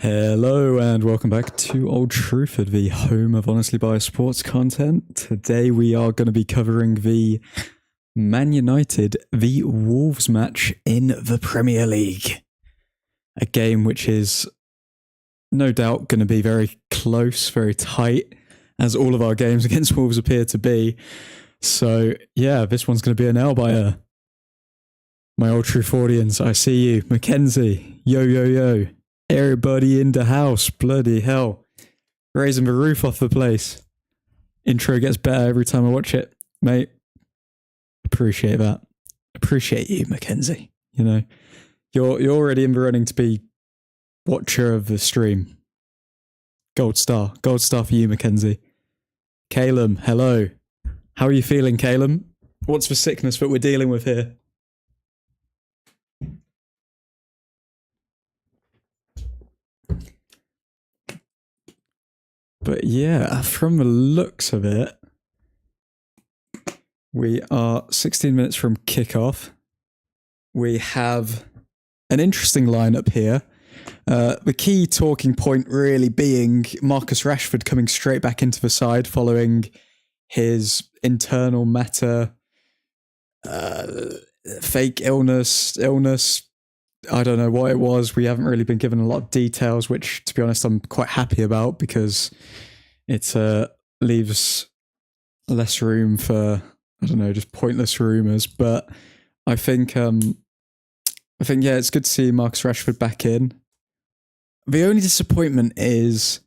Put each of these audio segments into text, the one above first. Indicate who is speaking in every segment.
Speaker 1: Hello and welcome back to Old Truthford, the home of honestly biased sports content. Today we are going to be covering the Man United v Wolves match in the Premier League. A game which is no doubt going to be very close, very tight, as all of our games against Wolves appear to be. So yeah, this one's going to be a nail-biter. My Old Truthfordians, I see you. Mackenzie, yo yo yo. Everybody in the house, bloody hell. Raising the roof off the place. Intro gets better every time I watch it. Mate, appreciate that. Appreciate you, Mackenzie. You know, you're already in the running to be watcher of the stream. Gold star for you, Mackenzie. Calum, hello. How are you feeling, Calum? What's the sickness that we're dealing with here? But yeah, from the looks of it, we are 16 minutes from kickoff. We have an interesting lineup here. The key talking point really being Marcus Rashford coming straight back into the side following his internal matter, fake illness. I don't know what it was. We haven't really been given a lot of details, which, to be honest, I'm quite happy about because it leaves less room for, I don't know, just pointless rumours. But I think yeah, it's good to see Marcus Rashford back in. The only disappointment is,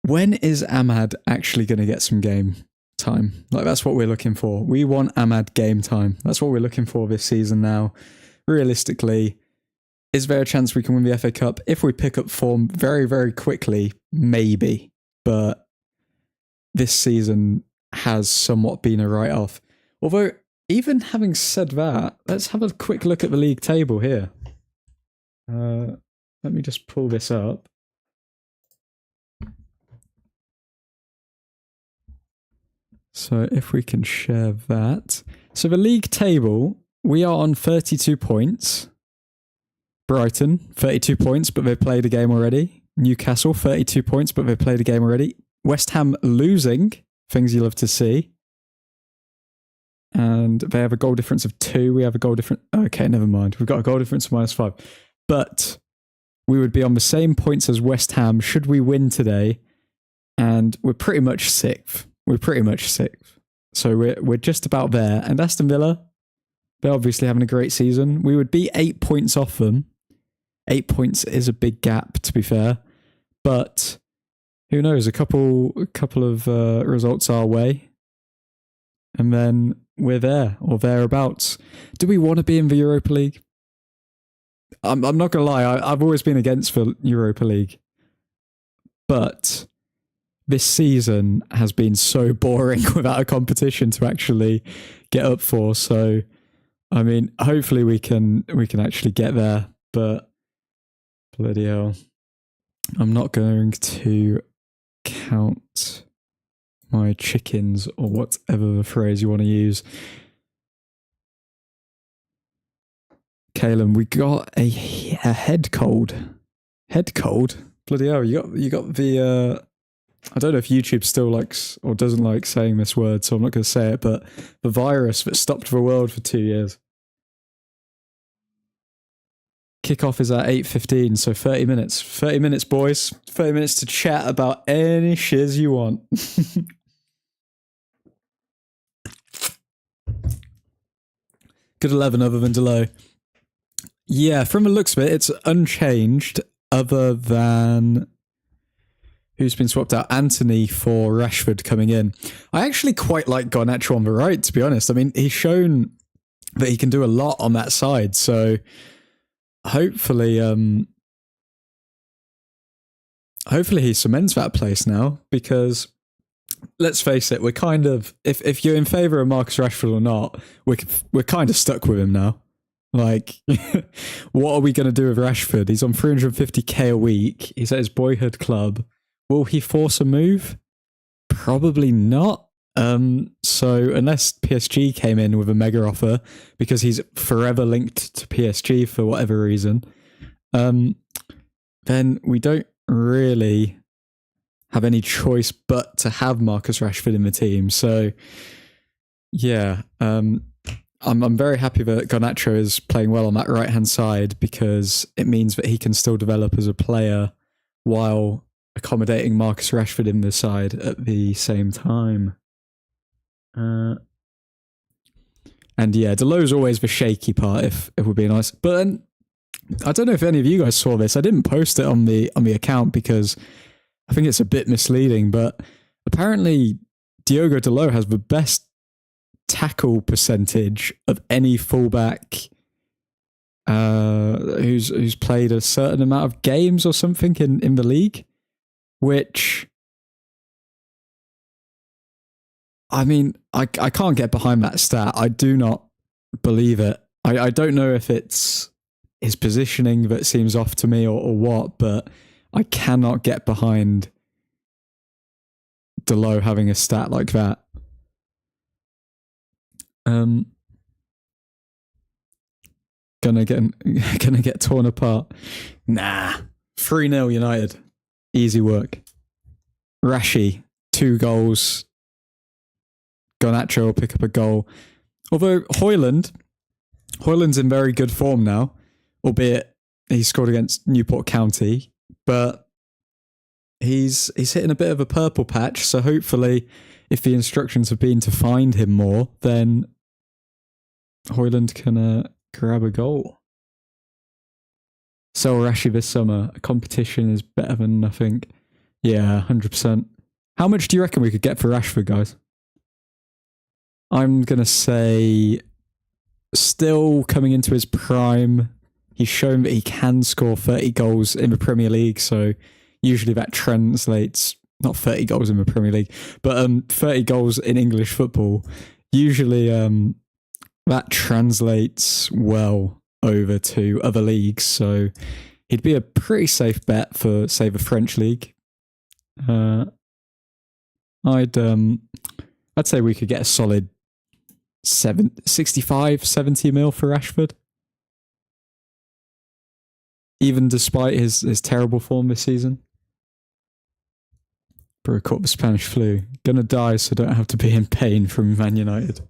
Speaker 1: when is Ahmad actually going to get some game time? Like, that's what we're looking for. We want Ahmad game time. That's what we're looking for this season now. Realistically, is there a chance we can win the FA Cup? If we pick up form very, very quickly, maybe. But this season has somewhat been a write-off. Although, even having said that, let's have a quick look at the league table here. Let me just pull this up. So if we can share that. So the league table, we are on 32 points. Brighton, 32 points, but they've played a game already. Newcastle, 32 points, but they've played a game already. West Ham losing, things you love to see. And they have a goal difference of 2. We have a goal difference. Okay, never mind. We've got a goal difference of -5. But we would be on the same points as West Ham should we win today. And we're pretty much 6th. So we're just about there. And Aston Villa, they're obviously having a great season. We would be 8 points off them. 8 points is a big gap, to be fair. But who knows? A couple of results our way. And then we're there, or thereabouts. Do we want to be in the Europa League? I'm not going to lie. I've always been against the Europa League. But this season has been so boring without a competition to actually get up for. So, I mean, hopefully we can actually get there, but bloody hell, I'm not going to count my chickens or whatever the phrase you want to use. Calum, we got a head cold. Head cold? Bloody hell, you got the I don't know if YouTube still likes or doesn't like saying this word, so I'm not going to say it, but the virus that stopped the world for 2 years. Kickoff is at 8:15, so 30 minutes. 30 minutes, boys. 30 minutes to chat about any shiz you want. Good 11 other than Delo. Yeah, from the looks of it, it's unchanged other than who's been swapped out? Anthony for Rashford coming in. I actually quite like Garnacho on the right, to be honest. I mean, he's shown that he can do a lot on that side, so hopefully he cements that place now, because let's face it, we're kind of, if you're in favour of Marcus Rashford or not, we're kind of stuck with him now. Like, what are we going to do with Rashford? He's on 350k a week. He's at his boyhood club. Will he force a move? Probably not. So unless PSG came in with a mega offer, because he's forever linked to PSG for whatever reason, then we don't really have any choice but to have Marcus Rashford in the team. So, yeah, I'm very happy that Garnacho is playing well on that right-hand side, because it means that he can still develop as a player while accommodating Marcus Rashford in the side at the same time. And yeah, Delo's always the shaky part, if we're being honest. But I don't know if any of you guys saw this. I didn't post it on the account because I think it's a bit misleading, but apparently Diogo Dalot has the best tackle percentage of any fullback who's played a certain amount of games or something in the league, which, I mean, I can't get behind that stat. I do not believe it. I don't know if it's his positioning that seems off to me or what, but I cannot get behind Dalot having a stat like that. Gonna get torn apart. Nah. 3-0 United. Easy work. Rashi, 2 goals. Garnacho will pick up a goal. Although Højlund's in very good form now, albeit he scored against Newport County, but he's hitting a bit of a purple patch, so hopefully if the instructions have been to find him more, then Højlund can grab a goal. Sell Rashi this summer. A competition is better than nothing. Yeah, 100%. How much do you reckon we could get for Rashford, guys? I'm going to say still coming into his prime. He's shown that he can score 30 goals in the Premier League, so usually that translates, not 30 goals in the Premier League, but 30 goals in English football. Usually that translates well over to other leagues, so he'd be a pretty safe bet for, say, the French league. I'd say we could get a solid 65, 70 mil for Rashford, even despite his terrible form this season. Bro caught the Spanish flu. Gonna die so don't have to be in pain from Man United.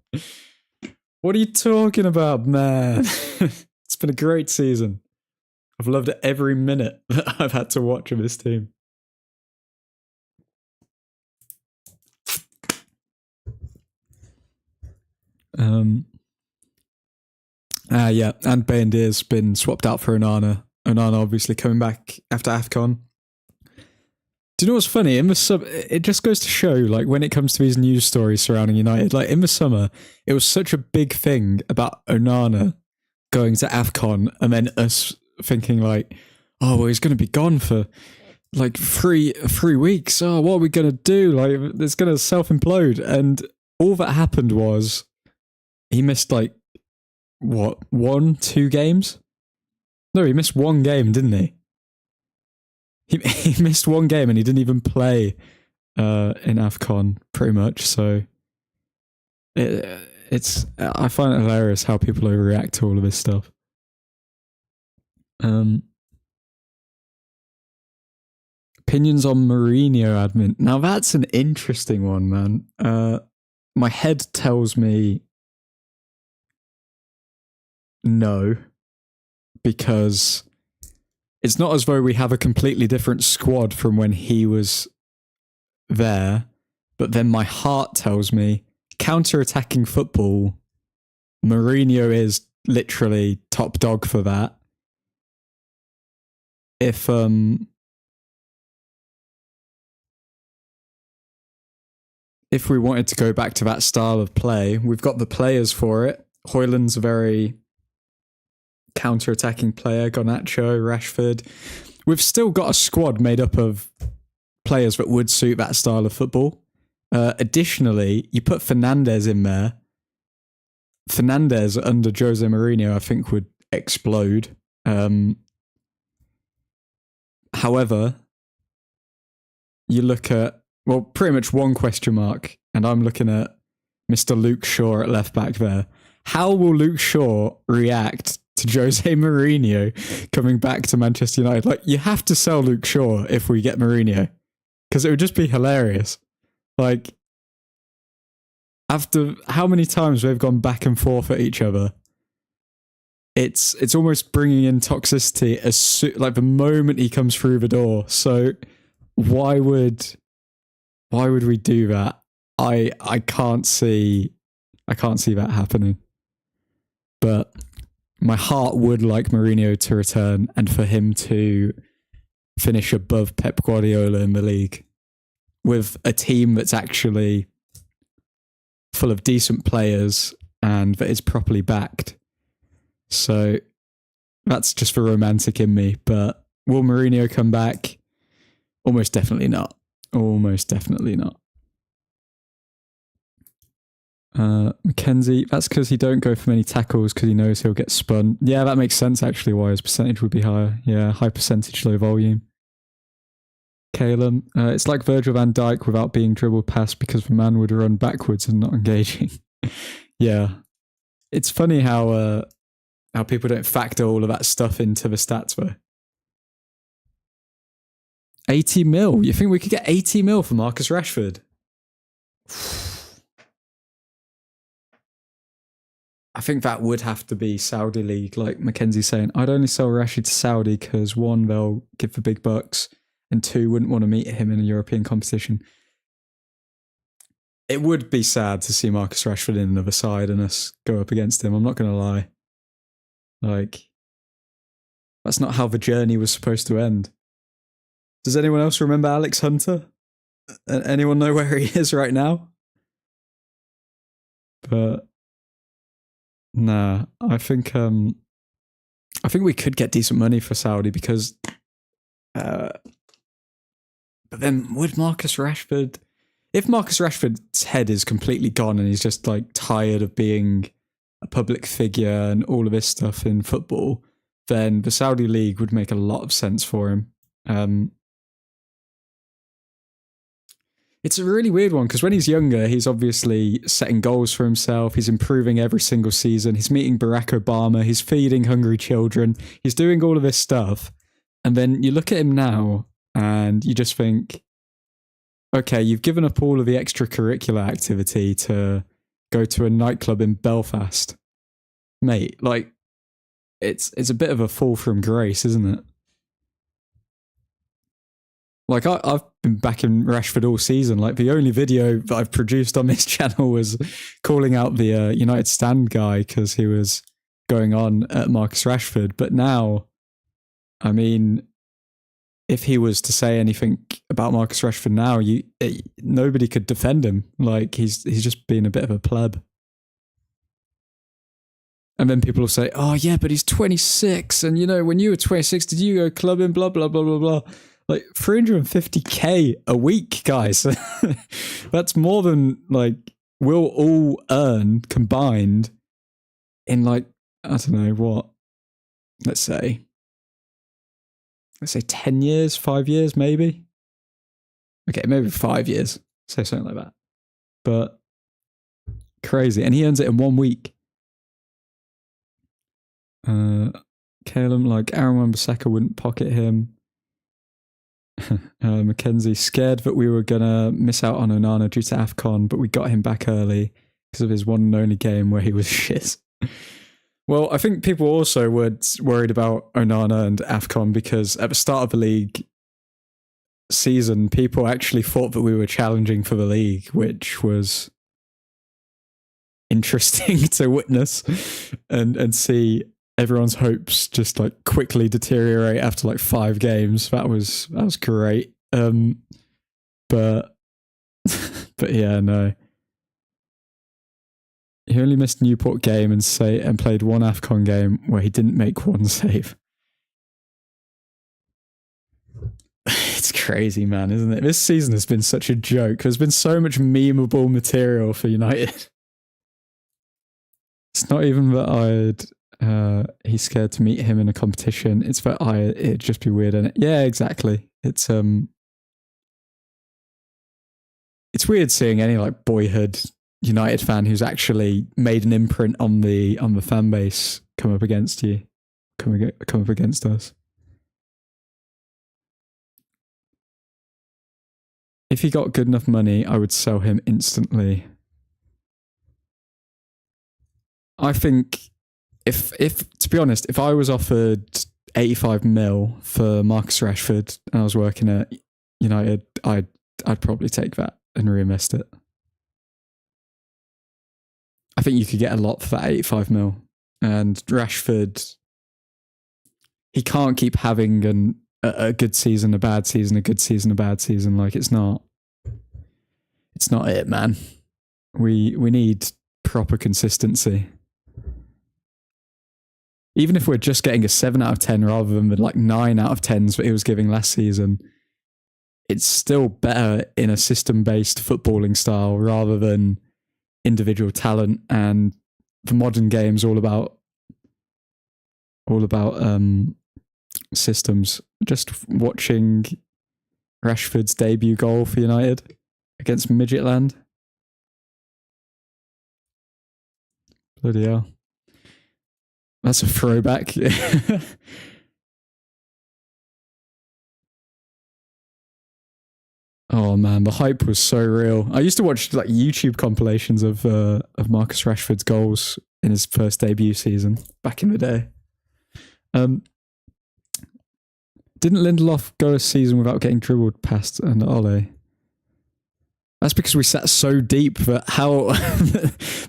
Speaker 1: What are you talking about, man? It's been a great season. I've loved every minute that I've had to watch of this team. Yeah, and Bayendir's been swapped out for Onana. Onana obviously coming back after AFCON. Do you know what's funny? In the summer, it just goes to show, like, when it comes to these news stories surrounding United, like in the summer, it was such a big thing about Onana going to AFCON, and then us thinking like, oh, well, he's going to be gone for like three weeks. Oh, what are we going to do? Like, it's going to self-implode. And all that happened was he missed like, what, 1-2 games? No, he missed 1 game, didn't he? He missed 1 game and he didn't even play in AFCON, pretty much. So it's I find it hilarious how people overreact to all of this stuff. Opinions on Mourinho admin. Now that's an interesting one, man. My head tells me no, because it's not as though we have a completely different squad from when he was there, but then my heart tells me counter-attacking football, Mourinho is literally top dog for that. If we wanted to go back to that style of play, we've got the players for it. Højlund's a very counter-attacking player, Garnacho, Rashford. We've still got a squad made up of players that would suit that style of football. Additionally, you put Fernandes in there. Fernandes under Jose Mourinho, I think, would explode. However, you look at, well, pretty much one question mark, and I'm looking at Mr. Luke Shaw at left back there. How will Luke Shaw react to Jose Mourinho coming back to Manchester United. Like, you have to sell Luke Shaw if we get Mourinho, because it would just be hilarious. Like, after how many times we've gone back and forth at each other, it's almost bringing in toxicity like the moment he comes through the door. So why would we do that? I can't see that happening. But my heart would like Mourinho to return and for him to finish above Pep Guardiola in the league with a team that's actually full of decent players and that is properly backed. So that's just the romantic in me. But will Mourinho come back? Almost definitely not. Almost definitely not. Mackenzie, that's because he don't go for many tackles because he knows he'll get spun. Yeah, that makes sense actually why his percentage would be higher. Yeah, high percentage, low volume. Calum, it's like Virgil van Dijk without being dribbled past because the man would run backwards and not engaging. Yeah. It's funny how people don't factor all of that stuff into the stats though. 80 mil? You think we could get 80 mil for Marcus Rashford? I think that would have to be Saudi League, like Mackenzie's saying. I'd only sell Rashid to Saudi because one, they'll give the big bucks, and two, wouldn't want to meet him in a European competition. It would be sad to see Marcus Rashford in another side and us go up against him. I'm not going to lie. Like, that's not how the journey was supposed to end. Does anyone else remember Alex Hunter? Anyone know where he is right now? But nah, I think we could get decent money for Saudi because but then would Marcus Rashford, if Marcus Rashford's head is completely gone and he's just like tired of being a public figure and all of this stuff in football, then the Saudi League would make a lot of sense for him. It's a really weird one because when he's younger, he's obviously setting goals for himself. He's improving every single season. He's meeting Barack Obama. He's feeding hungry children. He's doing all of this stuff. And then you look at him now and you just think, okay, you've given up all of the extracurricular activity to go to a nightclub in Belfast. Mate, like, it's a bit of a fall from grace, isn't it? Like, I've been backing Rashford all season. Like, the only video that I've produced on this channel was calling out the United Stand guy because he was going on at Marcus Rashford. But now, I mean, if he was to say anything about Marcus Rashford now, nobody could defend him. Like, he's just being a bit of a pleb. And then people will say, oh, yeah, but he's 26. And, you know, when you were 26, did you go clubbing? Blah, blah, blah, blah, blah. Like, 350k a week, guys. That's more than, like, we'll all earn combined in, like, I don't know what. Let's say 10 years, 5 years, maybe. Okay, maybe 5 years. Say something like that. But crazy. And he earns it in 1 week. Calum, like, Aaron Wan-Bissaka wouldn't pocket him. Mackenzie, scared that we were going to miss out on Onana due to AFCON, but we got him back early because of his one and only game where he was shit. Well, I think people also were worried about Onana and AFCON because at the start of the league season, people actually thought that we were challenging for the league, which was interesting to witness and see everyone's hopes just like quickly deteriorate after like 5 games. That was great. But yeah, no. He only missed Newport game and played one AFCON game where he didn't make one save. It's crazy, man, isn't it? This season has been such a joke. There's been so much memeable material for United. It's not even that he's scared to meet him in a competition. It's that it'd just be weird, innit? Yeah, exactly. It's weird seeing any like boyhood United fan who's actually made an imprint on the fan base come up against you, come up against us. If he got good enough money, I would sell him instantly. I think if to be honest, if I was offered 85 mil for Marcus Rashford and I was working at United, I'd probably take that and reinvest it. I think you could get a lot for that 85 mil. And Rashford, he can't keep having a good season, a bad season, a good season, a bad season. Like, it's not it, man. We need proper consistency. Even if we're just getting a 7 out of 10 rather than the like 9 out of 10s that he was giving last season, it's still better in a system-based footballing style rather than individual talent. And the modern game's all about systems. Just watching Rashford's debut goal for United against Midgetland. Bloody hell. That's a throwback. Oh man, the hype was so real. I used to watch like YouTube compilations of Marcus Rashford's goals in his first debut season back in the day. Didn't Lindelof go a season without getting dribbled past and Ole? That's because we sat so deep that how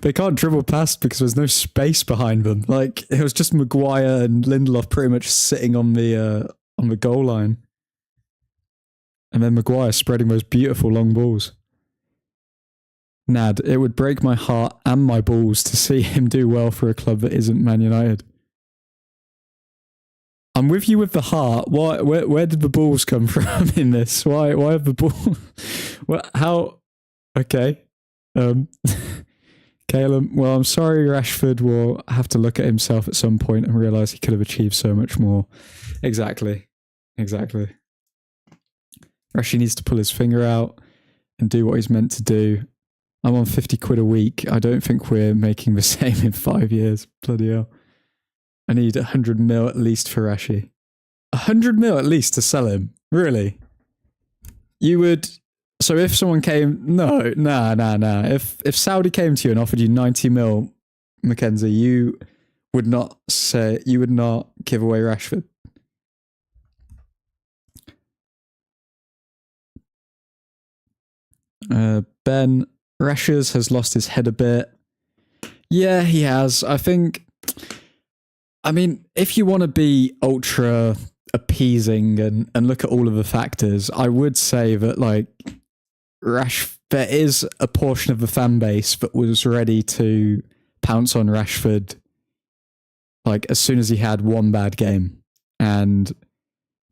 Speaker 1: they can't dribble past because there's no space behind them. Like, it was just Maguire and Lindelof pretty much sitting on the goal line. And then Maguire spreading those beautiful long balls. Nad, it would break my heart and my balls to see him do well for a club that isn't Man United. I'm with you with the heart. Where did the balls come from in this? Why have the balls? How? Okay. Caleb, well, I'm sorry Rashford will have to look at himself at some point and realise he could have achieved so much more. Exactly. Rashi needs to pull his finger out and do what he's meant to do. I'm on 50 quid a week. I don't think we're making the same in 5 years. Bloody hell. I need 100 mil at least for Rashi. 100 mil at least to sell him? Really? You would... So if someone came... No. If Saudi came to you and offered you 90 mil, Mackenzie, you would not give away Rashford. Ben, Rashers has lost his head a bit. Yeah, he has. I mean, if you want to be ultra appeasing and look at all of the factors, I would say that like there is a portion of the fan base that was ready to pounce on Rashford like as soon as he had one bad game. And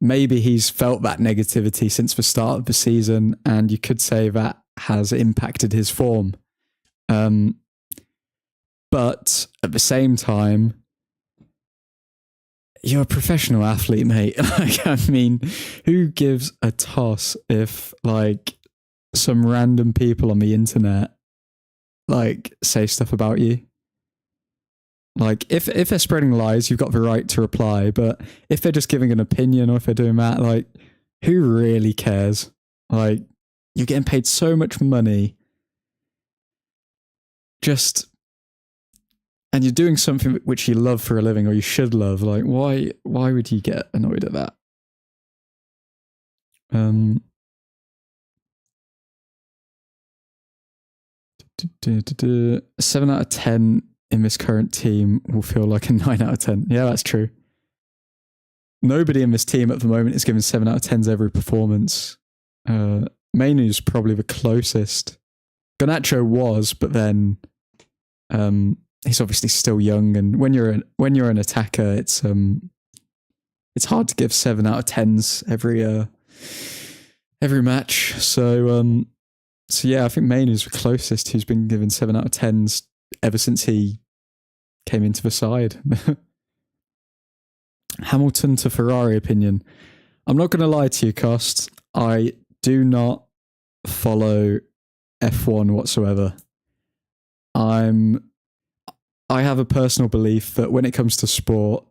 Speaker 1: maybe he's felt that negativity since the start of the season, and you could say that has impacted his form. But at the same time, you're a professional athlete, mate. Like, I mean, who gives a toss if like some random people on the internet like say stuff about you? Like, if they're spreading lies, you've got the right to reply. But if they're just giving an opinion or if they're doing that, like, who really cares? Like, you're getting paid so much money and you're doing something which you love for a living, or you should love. Like, why would you get annoyed at that? 7 out of 10 in this current team will feel like a 9 out of 10. Yeah, that's true. Nobody in this team at the moment is giving 7 out of 10s every performance. Mainu's probably the closest. Garnacho was, but then he's obviously still young, and when you're an attacker, it's hard to give 7 out of 10s every match. So yeah, I think Mainu's the closest who's been given 7 out of 10s ever since he came into the side. Hamilton to Ferrari opinion. I'm not going to lie to you, Cost. I do not follow F1 whatsoever. I have a personal belief that when it comes to sport,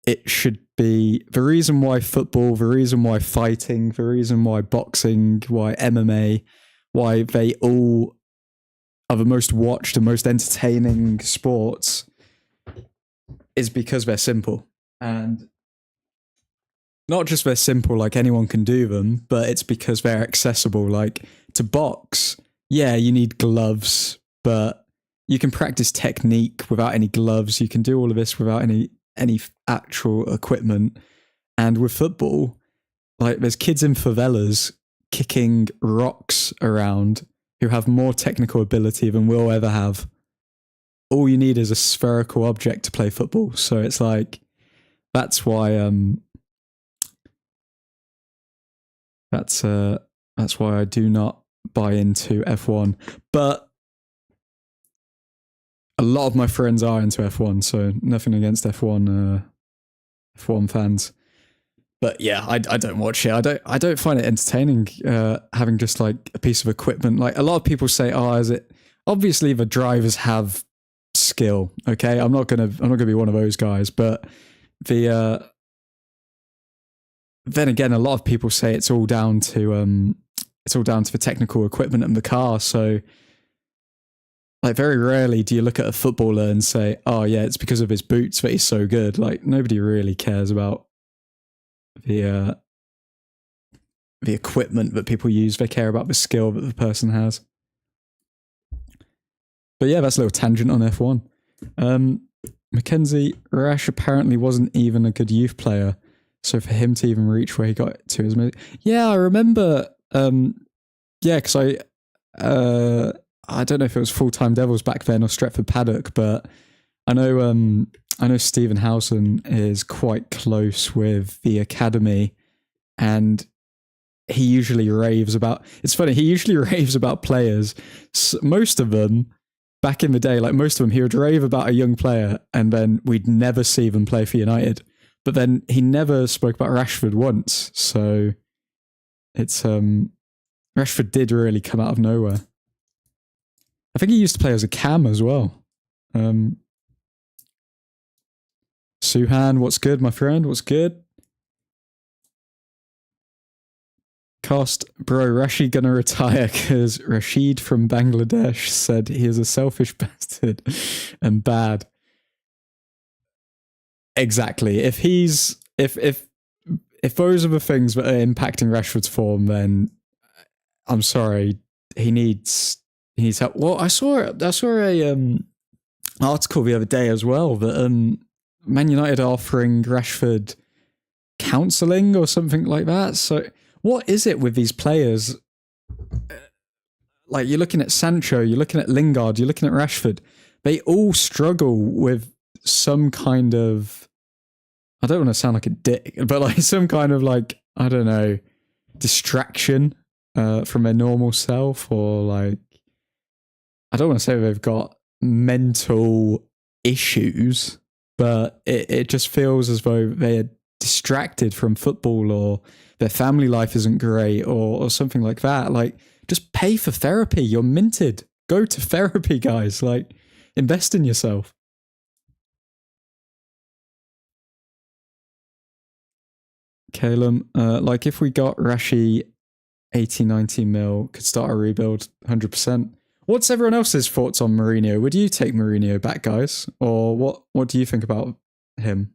Speaker 1: it should be the reason why football, the reason why fighting, the reason why boxing, why MMA, why they all are the most watched and most entertaining sports is because they're simple. And not just they're simple, like anyone can do them, but it's because they're accessible. Like to box, yeah, you need gloves, but you can practice technique without any gloves. You can do all of this without any actual equipment. And with football, like there's kids in favelas kicking rocks around who have more technical ability than we'll ever have. All you need is a spherical object to play football. So it's like that's why that's why I do not buy into F1. But a lot of my friends are into F1, so nothing against F1 fans. But yeah, I don't watch it. I don't find it entertaining having just like a piece of equipment. Like a lot of people say, oh, is it? Obviously, the drivers have skill. Okay, I'm not gonna be one of those guys. But the then again, a lot of people say it's all down to the technical equipment in the car. So like very rarely do you look at a footballer and say, oh yeah, it's because of his boots that he's so good. Like nobody really cares about the equipment that people use. They care about the skill that the person has. But yeah, that's a little tangent on F1. Mackenzie Rash apparently wasn't even a good youth player. So for him to even reach where he got to is amazing. Yeah, I remember. Because I don't know if it was Full-Time Devils back then or Stretford Paddock, but I know Stephen Howson is quite close with the academy, and he usually raves about. It's funny. He usually raves about players. Most of them back in the day, like most of them, he would rave about a young player, and then we'd never see them play for United. But then he never spoke about Rashford once. So it's Rashford did really come out of nowhere. I think he used to play as a cam as well. Suhan, what's good, my friend? What's good? Cost, bro, Rashid gonna retire because Rashid from Bangladesh said he is a selfish bastard and bad. Exactly. If those are the things that are impacting Rashford's form, then I'm sorry, he needs help. Well, I saw a article the other day as well that Man United are offering Rashford counselling or something like that. So what is it with these players? Like you're looking at Sancho, you're looking at Lingard, you're looking at Rashford. They all struggle with some kind of, I don't want to sound like a dick, but like some kind of like, I don't know, distraction from their normal self, or like, I don't want to say they've got mental issues, but it just feels as though they are distracted from football, or their family life isn't great, or something like that. Like, just pay for therapy. You're minted. Go to therapy, guys. Like, invest in yourself. Calum, like if we got Rashi 80, 90 mil, could start a rebuild 100%. What's everyone else's thoughts on Mourinho? Would you take Mourinho back, guys? Or what do you think about him?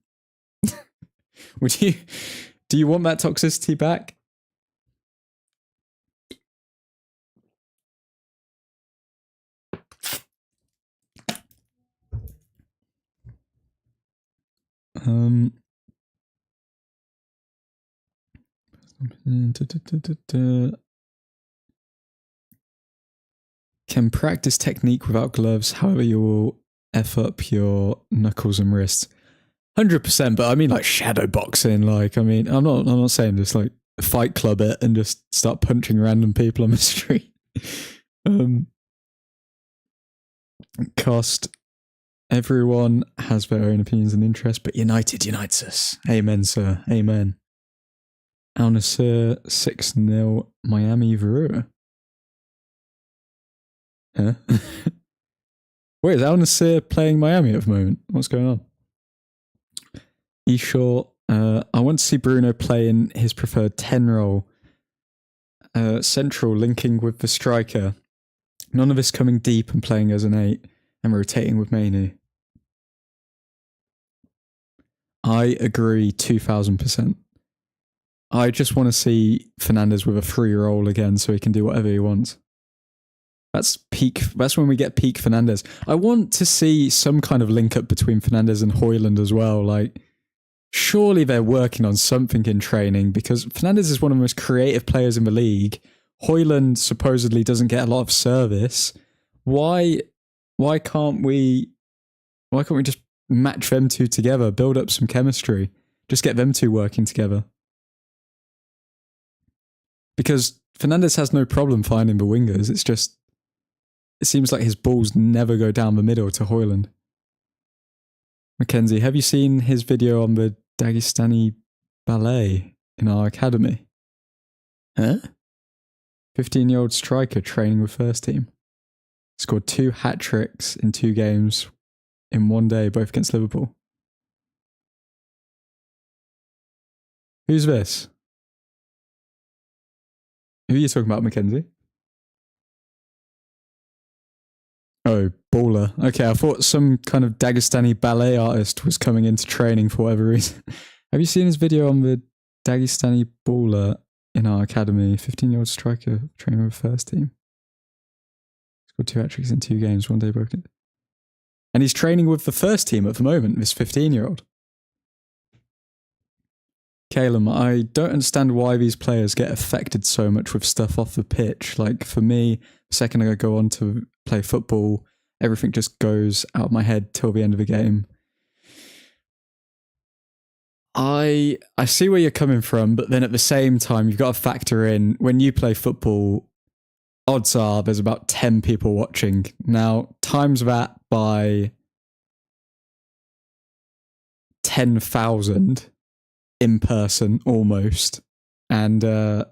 Speaker 1: Do you want that toxicity back? Can practice technique without gloves, however you will F up your knuckles and wrists. 100%, but I mean like shadow boxing. Like, I mean, I'm not saying just like Fight Club it and just start punching random people on the street. Cost. Everyone has their own opinions and interests, but United unites us. Amen, sir. Amen. Al Nassr 6-0 Miami Verua. Huh? Wait, is Al Nassr playing Miami at the moment? What's going on? Eshaw. I want to see Bruno play in his preferred 10 role. Central, linking with the striker. None of us coming deep and playing as an 8 and rotating with Mainu. I agree 2000%. I just want to see Fernandes with a free role again so he can do whatever he wants. That's peak. That's when we get peak Fernandes. I want to see some kind of link up between Fernandes and Højlund as well. Like, surely they're working on something in training because Fernandes is one of the most creative players in the league. Højlund supposedly doesn't get a lot of service. Why can't we just match them two together, build up some chemistry, just get them two working together? Because Fernandes has no problem finding the wingers. It's just, it seems like his balls never go down the middle to Højlund. Mackenzie, have you seen his video on the Dagestani ballet in our academy? Huh? 15-year-old striker training with first team. Scored 2 hat-tricks in 2 games in 1 day, both against Liverpool. Who's this? Who are you talking about, Mackenzie? Oh, baller. Okay, I thought some kind of Dagestani ballet artist was coming into training for whatever reason. Have you seen his video on the Dagestani baller in our academy? 15-year-old striker training with first team. Scored 2 hat-tricks in 2 games, 1 day broken. And he's training with the first team at the moment, this 15-year-old. Calum, I don't understand why these players get affected so much with stuff off the pitch. Like, for me, the second I go on to play football, everything just goes out of my head till the end of the game. I see where you're coming from, but then at the same time, you've got to factor in, when you play football, odds are there's about 10 people watching. Now, times that by 10,000 in person almost, and then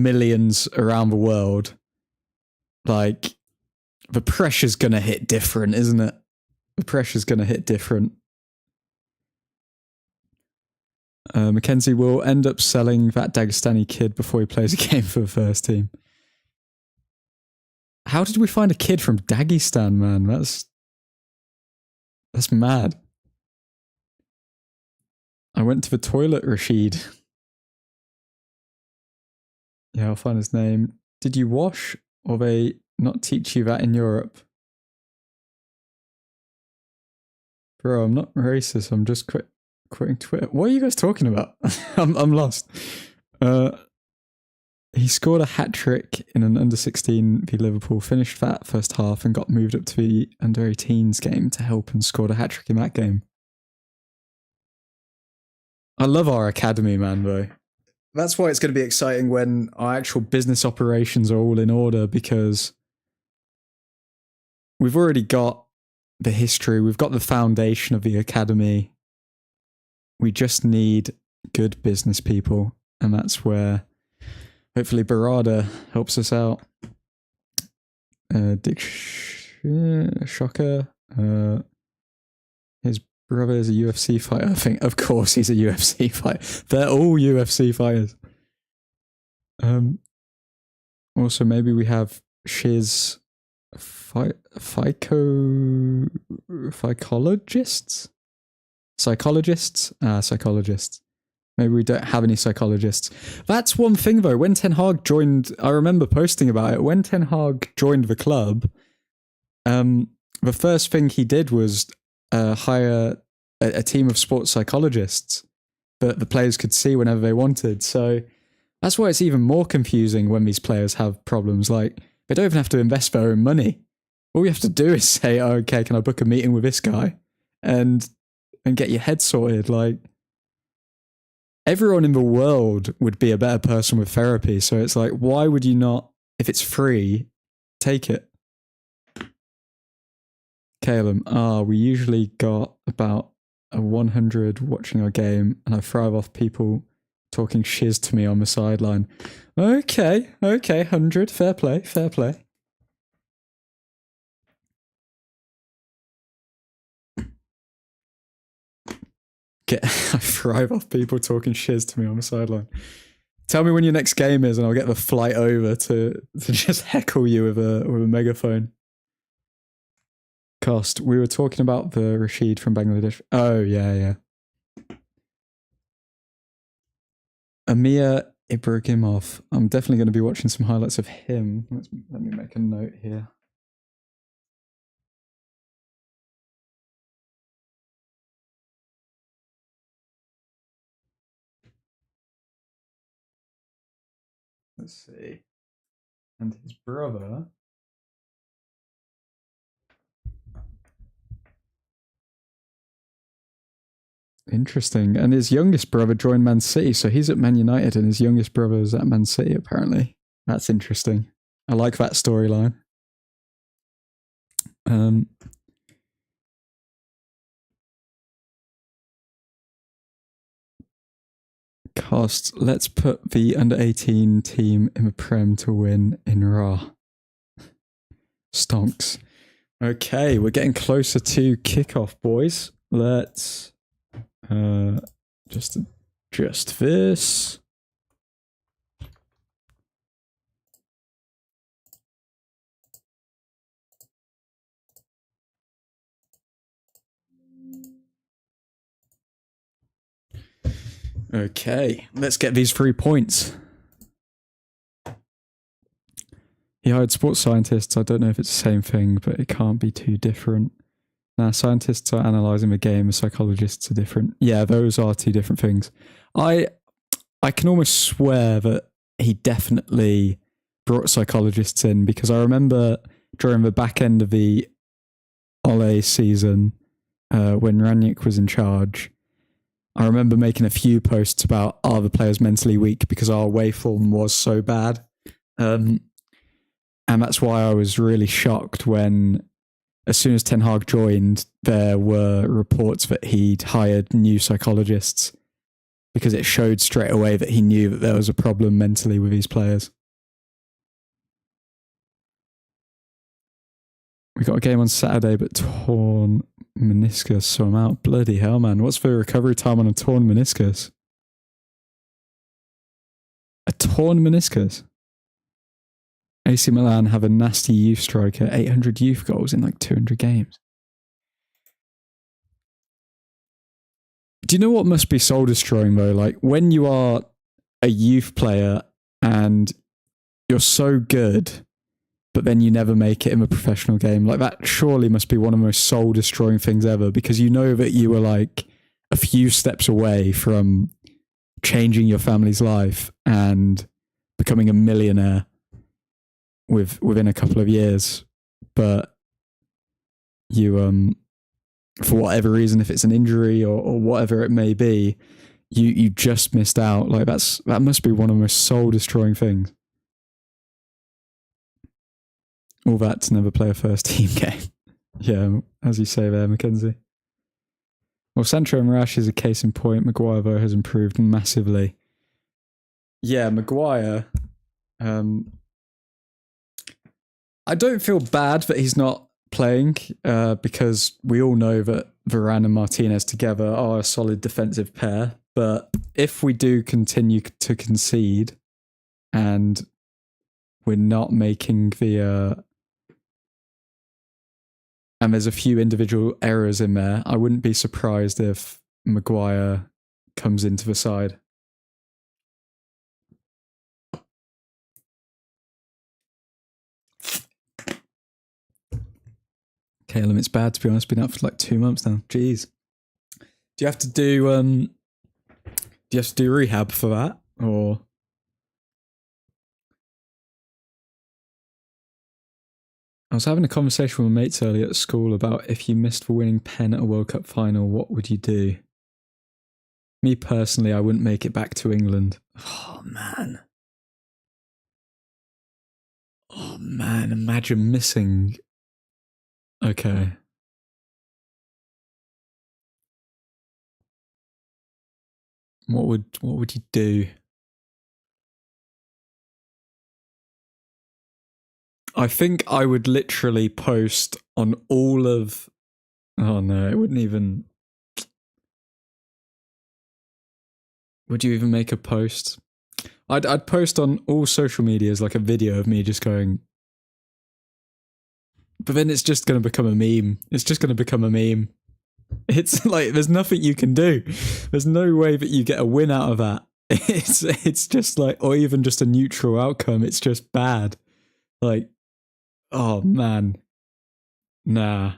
Speaker 1: millions around the world. Like, the pressure's gonna hit different, isn't it? The pressure's gonna hit different. Mackenzie will end up selling that Dagestani kid before he plays a game for the first team. How did we find a kid from Dagestan, man? That's mad. I went to the toilet, Rashid. Yeah, I'll find his name. Did you wash, or they not teach you that in Europe? Bro, I'm not racist. I'm just quitting Twitter. What are you guys talking about? I'm lost. He scored a hat-trick in an under-16 v Liverpool, finished that first half and got moved up to the under-18s game to help and scored a hat-trick in that game. I love our academy, man, though. That's why it's going to be exciting when our actual business operations are all in order, because we've already got the history, we've got the foundation of the academy. We just need good business people, and that's where hopefully Barada helps us out. Dick Shocker, his brother is a UFC fighter, I think. Of course he's a UFC fighter. They're all UFC fighters. Also, maybe we have Shiz psychologists? Psychologists. Maybe we don't have any psychologists. That's one thing, though. When Ten Hag joined, I remember posting about it. When Ten Hag joined the club, the first thing he did was hire a team of sports psychologists that the players could see whenever they wanted. So that's why it's even more confusing when these players have problems. Like, they don't even have to invest their own money. All you have to do is say, oh, okay, can I book a meeting with this guy? And get your head sorted. Like, everyone in the world would be a better person with therapy. So it's like, why would you not, if it's free, take it? Calum, we usually got about a 100 watching our game, and I thrive off people talking shiz to me on the sideline. Okay, 100, fair play. I thrive off people talking shiz to me on the sideline. Tell me when your next game is, and I'll get the flight over to just heckle you with a megaphone. Cost. We were talking about the Rashid from Bangladesh. Oh yeah. Amir Ibrahimov. I'm definitely going to be watching some highlights of him. Let me make a note here. Let's see. And his brother. Interesting. And his youngest brother joined Man City, so he's at Man United and his youngest brother is at Man City, apparently. That's interesting. I like that storyline. Cost. Let's put the under-18 team in the Prem to win in Ra. Stonks. Okay, we're getting closer to kickoff, boys. Let's just adjust this. Okay, let's get these 3 points. He hired sports scientists. I don't know if it's the same thing, but it can't be too different. Now, scientists are analysing the game, psychologists are different. Yeah, those are 2 different things. I can almost swear that he definitely brought psychologists in, because I remember during the back end of the Ole season, when Ranić was in charge, I remember making a few posts about, are the players mentally weak because our away form was so bad? And that's why I was really shocked when, as soon as Ten Hag joined, there were reports that he'd hired new psychologists, because it showed straight away that he knew that there was a problem mentally with these players. We got a game on Saturday, but torn meniscus, so I'm out. Bloody hell, man. What's the recovery time on a torn meniscus? A torn meniscus? AC Milan have a nasty youth striker, 800 youth goals in like 200 games. Do you know what must be soul destroying though? Like when you are a youth player and you're so good, but then you never make it in a professional game. Like that surely must be one of the most soul destroying things ever, because you know that you were like a few steps away from changing your family's life and becoming a millionaire within a couple of years. But you, for whatever reason, if it's an injury or whatever it may be, you just missed out. Like that must be one of the most soul destroying things. All that to never play a first team game. Yeah, as you say there, Mackenzie. Well, Sancho and Rash is a case in point. Maguire, though, has improved massively. Yeah, Maguire. I don't feel bad that he's not playing, because we all know that Varane and Martinez together are a solid defensive pair. But if we do continue to concede and we're not making the... and there's a few individual errors in there, I wouldn't be surprised if Maguire comes into the side. Caleb, it's bad to be honest. Been out for like 2 months now. Jeez. Do you have to do rehab for that, or? I was having a conversation with my mates earlier at school about if you missed the winning pen at a World Cup final, what would you do? Me personally, I wouldn't make it back to England. Oh man. Oh man, imagine missing. Okay. What would you do? I think I would literally post on all of... Oh no, it wouldn't even... Would you even make a post? I'd post on all social medias like a video of me just going. But then it's just going to become a meme. It's just going to become a meme. It's like there's nothing you can do. There's no way that you get a win out of that. It's just like, or even just a neutral outcome. It's just bad. Like, oh man, nah.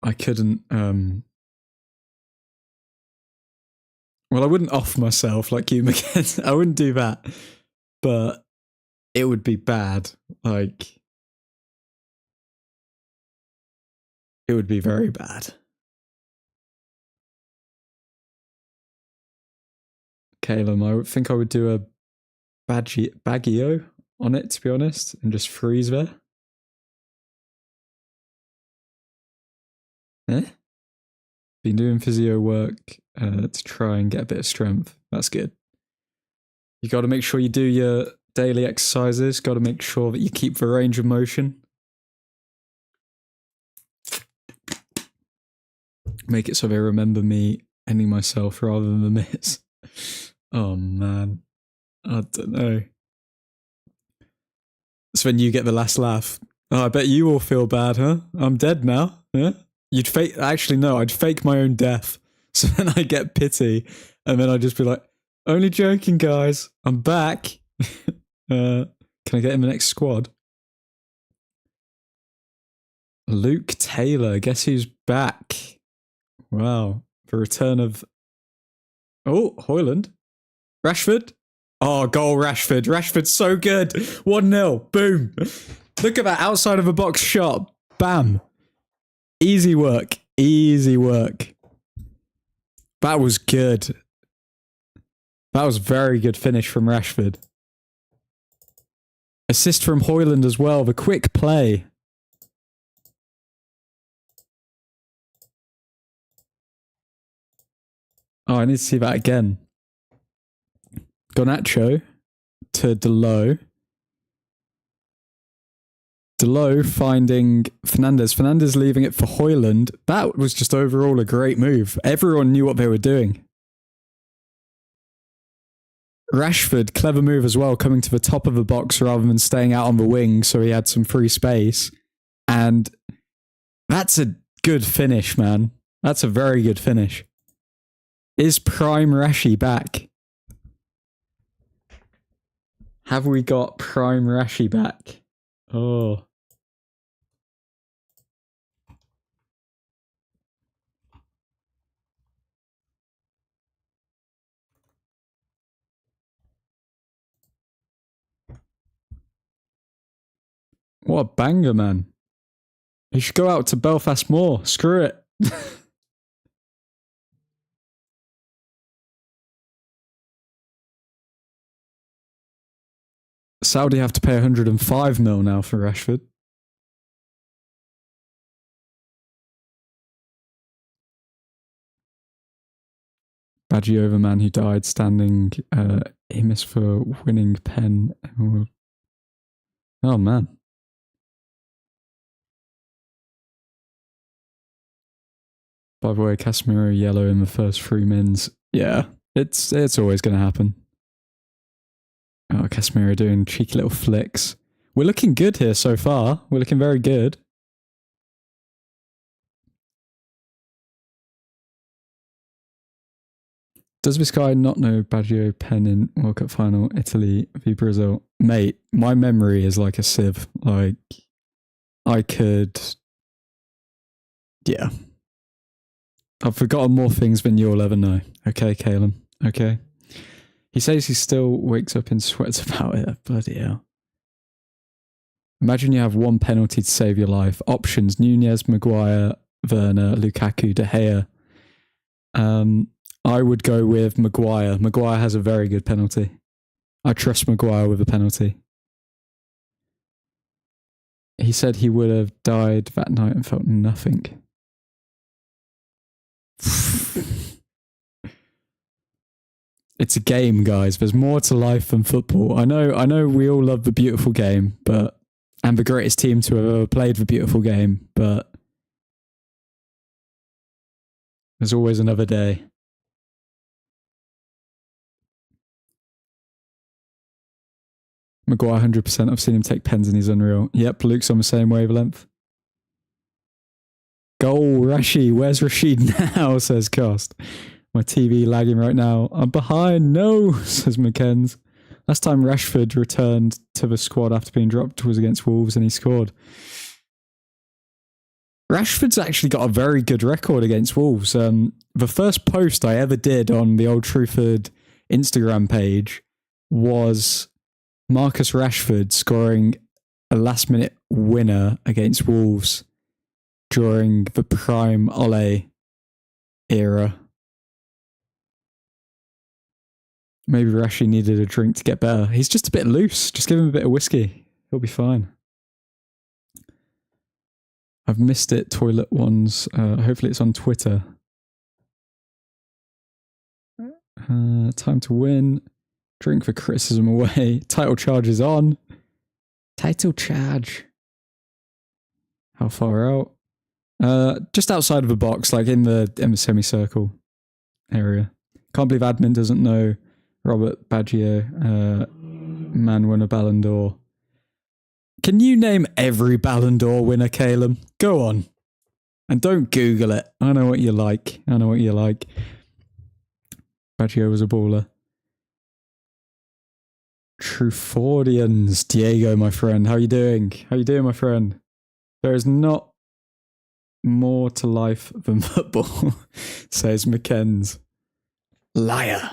Speaker 1: I couldn't. Well, I wouldn't off myself like you, McKenzie. I wouldn't do that, but it would be bad. Like, it would be very bad. Caleb, I think I would do a Baggio on it, to be honest, and just freeze there. Been doing physio work to try and get a bit of strength. That's good. You got to make sure you do your daily exercises. Got to make sure that you keep the range of motion. Make it so they remember me ending myself rather than the miss. Oh man, I don't know. So when you get the last laugh, oh, I bet you all feel bad, huh? I'm dead now. Yeah. You'd fake. Actually, no. I'd fake my own death, so then I get pity, and then I'd just be like, "Only joking, guys. I'm back." Can I get in the next squad? Luke Taylor. Guess who's back? Wow, the return of. Oh, Hoyland, Rashford. Oh, goal, Rashford. Rashford's so good. 1-0. Boom. Look at that outside of a box shot. Bam. Easy work. Easy work. That was good. That was very good finish from Rashford. Assist from Hoyland as well. The quick play. Oh, I need to see that again. Garnacho to Delo. Delo finding Fernandez. Fernandez leaving it for Hoyland. That was just overall a great move. Everyone knew what they were doing. Rashford, clever move as well, coming to the top of the box rather than staying out on the wing, so he had some free space. And that's a good finish, man. That's a very good finish. Is Prime Rashi back? Have we got Prime Rashi back? Oh. What a banger, man. He should go out to Belfast more. Screw it. Saudi have to pay 105 mil now for Rashford. Baggio, the man who died standing, he missed for winning pen. Oh man. By the way, Casemiro yellow in the first 3 mins. Yeah, it's always going to happen. Oh, Casemiro doing cheeky little flicks. We're looking good here so far. We're looking very good. Does this guy not know Baggio pen in World Cup final, Italy v Brazil? Mate, my memory is like a sieve. Like, I could... Yeah. I've forgotten more things than you'll ever know. Okay, Caleb. Okay. He says he still wakes up in sweats about it. Bloody hell. Imagine you have one penalty to save your life. Options: Nunez, Maguire, Werner, Lukaku, De Gea. I would go with Maguire. Maguire has a very good penalty. I trust Maguire with a penalty. He said he would have died that night and felt nothing. It's a game, guys. There's more to life than football. I know we all love the beautiful game, but and the greatest team to have ever played the beautiful game, but There's always another day. Maguire 100%. I've seen him take pens and he's unreal. Yep, Luke's on the same wavelength. Goal, Rashi. Where's Rashid now? Says Cost. My TV lagging right now. I'm behind. No, says McKenz. Last time Rashford returned to the squad after being dropped was against Wolves and he scored. Rashford's actually got a very good record against Wolves. The first post I ever did on the Old Truthford Instagram page was Marcus Rashford scoring a last-minute winner against Wolves during the prime Ole era. Maybe Rashi needed a drink to get better. He's just a bit loose. Just give him a bit of whiskey. He'll be fine. I've missed it, toilet ones. Hopefully it's on Twitter. Time to win. Drink for criticism away. Title charge is on. Title charge. How far out? Just outside of the box, like in the semicircle area. Can't believe admin doesn't know Robert Baggio, man won a Ballon d'Or. Can you name every Ballon d'Or winner, Caleb? Go on. And don't Google it. I know what you like. I know what you like. Baggio was a baller. Truthfordians. Diego, my friend. How you doing? How you doing, my friend? There is not more to life than football, says McKenz. Liar.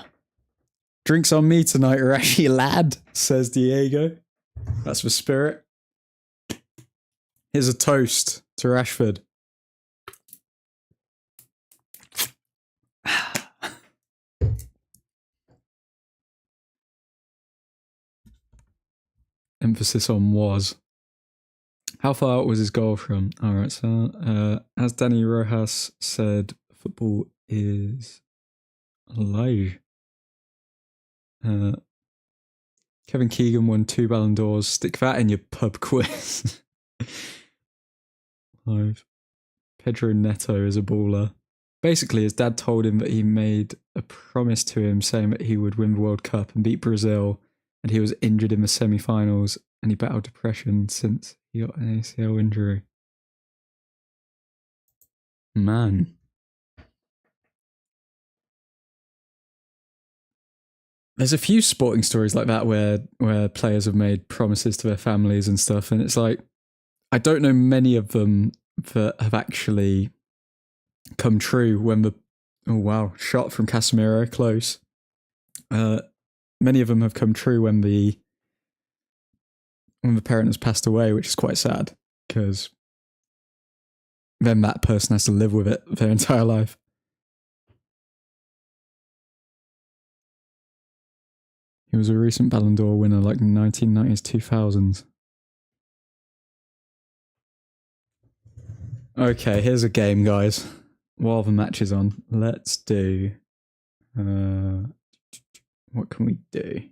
Speaker 1: Drinks on me tonight, Rashi lad, says Diego. That's the spirit. Here's a toast to Rashford. Emphasis on was. How far out was his goal from? Alright, so as Danny Rojas said, football is alive. Kevin Keegan won 2 Ballon d'Ors. Stick that in your pub quiz. Live. Pedro Neto is a baller. Basically, his dad told him that he made a promise to him saying that he would win the World Cup and beat Brazil, and he was injured in the semi-finals, and he battled depression since he got an ACL injury. Man. There's a few sporting stories like that where players have made promises to their families and stuff, and it's like, I don't know many of them that have actually come true when the... Oh wow, shot from Casemiro, close. Many of them have come true when the parent has passed away, which is quite sad, because then that person has to live with it their entire life. He was a recent Ballon d'Or winner, like 1990s, 2000s. Okay, here's a game, guys. While the match is on, let's do... what can we do?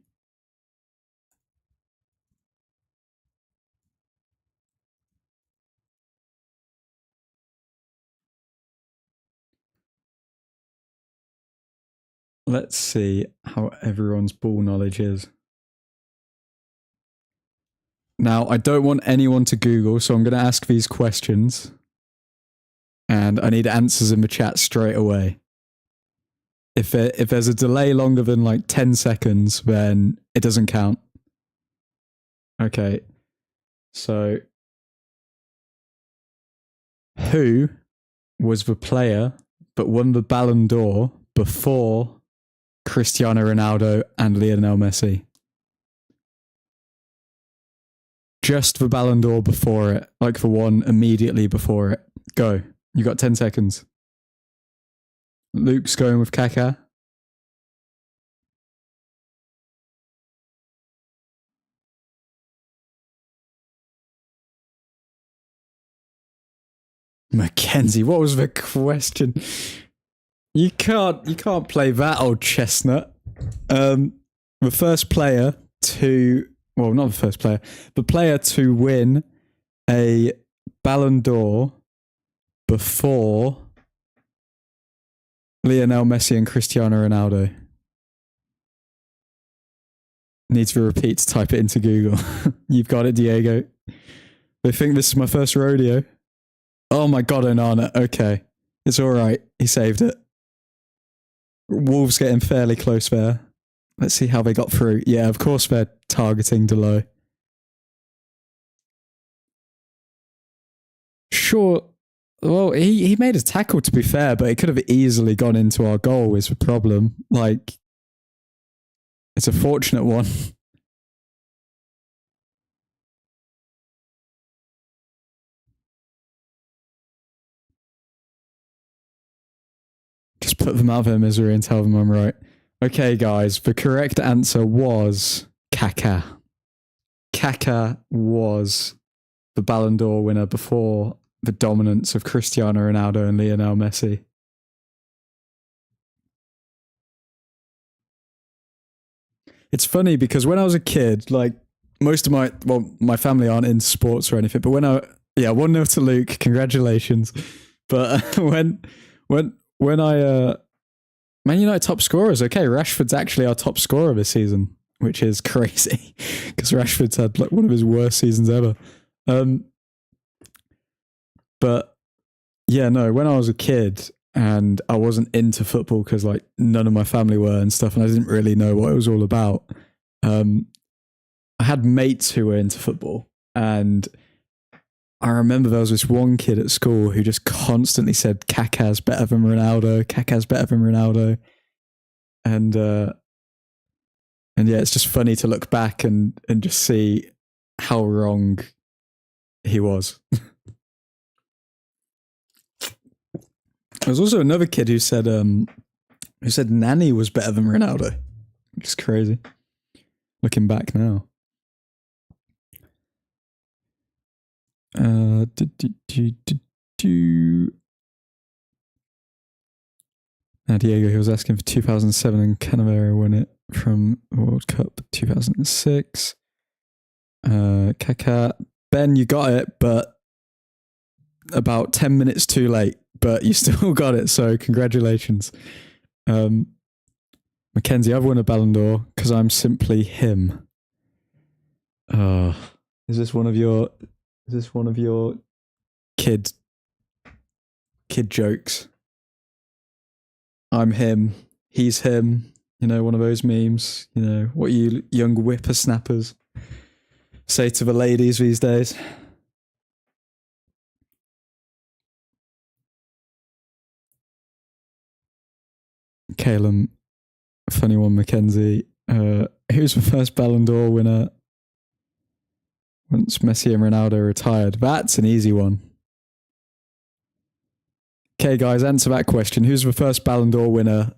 Speaker 1: Let's see how everyone's ball knowledge is. Now, I don't want anyone to Google, so I'm going to ask these questions. And I need answers in the chat straight away. If there's a delay longer than like 10 seconds, then it doesn't count. Okay. So, who was the player that won the Ballon d'Or before Cristiano Ronaldo and Lionel Messi? Just the Ballon d'Or before it, like the one immediately before it. Go. You got 10 seconds. Luke's going with Kaká. Mackenzie, what was the question? You can't play that old chestnut. The first player to... Well, not the first player. The player to win a Ballon d'Or before Lionel Messi and Cristiano Ronaldo. Needs to repeat to type it into Google. You've got it, Diego. They think this is my first rodeo. Oh my god, Onana. Okay. It's alright. He saved it. Wolves getting fairly close there. Let's see how they got through. Yeah, of course they're targeting Delo. Sure. Well, he made a tackle, to be fair, but it could have easily gone into our goal is the problem. Like, it's a fortunate one. Just put them out of their misery and tell them I'm right. Okay, guys, the correct answer was Kaká. Kaká was the Ballon d'Or winner before the dominance of Cristiano Ronaldo and Lionel Messi. It's funny because when I was a kid, like most of my family aren't into sports or anything, but when 1-0 to Luke, congratulations. But when I Man United top scorers, okay, Rashford's actually our top scorer this season, which is crazy because Rashford's had like one of his worst seasons ever. But yeah, no, when I was a kid and I wasn't into football because like none of my family were and stuff, and I didn't really know what it was all about. I had mates who were into football, and I remember there was this one kid at school who just constantly said Kaká's better than Ronaldo, Kaká's better than Ronaldo. And yeah, it's just funny to look back and just see how wrong he was. There was also another kid who said Nani was better than Ronaldo. Which is crazy. Looking back now. Now Diego, he was asking for 2007 and Cannavaro won it from World Cup 2006. Kaká. Ben, you got it, but about 10 minutes too late, but you still got it, so congratulations. Mackenzie, I've won a Ballon d'Or because I'm simply him. Is this one of your kid jokes? I'm him, he's him, you know, one of those memes, you know, what you young whippersnappers say to the ladies these days. Calum, funny one, Mackenzie. Who's the first Ballon d'Or winner once Messi and Ronaldo retired? That's an easy one. Okay, guys, answer that question. Who's the first Ballon d'Or winner?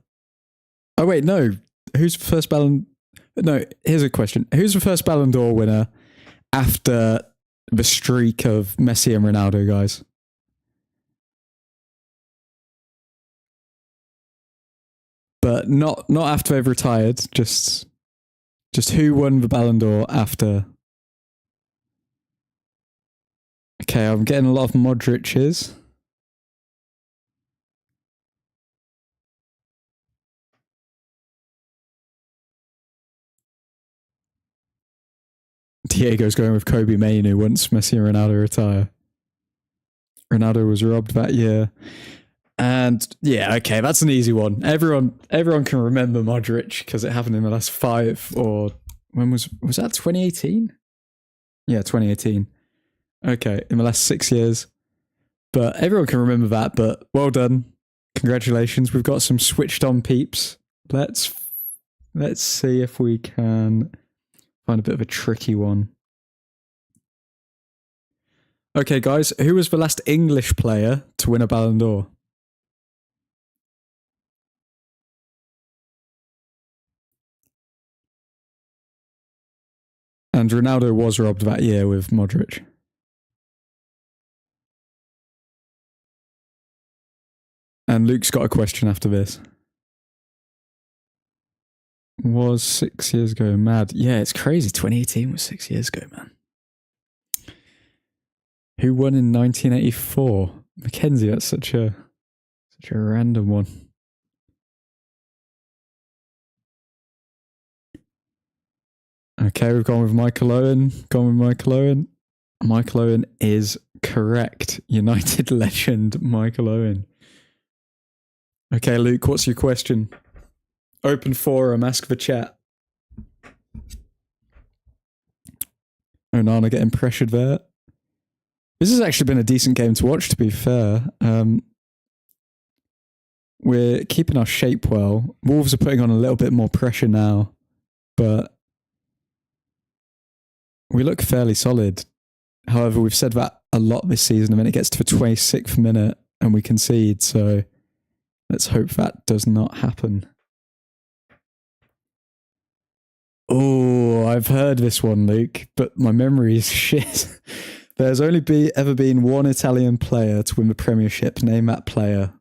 Speaker 1: Oh, wait, no. Who's the first Ballon... No, here's a question. Who's the first Ballon d'Or winner after the streak of Messi and Ronaldo, guys? But not after they've retired. Just who won the Ballon d'Or after... Okay, I'm getting a lot of Modric's. Diego's going with Kobe Mainu once Messi and Ronaldo retire. Ronaldo was robbed that year. And yeah, okay, that's an easy one. Everyone can remember Modric because it happened in the last 5 or when was that 2018? Yeah, 2018. Okay, in the last 6 years. But everyone can remember that, but well done. Congratulations. We've got some switched on peeps. Let's see if we can find a bit of a tricky one. Okay, guys, who was the last English player to win a Ballon d'Or? And Ronaldo was robbed that year with Modric. And Luke's got a question after this. Was 6 years ago. Mad. Yeah, it's crazy. 2018 was 6 years ago, man. Who won in 1984? Mackenzie, that's such a random one. Okay, we've gone with Michael Owen. Michael Owen is correct. United legend Michael Owen. Okay, Luke, what's your question? Open forum, ask for chat. Onana getting pressured there. This has actually been a decent game to watch, to be fair. We're keeping our shape well. Wolves are putting on a little bit more pressure now, but we look fairly solid. However, we've said that a lot this season, and then it gets to the 26th minute and we concede, so let's hope that does not happen. Oh, I've heard this one, Luke, but my memory is shit. There's only ever been one Italian player to win the Premiership. Name that player.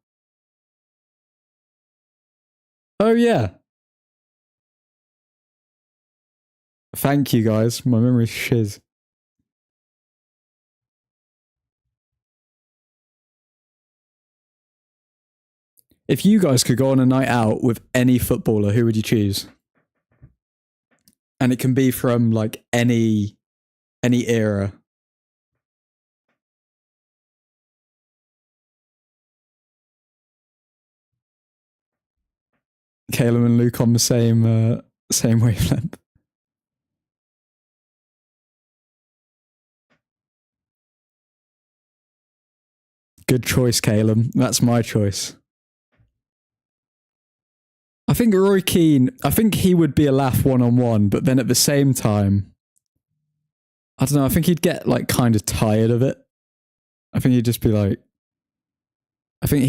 Speaker 1: Oh, yeah. Thank you, guys. My memory's shiz. If you guys could go on a night out with any footballer, who would you choose? And it can be from like any era. Caleb and Luke on the same wavelength. Good choice, Caleb. That's my choice. I think Roy Keane, I think he would be a laugh one-on-one, but then at the same time, I don't know, I think he'd get like kind of tired of it. I think he'd just be like, I think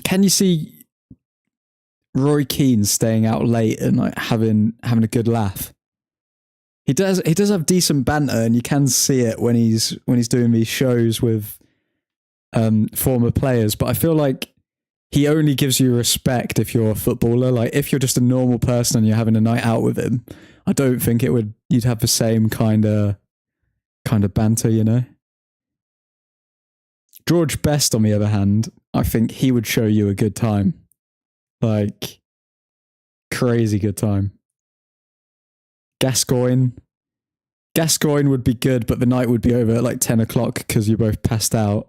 Speaker 1: can you see Roy Keane staying out late and like having a good laugh? He does have decent banter, and you can see it when he's doing these shows with former players, but I feel like he only gives you respect if you're a footballer. Like if you're just a normal person and you're having a night out with him, I don't think you'd have the same kind of banter, you know? George Best, on the other hand, I think he would show you a good time. Like, crazy good time. Gascoigne would be good, but the night would be over at like 10 o'clock because you both passed out.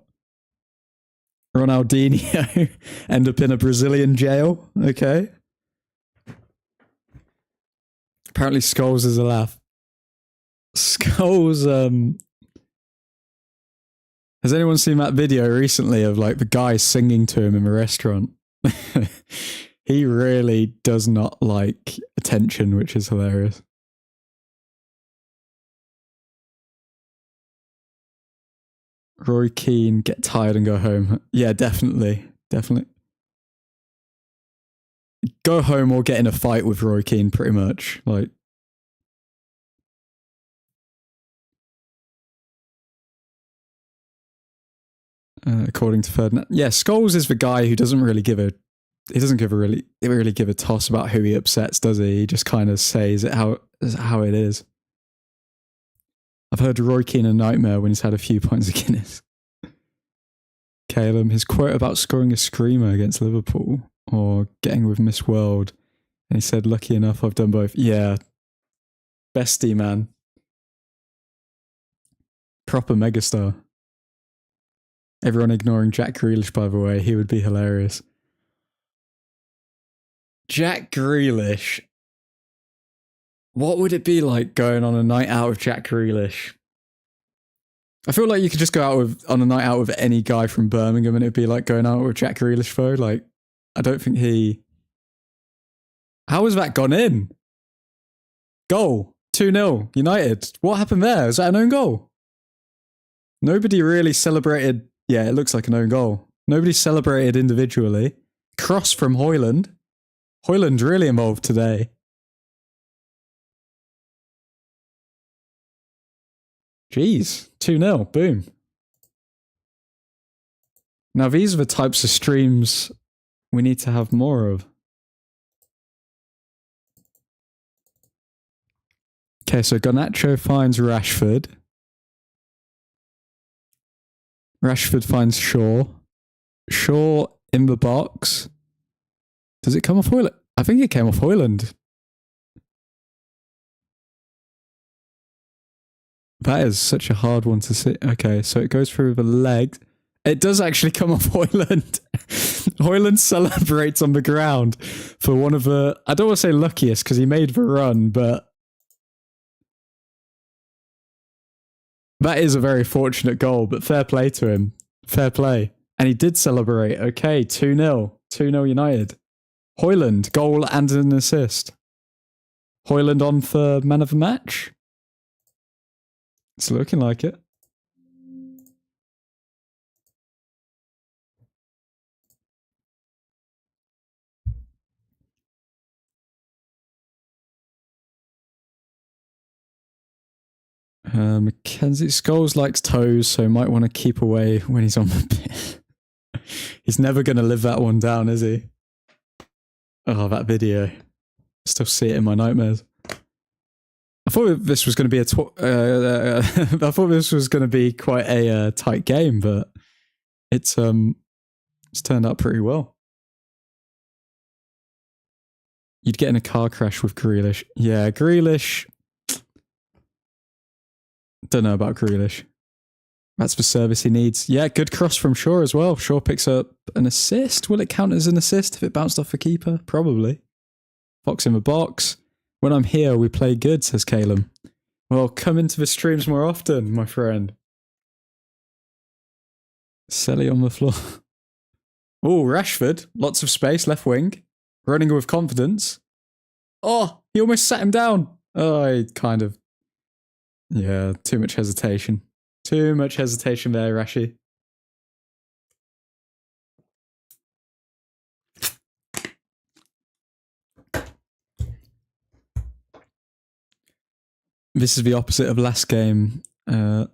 Speaker 1: Ronaldinho end up in a Brazilian jail. Okay. Apparently Scholes is a laugh. Scholes, has anyone seen that video recently of like the guy singing to him in a restaurant? He really does not like attention, which is hilarious. Roy Keane, get tired and go home. Yeah, definitely. Go home or get in a fight with Roy Keane, pretty much. Like, according to Ferdinand. Yeah, Scholes is the guy who doesn't really give a toss about who he upsets, does he? He just kind of says it how it is. I've heard Roy Keane a nightmare when he's had a few pints of Guinness. Caleb, his quote about scoring a screamer against Liverpool or getting with Miss World, and he said, "Lucky enough, I've done both." Yeah, bestie, man. Proper megastar. Everyone ignoring Jack Grealish, by the way. He would be hilarious. Jack Grealish. What would it be like going on a night out with Jack Grealish? I feel like you could just go out on a night out with any guy from Birmingham and it'd be like going out with Jack Grealish though. Like, I don't think How has that gone in? Goal. 2-0. United. What happened there? Is that an own goal? Nobody really celebrated. Yeah, it looks like an own goal. Nobody celebrated individually. Cross from Højlund. Højlund's really involved today. Jeez, 2-0, boom. Now these are the types of streams we need to have more of. Okay, so Garnacho finds Rashford. Rashford finds Shaw. Shaw in the box. Does it come off Højlund? I think it came off Højlund. That is such a hard one to see. Okay, so it goes through the legs. It does actually come off Hoyland. Hoyland celebrates on the ground for one of the, I don't want to say luckiest because he made the run, but that is a very fortunate goal, but fair play to him. Fair play. And he did celebrate. Okay, 2-0. 2-0 United. Hoyland, goal and an assist. Hoyland on for man of the match. It's looking like it. Mackenzie Scholes likes toes, so might want to keep away when he's on the pit. He's never going to live that one down, is he? Oh, that video. Still see it in my nightmares. I thought this was going to be I thought this was going to be quite a tight game, but it's turned out pretty well. You'd get in a car crash with Grealish. Yeah, Grealish. Don't know about Grealish. That's the service he needs. Yeah, good cross from Shaw as well. Shaw picks up an assist. Will it count as an assist if it bounced off the keeper? Probably. Fox in the box. When I'm here, we play good, says Caleb. Well, come into the streams more often, my friend. Selly on the floor. Oh, Rashford. Lots of space, left wing. Running with confidence. Oh, he almost sat him down. Oh, he kind of... Yeah, too much hesitation. Too much hesitation there, Rashi. This is the opposite of last game. How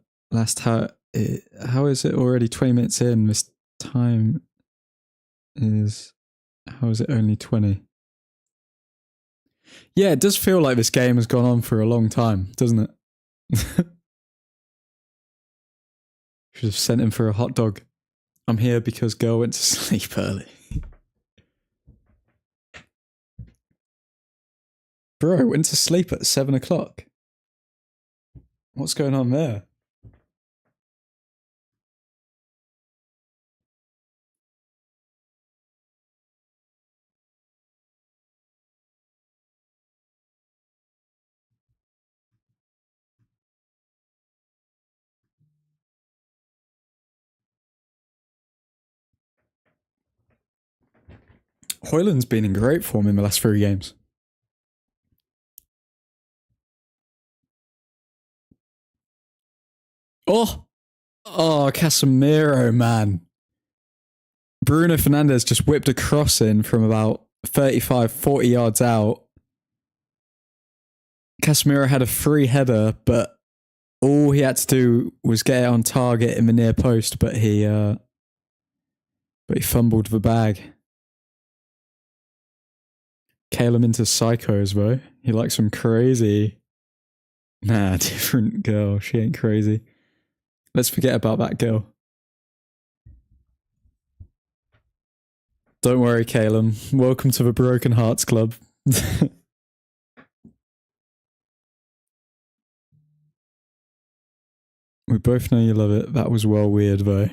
Speaker 1: is it already 20 minutes in? This time is... How is it only 20? Yeah, it does feel like this game has gone on for a long time, doesn't it? Should have sent him for a hot dog. I'm here because girl went to sleep early. Bro, went to sleep at 7 o'clock. What's going on there? Hoyland's been in great form in the last 3 games. Oh! Oh, Casemiro, man. Bruno Fernandes just whipped a cross in from about 35, 40 yards out. Casemiro had a free header, but all he had to do was get it on target in the near post, but he fumbled the bag. Caleb into psychos, though. He likes some crazy. Nah, different girl. She ain't crazy. Let's forget about that girl. Don't worry, Caleb. Welcome to the Broken Hearts Club. We both know you love it. That was well weird, though.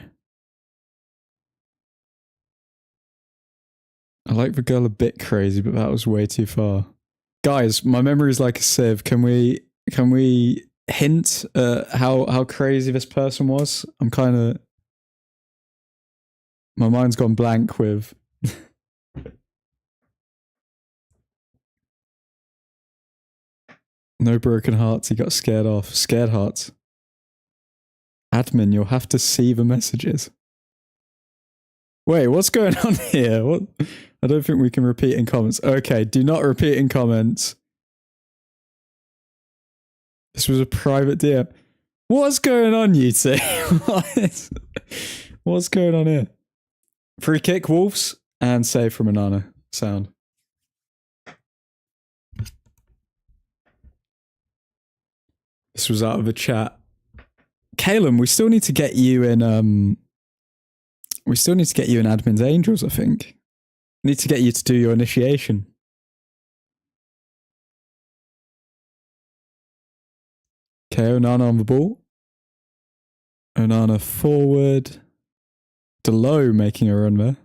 Speaker 1: I like the girl a bit crazy, but that was way too far. Guys, my memory is like a sieve. Can we hint how crazy this person was? I'm kind of... My mind's gone blank with... No broken hearts. He got scared off. Scared hearts. Admin, you'll have to see the messages. Wait, what's going on here? What? I don't think we can repeat in comments. Okay, do not repeat in comments. This was a private DM. What's going on, you two? What's going on here? Free kick, Wolves, and save from Anana. Sound. This was out of the chat. Caleb, we still need to get you in we still need to get you in Admin's Angels, I think. Need to get you to do your initiation. Okay, Onana on the ball. Onana forward. Delo making a run there.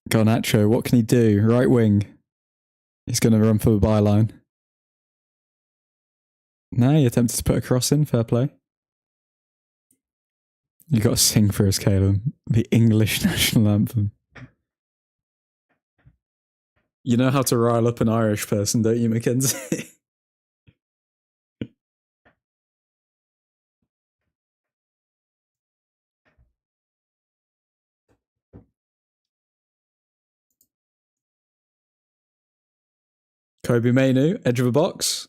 Speaker 1: Garnacho, what can he do? Right wing. He's going to run for the byline. No, he attempted to put a cross in. Fair play. You got to sing for us, Caleb. The English national anthem. You know how to rile up an Irish person, don't you, Mackenzie? Kobe Mainu, edge of the box.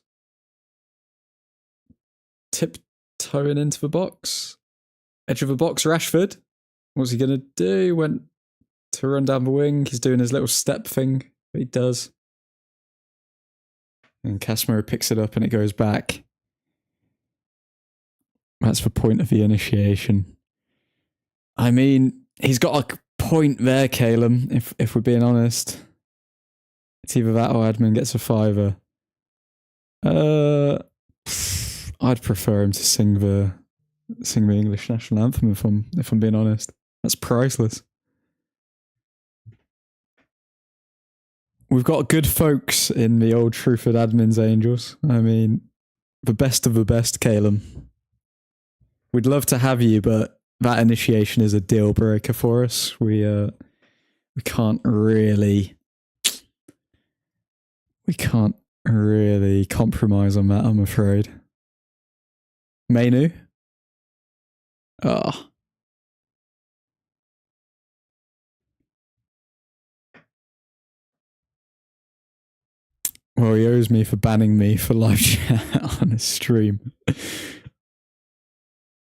Speaker 1: Tiptoeing into the box. Edge of the box, Rashford. What's he going to do? Went to run down the wing. He's doing his little step thing that he does. And Casemiro picks it up and it goes back. That's the point of the initiation. I mean, he's got a point there, Caleb, if we're being honest. It's either that or Admin gets a fiver. I'd prefer him to sing the English national anthem if I'm being honest. That's priceless. We've got good folks in the Old Truthford Admin's Angels. I mean, the best of the best, Caleb. We'd love to have you, but that initiation is a deal breaker for us. We can't really compromise on that, I'm afraid. Mainu? Oh. Well, he owes me for banning me for live chat on a stream.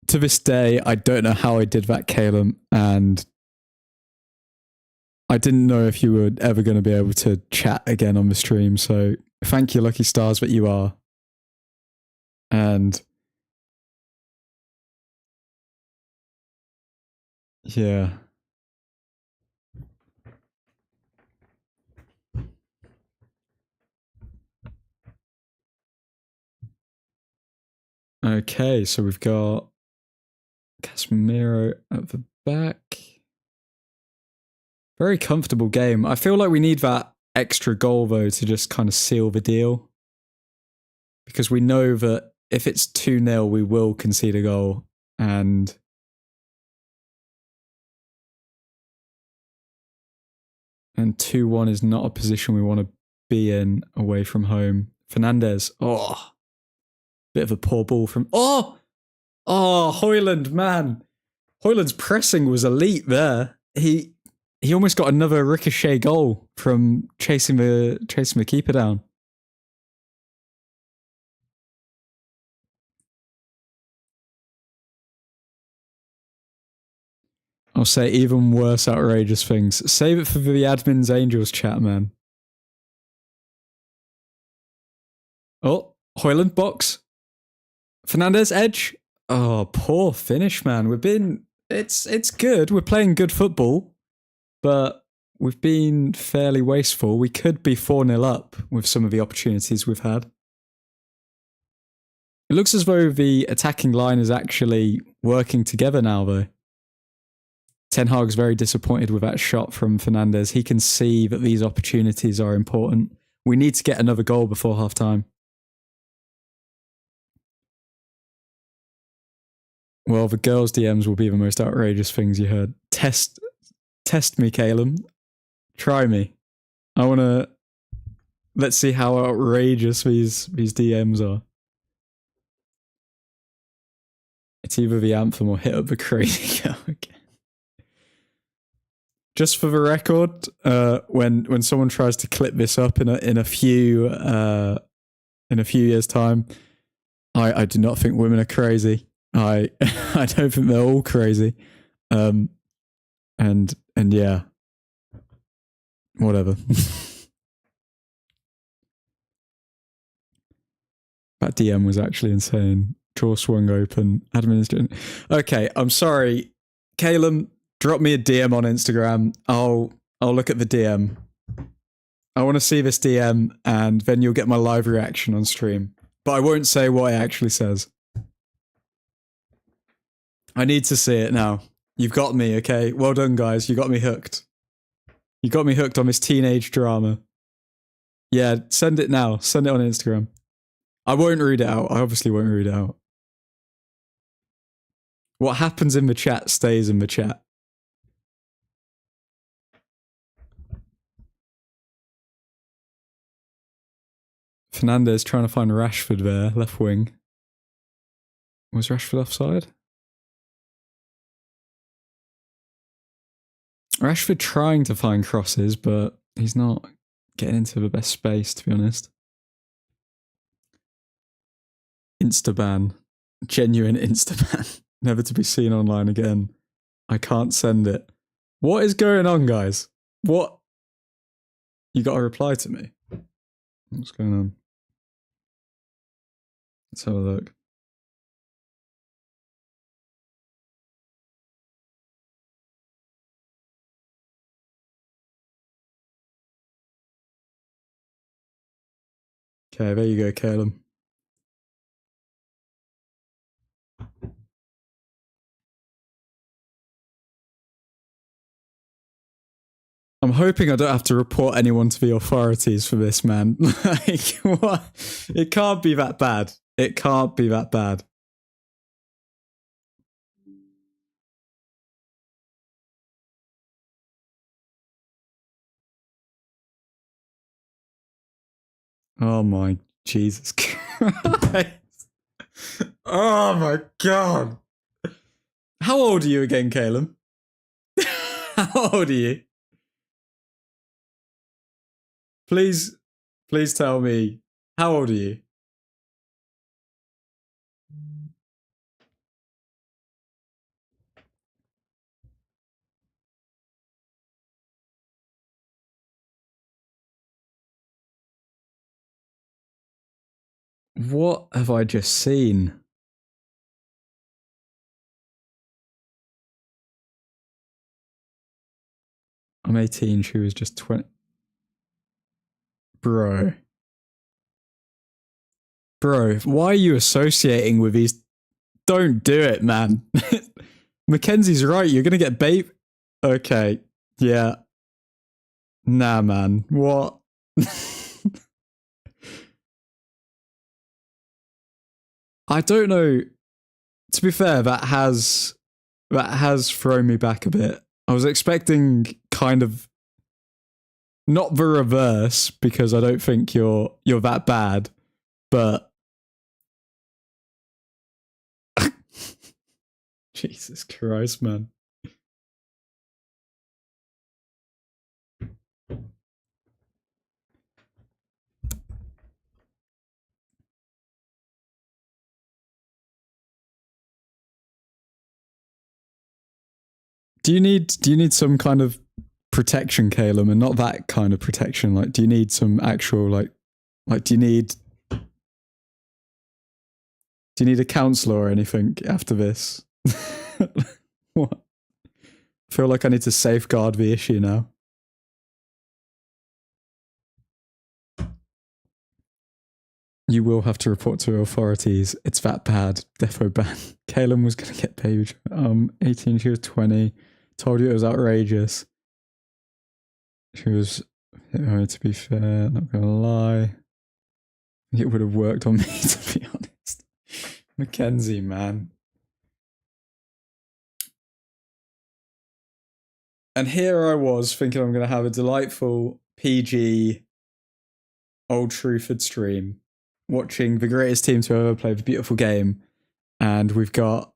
Speaker 1: To this day, I don't know how I did that, Caleb, and I didn't know if you were ever going to be able to chat again on the stream, so thank you, lucky stars, that you are. And yeah. Okay, so we've got Casemiro at the back. Very comfortable game. I feel like we need that extra goal, though, to just kind of seal the deal. Because we know that if it's 2-0, we will concede a goal. And And 2-1 is not a position we want to be in away from home. Fernandez. Oh. Bit of a poor ball from... Oh! Oh, Højlund, man. Højlund's pressing was elite there. He almost got another ricochet goal from chasing the keeper down. I'll say even worse outrageous things. Save it for the admin's Angels chat, man. Oh, Højlund box. Fernandez edge. Oh, poor finish, man. It's good. We're playing good football, but we've been fairly wasteful. We could be 4-0 up with some of the opportunities we've had. It looks as though the attacking line is actually working together now, though. Ten Hag's very disappointed with that shot from Fernandez. He can see that these opportunities are important. We need to get another goal before half-time. Well, the girls' DMs will be the most outrageous things you heard. Test me, Caleb. Try me. I want to... Let's see how outrageous these DMs are. It's either the anthem or hit up the crazy girl again. Just for the record, when someone tries to clip this up in a few years' time, I do not think women are crazy. I don't think they're all crazy. And yeah. Whatever. That DM was actually insane. Draw swung open. Administration. Okay, I'm sorry. Caleb, drop me a DM on Instagram. I'll look at the DM. I want to see this DM and then you'll get my live reaction on stream. But I won't say what it actually says. I need to see it now. You've got me, okay? Well done, guys. You got me hooked. You got me hooked on this teenage drama. Yeah, send it now. Send it on Instagram. I won't read it out. I obviously won't read it out. What happens in the chat stays in the chat. Fernandez trying to find Rashford there, left wing. Was Rashford offside? Rashford trying to find crosses, but he's not getting into the best space, to be honest. Instaban. Genuine Instaban. Never to be seen online again. I can't send it. What is going on, guys? What? You got to reply to me. What's going on? Let's have a look. Okay, there you go, Caleb. I'm hoping I don't have to report anyone to the authorities for this, man. Like, what? It can't be that bad. It can't be that bad. Oh my Jesus Christ. Oh my God. How old are you again, Caleb? How old are you? Please tell me. How old are you? What have I just seen? I'm 18, she was just 20. Bro. Bro, why are you associating with these? Don't do it, man. Mackenzie's right, you're gonna get bait. Okay, yeah. Nah, man. What? I don't know. To be fair, that has thrown me back a bit. I was expecting kind of not the reverse, because I don't think you're that bad, but Jesus Christ, man. Do you need some kind of protection, Caleb, and not that kind of protection? Like, do you need some actual like do you need a counsellor or anything after this? What? I feel like I need to safeguard the issue now. You will have to report to authorities. It's that bad. Defo ban. Kaylin was going to get paid. 18, she was 20. Told you it was outrageous. She was, to be fair, not going to lie. It would have worked on me, to be honest. Mackenzie, man. And here I was thinking I'm going to have a delightful PG Old Truthford stream, watching the greatest team to ever play the beautiful game. And we've got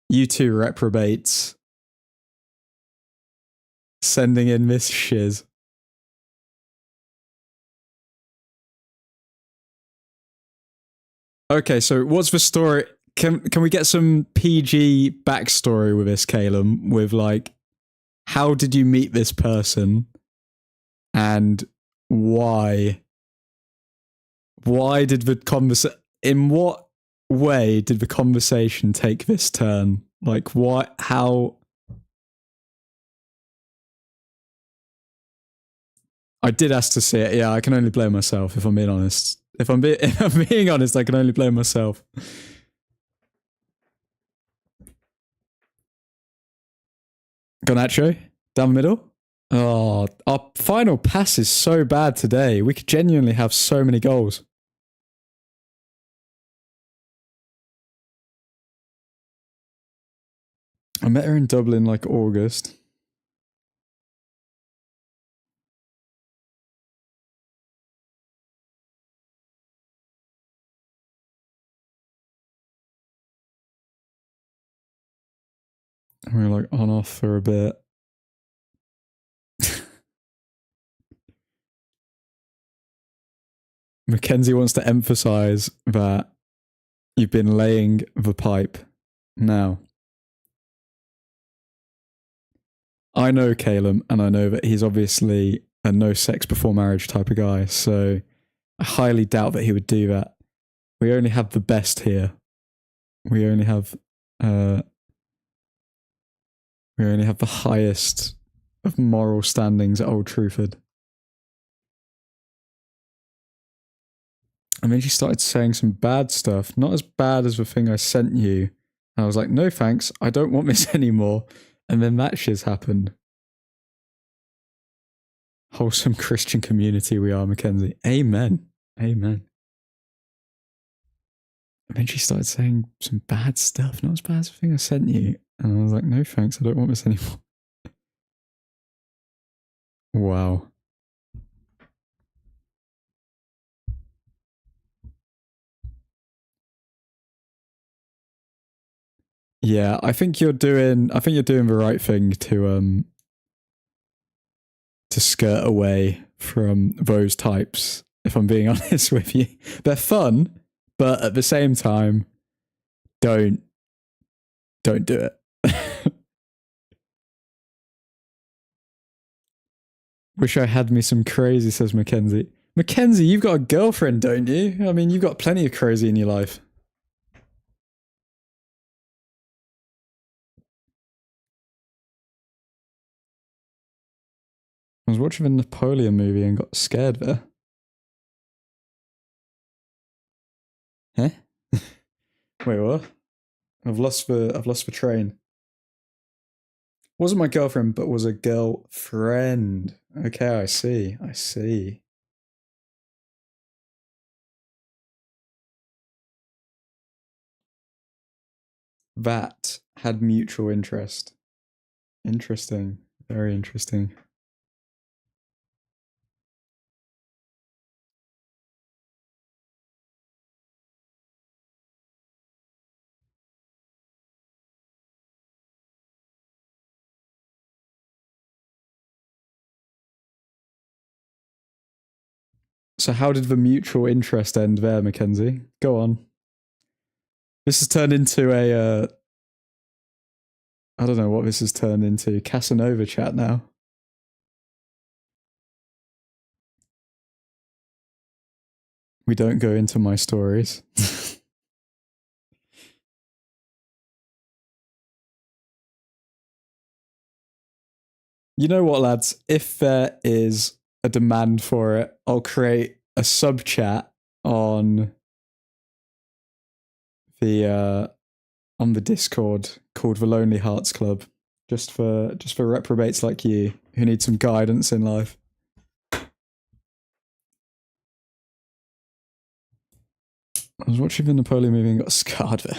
Speaker 1: you two reprobates sending in this shiz. Okay, so what's the story? Can we get some PG backstory with this, Caleb? With like, how did you meet this person, and why? Why did the conversation? In what way did the conversation take this turn? Like, what? How? I did ask to see it. Yeah, I can only blame myself if I'm being honest. If I'm being honest, I can only blame myself. Garnacho down the middle. Oh, our final pass is so bad today. We could genuinely have so many goals. I met her in Dublin like August. And we were like on off for a bit. Mackenzie wants to emphasize that you've been laying the pipe. Now, I know Caleb, and I know that he's obviously a no sex before marriage type of guy, so I highly doubt that he would do that. We only have the best here. We only have the highest of moral standings at Old Truthford. And then she started saying some bad stuff, not as bad as the thing I sent you. And I was like, no thanks, I don't want this anymore. And then that shit's happened. Wholesome Christian community we are, Mackenzie. Amen. Amen. And then she started saying some bad stuff, not as bad as the thing I sent you. And I was like, no thanks, I don't want this anymore. Wow. Yeah, I think you're doing the right thing to skirt away from those types, if I'm being honest with you. They're fun, but at the same time, don't do it. Wish I had me some crazy, says Mackenzie. Mackenzie, you've got a girlfriend, don't you? I mean, you've got plenty of crazy in your life. I was watching the Napoleon movie and got scared there. Huh? Wait, what? I've lost the train. Wasn't my girlfriend, but was a girlfriend. Okay, I see. I see. That had mutual interest. Interesting. Very interesting. So how did the mutual interest end there, Mackenzie? Go on. This has turned into a, I don't know what this has turned into. Casanova chat now. We don't go into my stories. You know what, lads? If there is a demand for it, I'll create a sub chat on the Discord called the Lonely Hearts Club, just for reprobates like you who need some guidance in life. I was watching the Napoleon movie and got scarred there.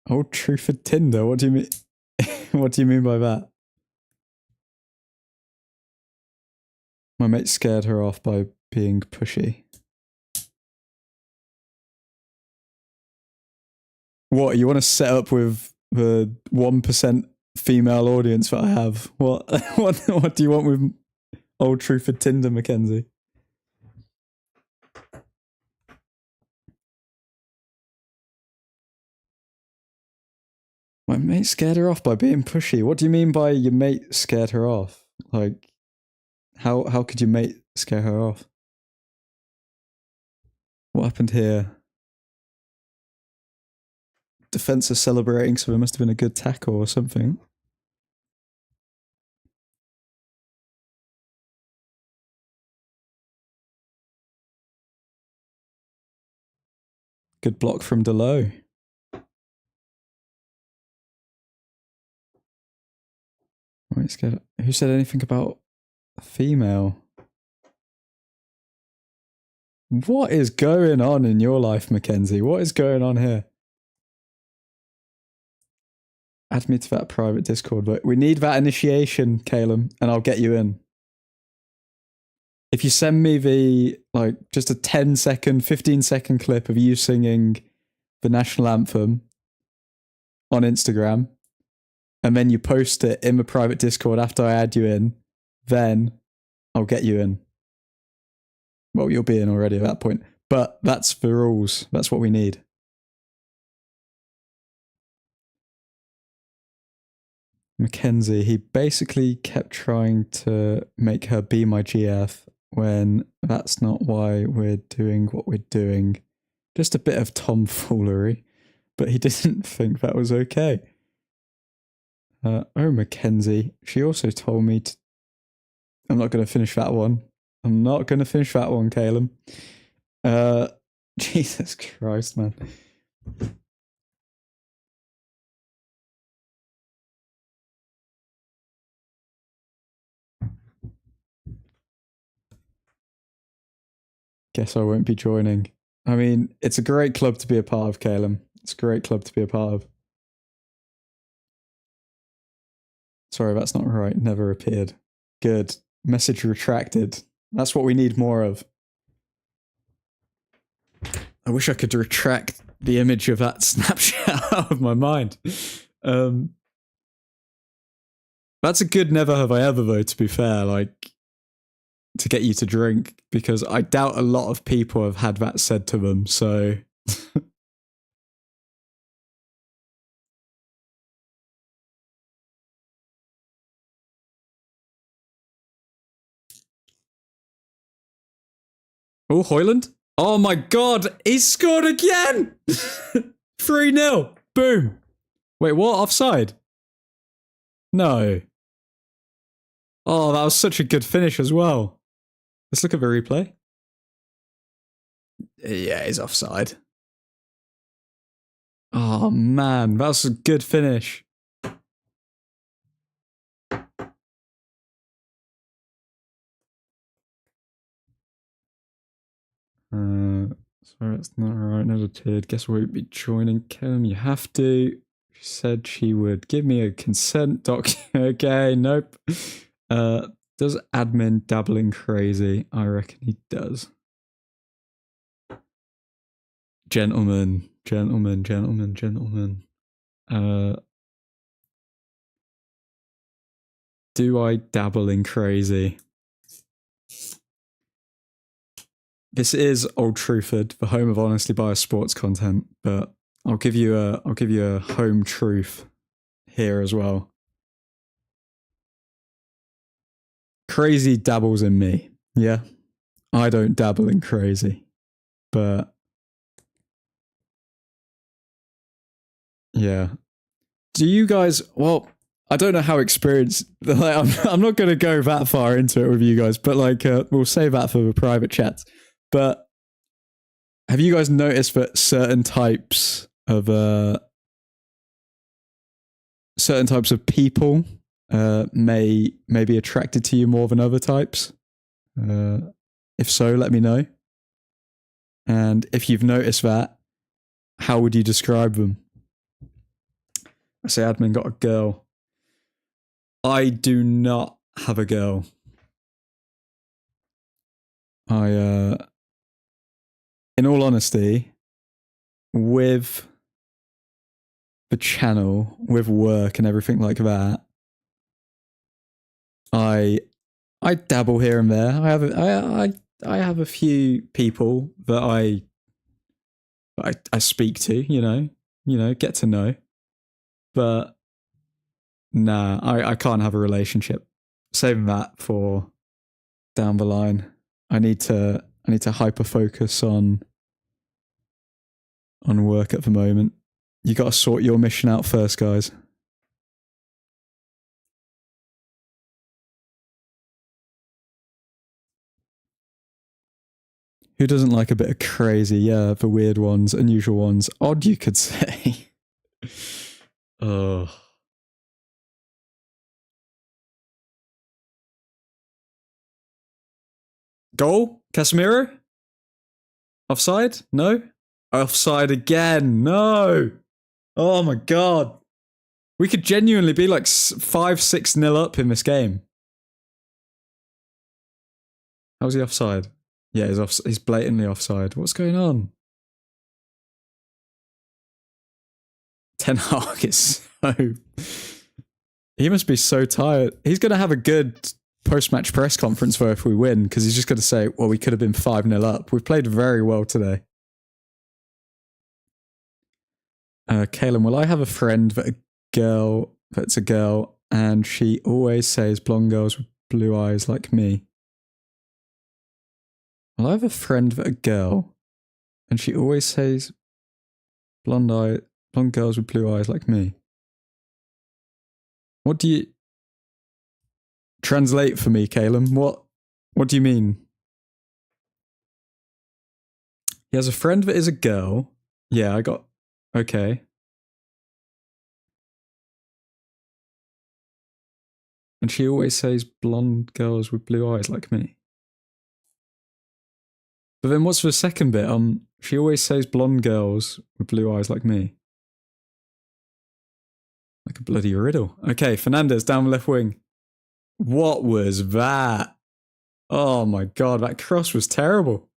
Speaker 1: Old Truthford Tinder. What do you mean? What do you mean by that? My mate scared her off by being pushy. What, you want to set up with the 1% female audience that I have? What what do you want with Old Truthford Tinder, Mackenzie? My mate scared her off by being pushy. What do you mean by your mate scared her off? Like, how could your mate scare her off? What happened here? defense are celebrating, so it must have been a good tackle or something. Good block from Delo. Who said anything about a female? What is going on in your life, Mackenzie? What is going on here? Add me to that private Discord, but we need that initiation, Caleb, and I'll get you in. If you send me the, like, just a 10-second, 15-second clip of you singing the national anthem on Instagram, and then you post it in the private Discord after I add you in, then I'll get you in. Well, you'll be in already at that point. But that's the rules. That's what we need. Mackenzie, he basically kept trying to make her be my GF when that's not why we're doing what we're doing. Just a bit of tomfoolery, but he didn't think that was okay. Oh, Mackenzie, she also told me to... I'm not going to finish that one. I'm not going to finish that one, Caleb. Jesus Christ, man. Guess I won't be joining. I mean, it's a great club to be a part of, Caleb. It's a great club to be a part of. Sorry, that's not right. Never appeared. Good. Message retracted. That's what we need more of. I wish I could retract the image of that snapshot out of my mind. That's a good never have I ever, though, to be fair, like, to get you to drink, because I doubt a lot of people have had that said to them, so... Oh, Hoyland? Oh my god, he scored again! 3-0. Boom. Wait, what? Offside? No. Oh, that was such a good finish as well. Let's look at the replay. Yeah, he's offside. Oh man, that was a good finish. Sorry, that's not right. Never did. Guess we won't be joining Kim. You have to. She said she would give me a consent doc. Okay, nope. Does admin dabbling crazy? I reckon he does. Gentlemen. Do I dabble in crazy? This is Old Truthford, the home of honestly biased sports content, but I'll give you a home truth here as well. Crazy dabbles in me. Yeah. I don't dabble in crazy. But yeah. Do you guys, well, I don't know how experienced, like, I'm not going to go that far into it with you guys, but like, we'll save that for the private chats. But have you guys noticed that certain types of people may be attracted to you more than other types? If so, let me know. And if you've noticed that, how would you describe them? I say admin got a girl. I do not have a girl. In all honesty, with the channel, with work and everything like that, I dabble here and there. I have a few people that I speak to, you know, get to know. But nah, I can't have a relationship. Saving that for down the line. I need to hyper focus on work at the moment. You got to sort your mission out first, guys. Who doesn't like a bit of crazy? Yeah, the weird ones, unusual ones. Odd, you could say. Oh. Goal? Casemiro? Offside? No? Offside again. No. Oh my god. We could genuinely be like 5-6-0 up in this game. How's he offside? Yeah, he's blatantly offside. What's going on? Ten Hag is so... He must be so tired. He's going to have a good post-match press conference though if we win, because he's just going to say, well, we could have been 5-0 up. We've played very well today. Kaylin, will I have a friend that's a girl, and she always says blonde girls with blue eyes like me? Will I have a friend that's a girl, and she always says blonde girls with blue eyes like me? What do you... Translate for me, Kaylin. What do you mean? He has a friend that is a girl. Yeah, I got... Okay. And she always says blonde girls with blue eyes like me. But then what's the second bit? She always says blonde girls with blue eyes like me. Like a bloody riddle. Okay, Fernandez down the left wing. What was that? Oh my god, that cross was terrible.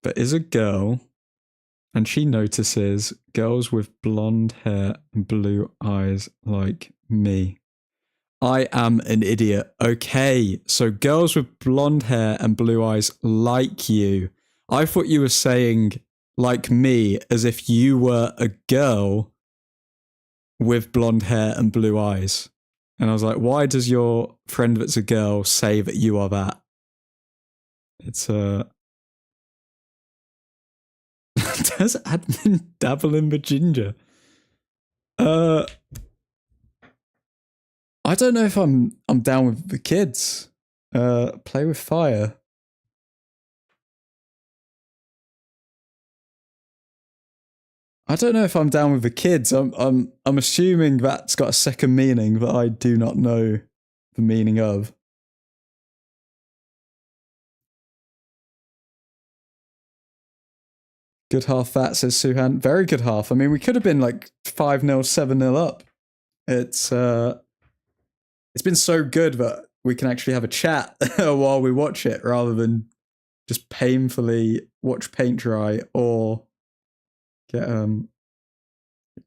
Speaker 1: But is a girl, and she notices girls with blonde hair and blue eyes like me. I am an idiot. Okay, so girls with blonde hair and blue eyes like you. I thought you were saying like me as if you were a girl with blonde hair and blue eyes. And I was like, why does your friend that's a girl say that you are that? It's does admin dabble in the ginger? I don't know if I'm down with the kids. Play with fire. I don't know if I'm down with the kids. I'm assuming that's got a second meaning that I do not know the meaning of. Good half that, says Suhan. Very good half. I mean, we could have been like 5-0, 7-0 up. It's been so good that we can actually have a chat while we watch it rather than just painfully watch paint dry or get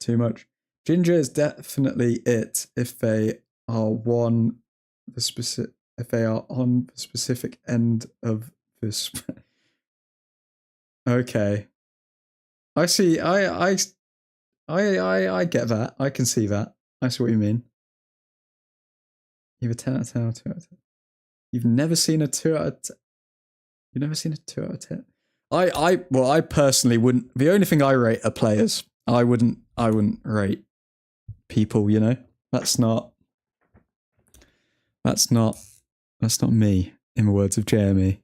Speaker 1: too much. Ginger is definitely it if they are on the specific end of this. Okay. I see. I get that. I can see that. I see what you mean. You have a 10 out of 10 or 2 out of 10. You've never seen a 2 out of 10. You've never seen a 2 out of 10. I personally wouldn't. The only thing I rate are players. I wouldn't rate people, you know? That's not me, in the words of Jeremy.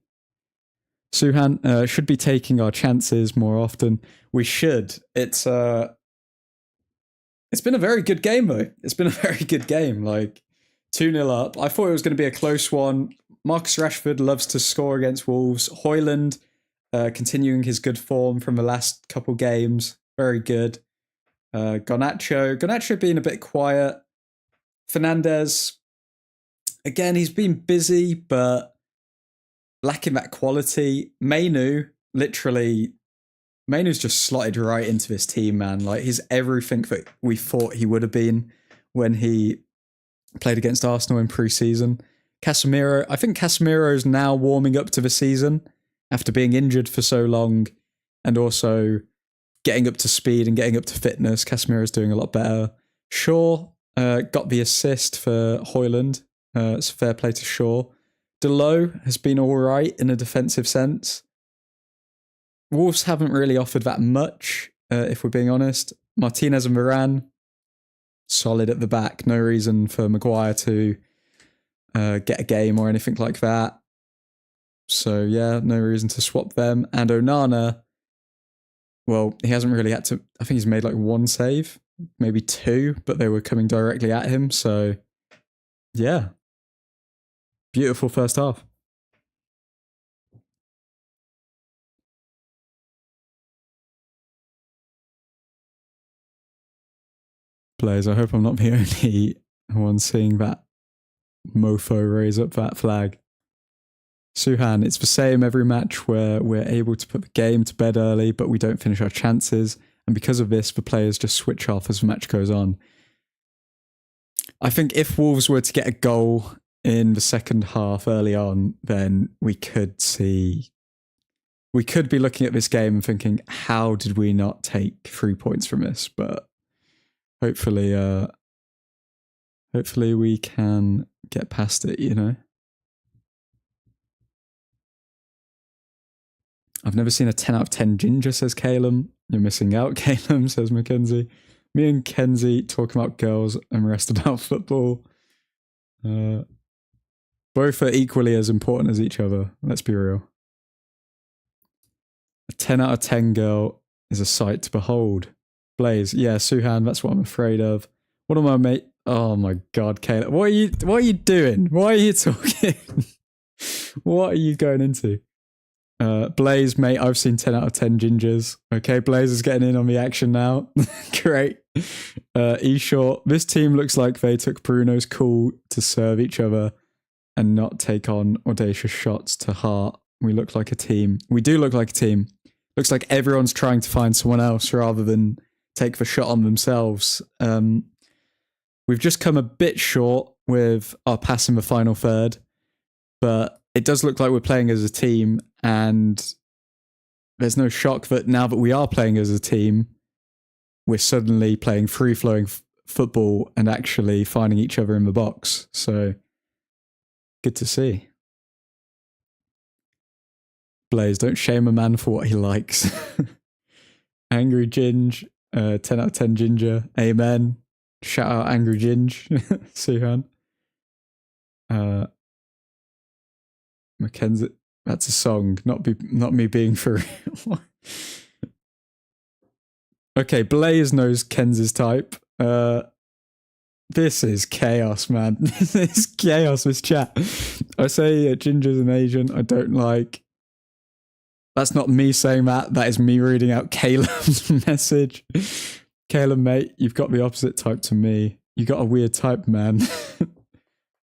Speaker 1: Suhan, should be taking our chances more often. We should. It's been a very good game though. It's been a very good game. Like 2-0 up. I thought it was going to be a close one. Marcus Rashford loves to score against Wolves. Højlund continuing his good form from the last couple games. Very good. Garnacho being a bit quiet. Fernandez, again, he's been busy, but lacking that quality. Mainu's just slotted right into this team, man. Like, he's everything that we thought he would have been when he played against Arsenal in pre-season. Casemiro, I think Casemiro is now warming up to the season after being injured for so long and also getting up to speed and getting up to fitness. Casemiro is doing a lot better. Shaw got the assist for Højlund. It's fair play to Shaw. Delo has been all right in a defensive sense. Wolves haven't really offered that much, if we're being honest. Martinez and Varane, solid at the back. No reason for Maguire to get a game or anything like that. So yeah, no reason to swap them. And Onana, well, he hasn't really had to. I think he's made like one save, maybe two, but they were coming directly at him. So yeah, beautiful first half. Players, I hope I'm not the only one seeing that mofo raise up that flag. Suhan, it's the same every match where we're able to put the game to bed early, but we don't finish our chances. And because of this, the players just switch off as the match goes on. I think if Wolves were to get a goal in the second half early on, then we could be looking at this game and thinking, how did we not take 3 points from this? But hopefully we can get past it, you know? I've never seen a 10 out of 10 ginger, says Calum. You're missing out, Calum, says Mackenzie. Me and Kenzie talking about girls and rest about football. Both are equally as important as each other. Let's be real. A 10 out of 10 girl is a sight to behold. Blaze, yeah, Suhan, that's what I'm afraid of. What am I, mate? Oh my god, Caleb. What are you doing? Why are you talking? What are you going into? Blaze, mate, I've seen 10 out of 10 gingers. Okay, Blaze is getting in on the action now. Great. E-Short, this team looks like they took Bruno's call to serve each other and not take on audacious shots to heart. We look like a team. We do look like a team. Looks like everyone's trying to find someone else rather than take the shot on themselves. We've just come a bit short with our pass in the final third, but it does look like we're playing as a team, and there's no shock that now that we are playing as a team, we're suddenly playing free-flowing football and actually finding each other in the box. So, good to see. Blaze, don't shame a man for what he likes. Angry Ginge, 10 out of 10 ginger, amen. Shout out Angry Ginge, Suhan. Mackenzie, that's a song, not me being for real. Okay, Blaze knows Kenz's type. This is chaos, man. This is chaos, this chat. I say Ginger's an Asian I don't like. That's not me saying that. That is me reading out Caleb's message. Caleb, mate, you've got the opposite type to me. You got a weird type, man.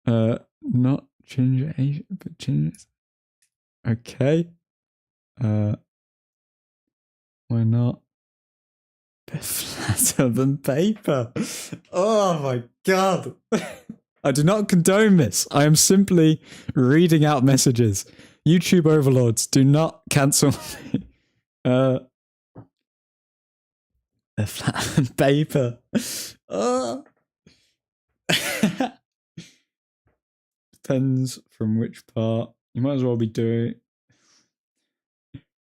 Speaker 1: Not ginger Asian, but ginger. Okay. Why not? They're flatter than paper. Oh my god. I do not condone this. I am simply reading out messages. YouTube overlords, do not cancel me. They're flat than paper. Oh. Depends from which part. You might as well be doing.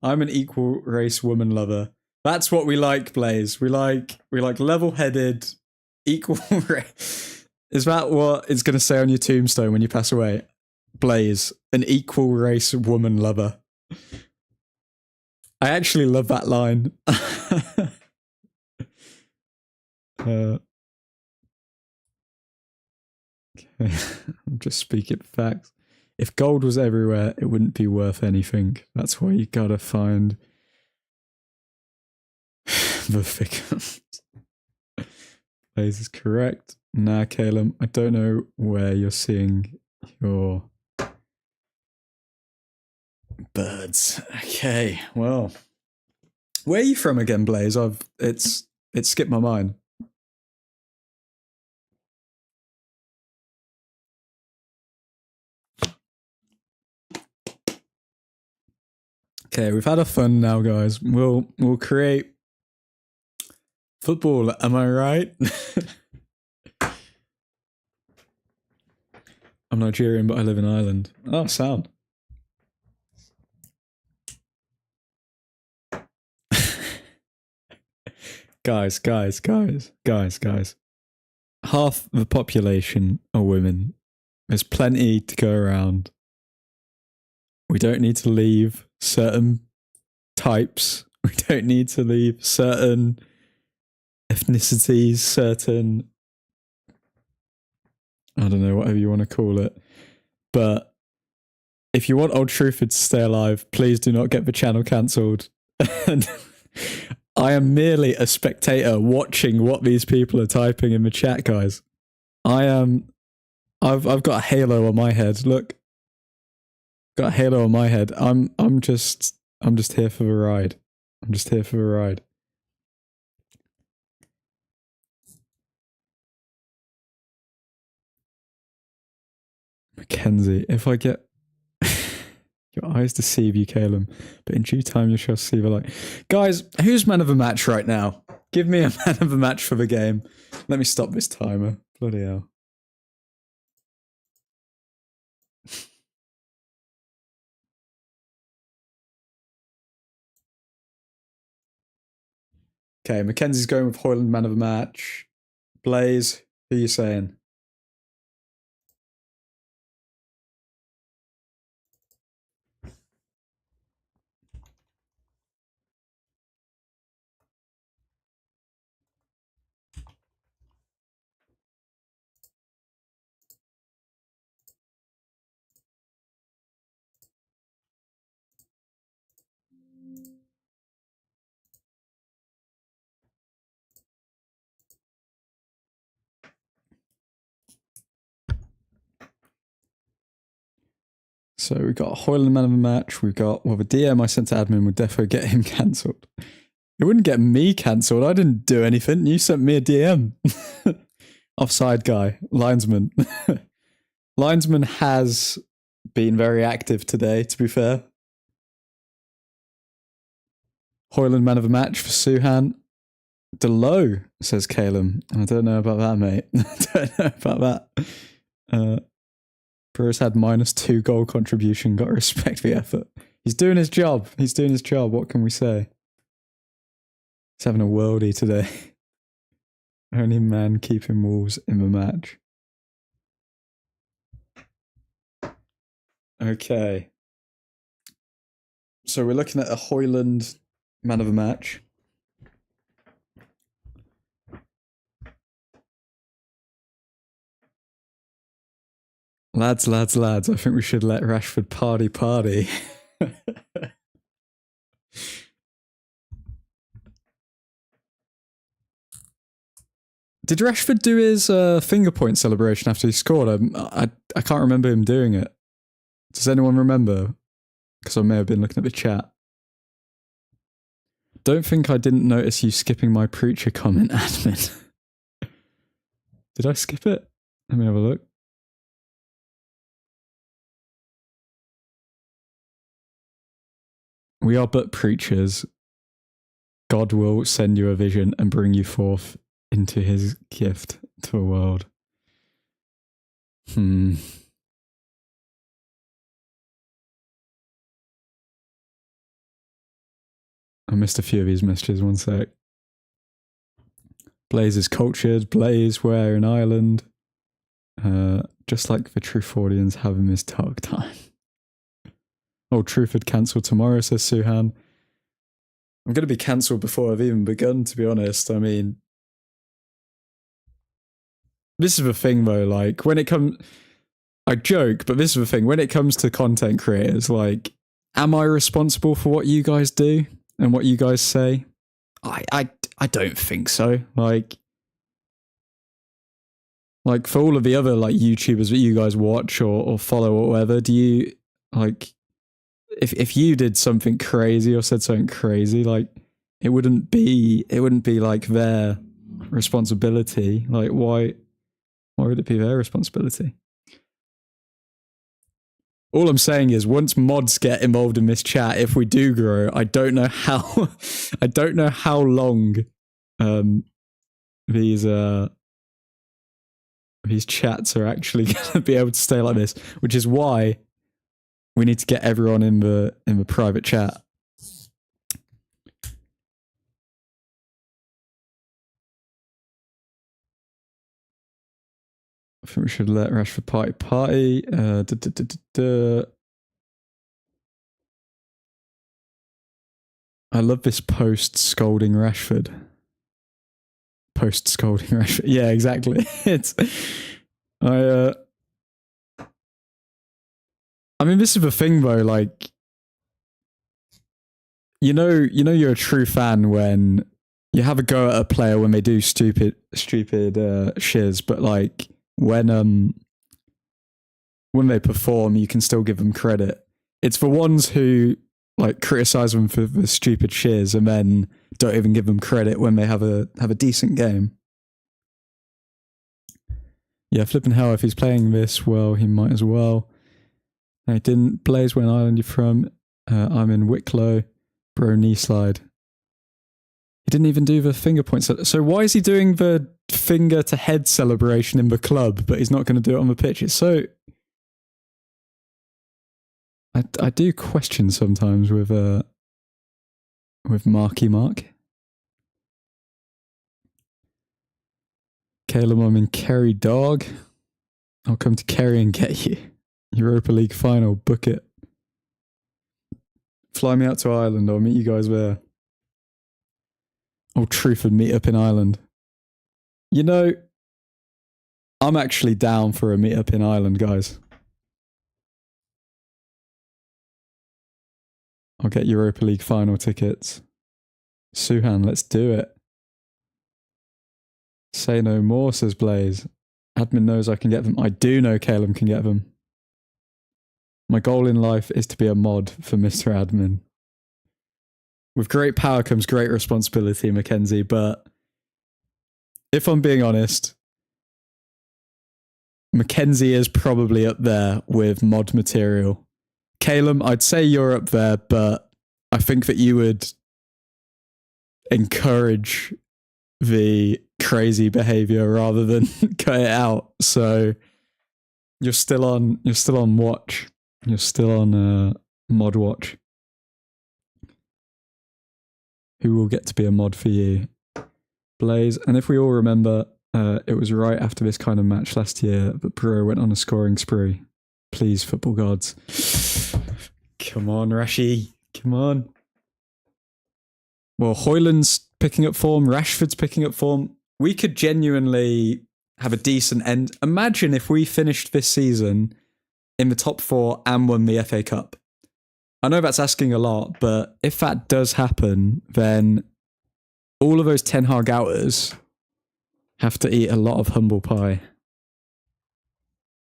Speaker 1: I'm an equal race woman lover. That's what we like, Blaze. We like level-headed, equal race. Is that what it's going to say on your tombstone when you pass away? Blaze, an equal race woman lover. I actually love that line. Okay. I'm just speaking facts. If gold was everywhere, it wouldn't be worth anything. That's why you gotta find the figures. Blaze is correct. Nah, Caleb, I don't know where you're seeing your birds. Okay, well, where are you from again, Blaze? It's skipped my mind. Okay, we've had a fun now, guys. We'll create football. Am I right? I'm Nigerian, but I live in Ireland. Oh, sound. Guys. Half the population are women. There's plenty to go around. We don't need to leave certain types. We don't need to leave certain ethnicities, certain, I don't know, whatever you want to call it. But if you want Old Truthford to stay alive, please do not get the channel cancelled. And I am merely a spectator watching what these people are typing in the chat, guys. I've got a halo on my head. Look. Got a halo on my head. I'm just here for the ride. I'm just here for the ride. Mackenzie, if I get your eyes deceive you, Caleb, but in due time you shall see the light. Guys, who's man of the match right now? Give me a man of the match for the game. Let me stop this timer. Bloody hell. Okay, Mackenzie's going with Hoyland man of the match. Blaze, who are you saying? So we've got Hoyland man of the match. We've got, well, the DM I sent to admin would definitely get him cancelled. It wouldn't get me cancelled. I didn't do anything. You sent me a DM. Offside guy. Linesman. Linesman has been very active today, to be fair. Hoyland man of the match for Suhan. Delow, says Caleb. I don't know about that, mate. I don't know about that. Brewers had -2 goal contribution. Got to respect the effort. He's doing his job. He's doing his job. What can we say? He's having a worldie today. Only man keeping Wolves in the match. Okay. So we're looking at a Hoyland man of the match. Lads. I think we should let Rashford party. Did Rashford do his finger point celebration after he scored? I can't remember him doing it. Does anyone remember? Because I may have been looking at the chat. Don't think I didn't notice you skipping my preacher comment, admin. Did I skip it? Let me have a look. We are but preachers. God will send you a vision and bring you forth into his gift to a world. I missed a few of these messages, one sec. Blaze is cultured. Blaze, where in Ireland? Just like the Truthfordians having this talk time. Old Truthford cancelled tomorrow, says Suhan. I'm going to be cancelled before I've even begun, to be honest. I mean, this is the thing though, like, when it comes, I joke, but this is the thing, when it comes to content creators, like, am I responsible for what you guys do and what you guys say? I don't think so. Like for all of the other like YouTubers that you guys watch or follow or whatever, do you like, if you did something crazy or said something crazy, like it wouldn't be like their responsibility. Like why would it be their responsibility? All I'm saying is once mods get involved in this chat, if we do grow, I don't know how long these chats are actually going to be able to stay like this, which is why we need to get everyone in the private chat. think we should let Rashford party. I love this post scolding Rashford. Post scolding Rashford. Yeah, exactly. I mean, this is the thing though, like, you know you're a true fan when you have a go at a player when they do stupid shiz, but like when they perform, you can still give them credit. It's the ones who like criticize them for the stupid shiz and then don't even give them credit when they have a decent game. Yeah, flipping hell, if he's playing this well, he might as well. No, he didn't. Blaze, where island you from? I'm in Wicklow. Bro, knee slide. He didn't even do the finger points. So why is he doing the finger to head celebration in the club, but he's not going to do it on the pitch? It's so... I do question sometimes with Marky Mark. Caleb, I'm in Kerry, dog. I'll come to Kerry and get you. Europa League final, book it. Fly me out to Ireland, I'll meet you guys there. Old Truthford meet up in Ireland. You know, I'm actually down for a meet up in Ireland, guys. I'll get Europa League final tickets. Suhan, let's do it. Say no more, says Blaze. Admin knows I can get them. I do know Caleb can get them. My goal in life is to be a mod for Mr. Admin. With great power comes great responsibility, Mackenzie, but if I'm being honest, Mackenzie is probably up there with mod material. Caleb, I'd say you're up there, but I think that you would encourage the crazy behavior rather than cut it out. So you're still on watch. You're still on mod watch. Who will get to be a mod for you? Blaze. And if we all remember, it was right after this kind of match last year that Bro went on a scoring spree. Please, football gods. Come on, Rashi. Come on. Well, Hoyland's picking up form. Rashford's picking up form. We could genuinely have a decent end. Imagine if we finished this season in the top 4 and won the FA Cup. I know that's asking a lot, but if that does happen, then all of those Ten Hag outers have to eat a lot of humble pie.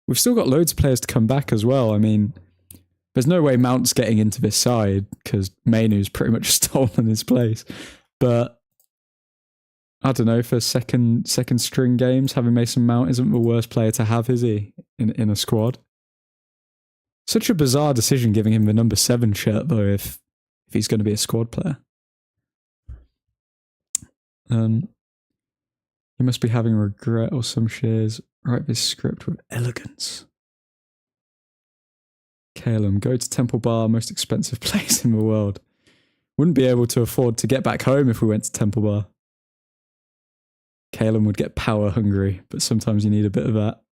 Speaker 1: We've still got loads of players to come back as well. I mean, there's no way Mount's getting into this side because Mainu's pretty much stolen his place. But I don't know, for second string games, having Mason Mount isn't the worst player to have, is he, in a squad? Such a bizarre decision giving him the number 7 shirt, though, if he's going to be a squad player. He must be having regret or some shares. Write this script with elegance. Caleb, go to Temple Bar, most expensive place in the world. Wouldn't be able to afford to get back home if we went to Temple Bar. Caleb would get power hungry, but sometimes you need a bit of that.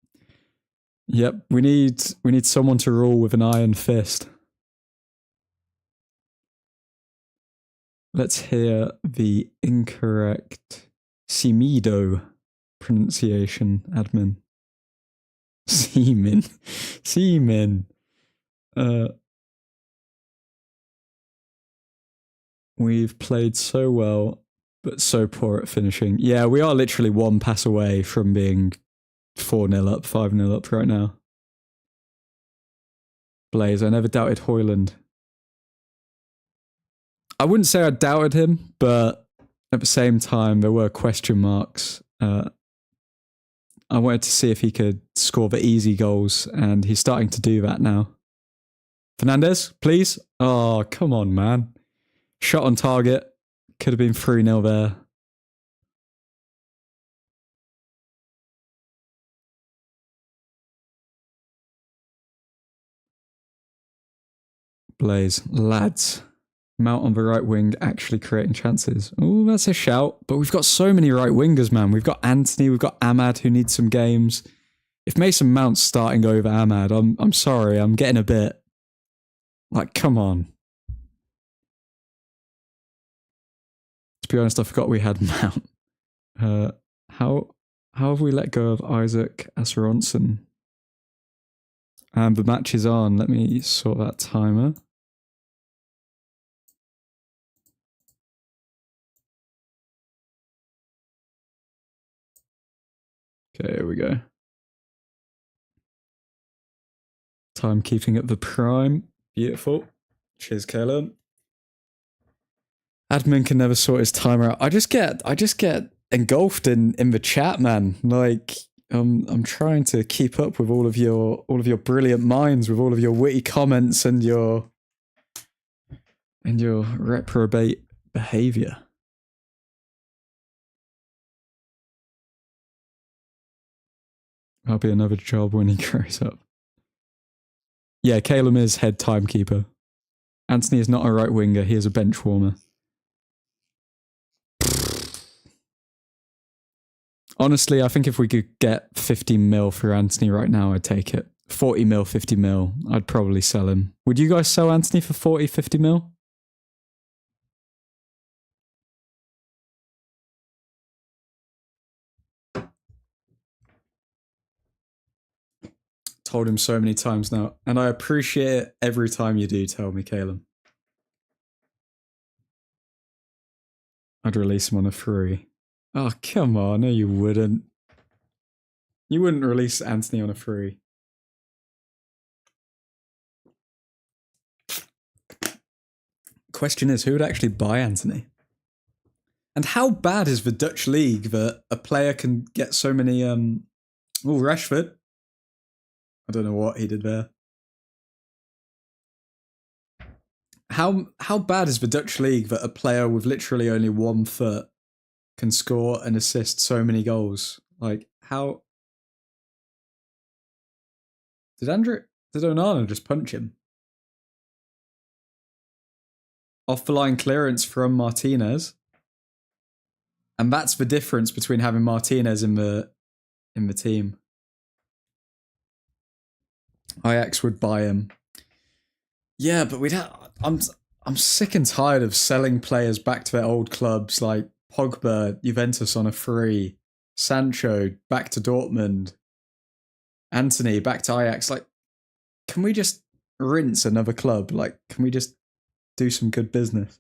Speaker 1: Yep, we need someone to rule with an iron fist. Let's hear the incorrect Semedo pronunciation, admin. Seaman. We've played so well, but so poor at finishing. Yeah, we are literally one pass away from being 4-0 up, 5-0 up right now. Blaze, I never doubted Hoyland. I wouldn't say I doubted him, but at the same time, there were question marks. I wanted to see if he could score the easy goals, and he's starting to do that now. Fernandez, please? Oh, come on, man. Shot on target. Could have been 3-0 there. Blaze, lads. Mount on the right wing actually creating chances. Oh, that's a shout. But we've got so many right wingers, man. We've got Anthony, we've got Ahmad who needs some games. If Mason Mount's starting over Ahmad, I'm sorry, I'm getting a bit like, come on. To be honest, I forgot we had Mount. How have we let go of Isaac Asronson? The match is on. Let me sort that timer. Okay, here we go. Time keeping at the prime. Beautiful. Cheers, Caleb. Admin can never sort his timer out. I just get engulfed in the chat, man. Like I'm trying to keep up with all of your brilliant minds, with all of your witty comments and your reprobate behavior. That'll be another job when he grows up. Yeah, Caleb is head timekeeper. Anthony is not a right winger, he is a bench warmer. Honestly, I think if we could get 50 mil for Anthony right now, I'd take it. 40 mil, 50 mil, I'd probably sell him. Would you guys sell Anthony for 40, 50 mil? Told him so many times now, and I appreciate it every time you do tell me, Caleb. I'd release him on a free. Oh, come on. No, you wouldn't. You wouldn't release Anthony on a free. Question is, who would actually buy Anthony? And how bad is the Dutch league that a player can get so many... Oh, Rashford. I don't know what he did there. How bad is the Dutch league that a player with literally only 1 foot can score and assist so many goals? Like, how... Did Onana just punch him? Off the line clearance from Martinez. And that's the difference between having Martinez in the team. Ajax would buy him. Yeah, but I'm sick and tired of selling players back to their old clubs, like Pogba, Juventus on a free, Sancho back to Dortmund, Anthony back to Ajax. Like, can we just rinse another club? Like, can we just do some good business?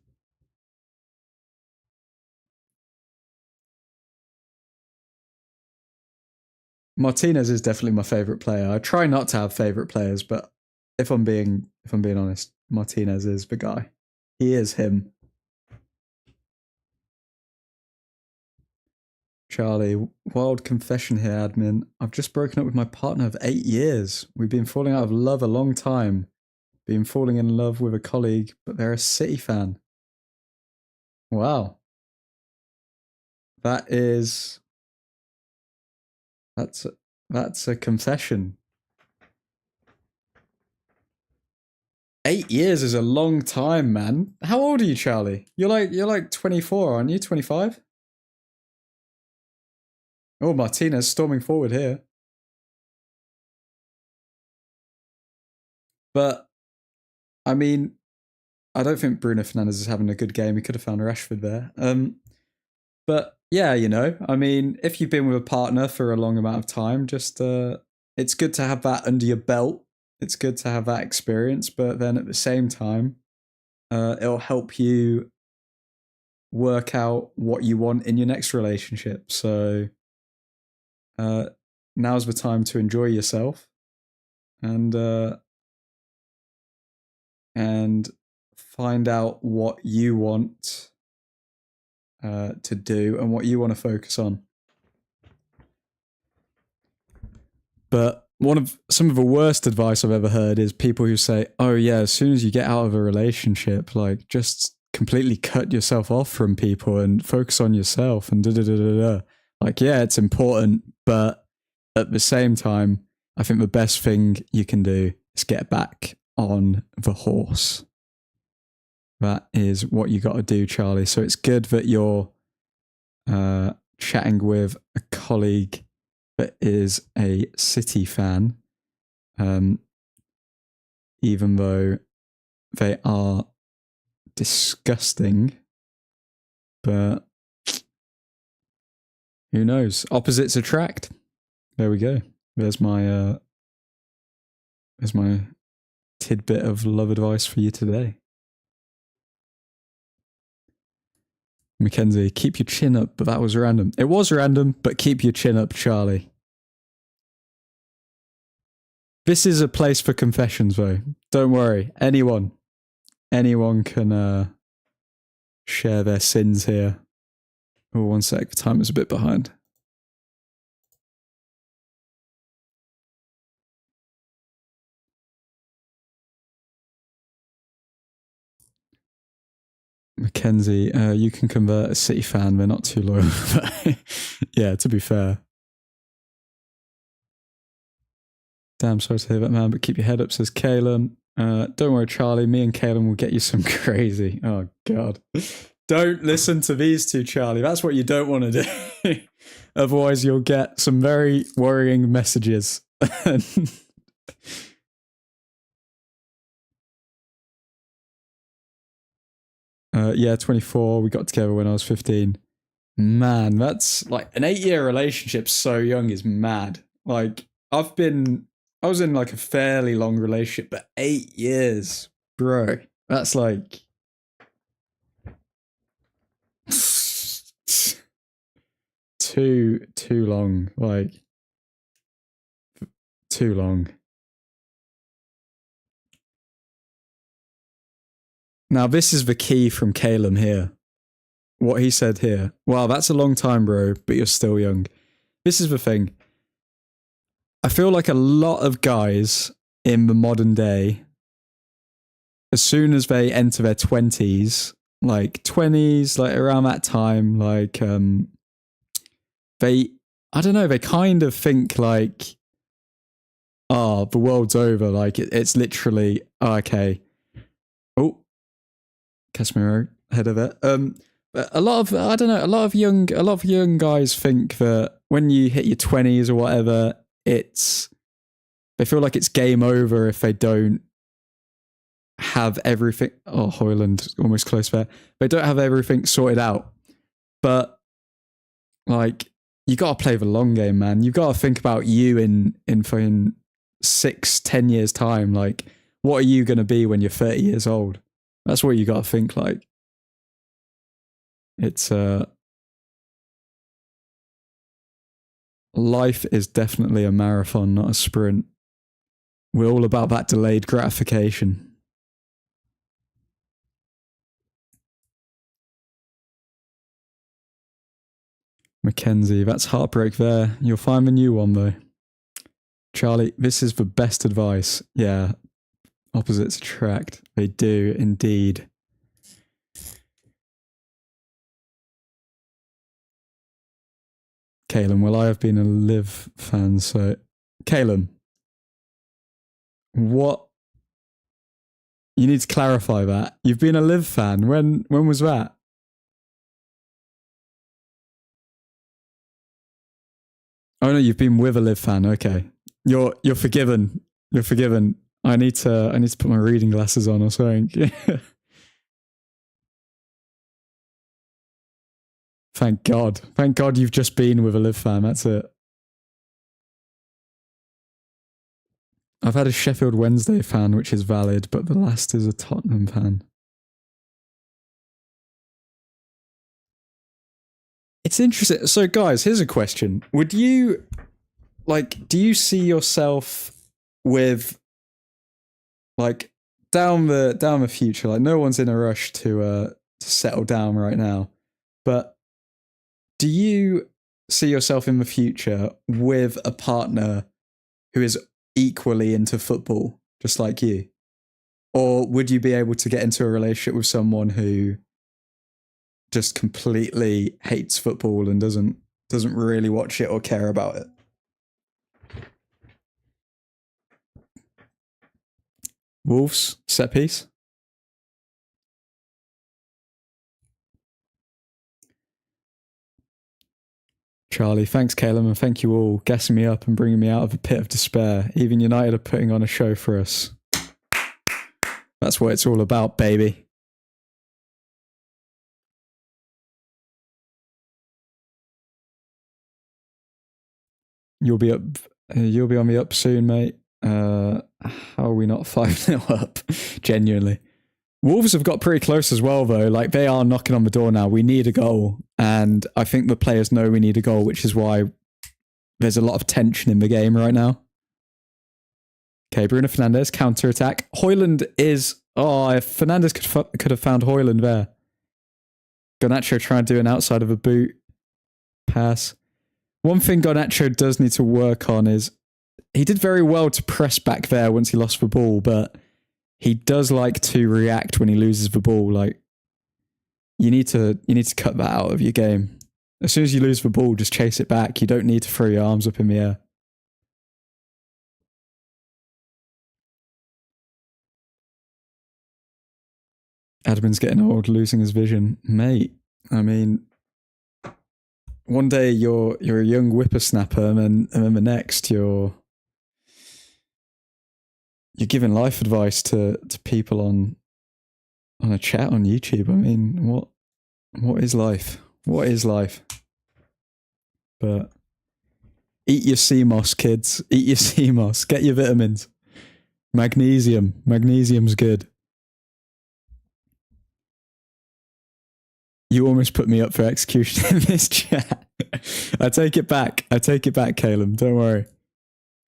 Speaker 1: Martinez is definitely my favorite player. I try not to have favorite players, but if I'm being honest, Martinez is the guy. He is him. Charlie, wild confession here, admin. I've just broken up with my partner of 8 years. We've been falling out of love a long time. Been falling in love with a colleague, but they're a City fan. Wow. That's a confession. 8 years is a long time, man. How old are you, Charlie? You're like 24, aren't you? 25? Oh, Martinez storming forward here. But, I mean, I don't think Bruno Fernandes is having a good game. He could have found Rashford there. But, yeah, you know, I mean, if you've been with a partner for a long amount of time, just, it's good to have that under your belt. It's good to have that experience, but then at the same time, it'll help you work out what you want in your next relationship. So now's the time to enjoy yourself and find out what you want to do and what you want to focus on. But some of the worst advice I've ever heard is people who say, oh yeah, as soon as you get out of a relationship, like just completely cut yourself off from people and focus on yourself and da-da-da-da-da. Like, yeah, it's important, but at the same time, I think the best thing you can do is get back on the horse. That is what you got to do, Charlie. So it's good that you're chatting with a colleague that is a City fan, even though they are disgusting, but who knows? Opposites attract. There we go. There's my tidbit of love advice for you today. Mackenzie, keep your chin up, but that was random. It was random, but keep your chin up, Charlie. This is a place for confessions, though. Don't worry. Anyone can share their sins here. Oh, 1 sec. The timer's a bit behind. Mackenzie, you can convert a City fan. They're not too loyal. Yeah, to be fair. Damn, sorry to hear that, man, but keep your head up, says Calum. Don't worry, Charlie. Me and Calum will get you some crazy. Oh, God. Don't listen to these two, Charlie. That's what you don't want to do. Otherwise, you'll get some very worrying messages. Yeah, 24. We got together when I was 15. Man, that's like an 8-year relationship so young is mad. Like, I was in like a fairly long relationship, but 8 years, bro. That's like too long. Like, too long. Now, this is the key from Calum here. What he said here. Wow, that's a long time, bro, but you're still young. This is the thing. I feel like a lot of guys in the modern day, as soon as they enter their 20s, like 20s, like around that time, like they kind of think like, oh, the world's over. Like it's literally, oh, okay. Oh, Casemiro ahead of it. A lot of young guys think that when you hit your 20s or whatever, they feel like it's game over if they don't have everything. Oh, Hoyland almost close there. They don't have everything sorted out. But like, you got to play the long game, man. You got to think about you in 6-10 years time. Like, what are you going to be when you're 30 years old? That's what you got to think like. It's life is definitely a marathon, not a sprint. We're all about that delayed gratification. Mackenzie, that's heartbreak there. You'll find a new one though. Charlie, this is the best advice. Yeah, opposites attract. They do indeed. Calum, well, I have been a Liv fan, so Calum, what? You need to clarify that. You've been a Liv fan. When was that? Oh no, you've been with a Liv fan. Okay, you're forgiven. You're forgiven. I need to put my reading glasses on or something. Thank God. Thank God you've just been with a Liv fan. That's it. I've had a Sheffield Wednesday fan, which is valid, but the last is a Tottenham fan. It's interesting. So, guys, here's a question. Would you, like, do you see yourself with, like, down the future? Like, no one's in a rush to settle down right now. But do you see yourself in the future with a partner who is equally into football, just like you? Or would you be able to get into a relationship with someone who just completely hates football and doesn't really watch it or care about it? Wolves, set piece. Charlie. Thanks, Caleb, and thank you all gassing me up and bringing me out of a pit of despair. Even United are putting on a show for us. That's what it's all about, baby. You'll be up. You'll be on me up soon, mate. How are we not 5-0 up? Genuinely. Wolves have got pretty close as well, though. Like, they are knocking on the door now. We need a goal. And I think the players know we need a goal, which is why there's a lot of tension in the game right now. Okay, Bruno Fernandes, counter-attack. Højlund is... Oh, if Fernandes could have found Højlund there. Garnacho trying to do an outside of a boot pass. One thing Garnacho does need to work on is... He did very well to press back there once he lost the ball, but he does like to react when he loses the ball. Like, you need to cut that out of your game. As soon as you lose the ball, just chase it back. You don't need to throw your arms up in the air. Adam's getting old, losing his vision. Mate, I mean, one day you're a young whippersnapper, and then the next you're giving life advice to people on a chat on YouTube. I mean, what is life? What is life? But eat your sea moss, kids. Eat your sea moss. Get your vitamins. Magnesium. Magnesium's good. You almost put me up for execution in this chat. I take it back. I take it back, Caleb. Don't worry.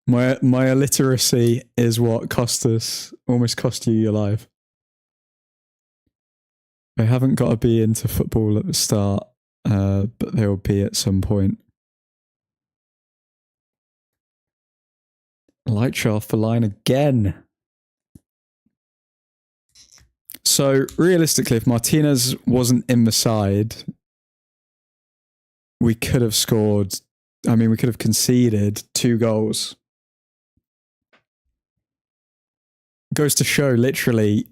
Speaker 1: My illiteracy is what almost cost you your life. They haven't got to be into football at the start, but they will be at some point. Light off the line again. So, realistically, if Martinez wasn't in the side, we could have scored... I mean, we could have conceded 2 goals. Goes to show, literally,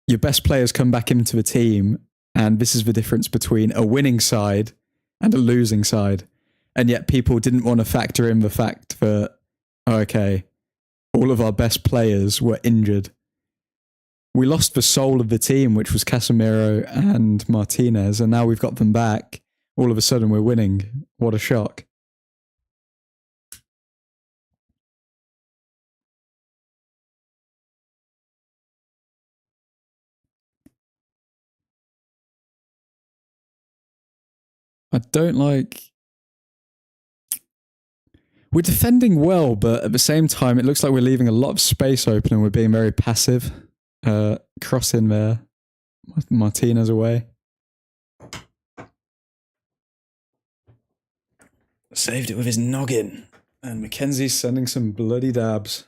Speaker 1: your best players come back into the team, and this is the difference between a winning side and a losing side. And yet people didn't want to factor in the fact that, okay, all of our best players were injured. We lost the soul of the team, which was Casemiro and Martinez, and now we've got them back. All of a sudden we're winning. What a shock. I don't like... We're defending well, but at the same time, it looks like we're leaving a lot of space open and we're being very passive. Cross in there. Martinez away. Saved it with his noggin. And Mackenzie's sending some bloody dabs.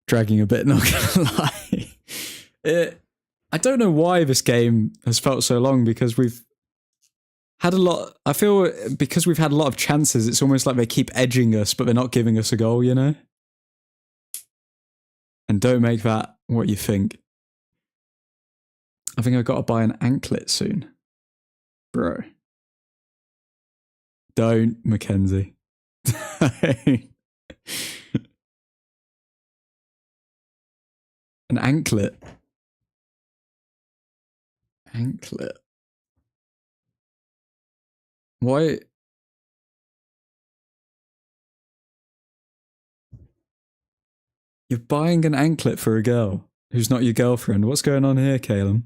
Speaker 1: Dragging a bit, not gonna lie. I don't know why this game has felt so long, because we've had a lot... I feel because we've had a lot of chances, it's almost like they keep edging us, but they're not giving us a goal, you know? And don't make that what you think. I think I've got to buy an anklet soon. Bro. Don't, Mackenzie. An anklet. Anklet. Why? You're buying an anklet for a girl who's not your girlfriend. What's going on here, Caleb?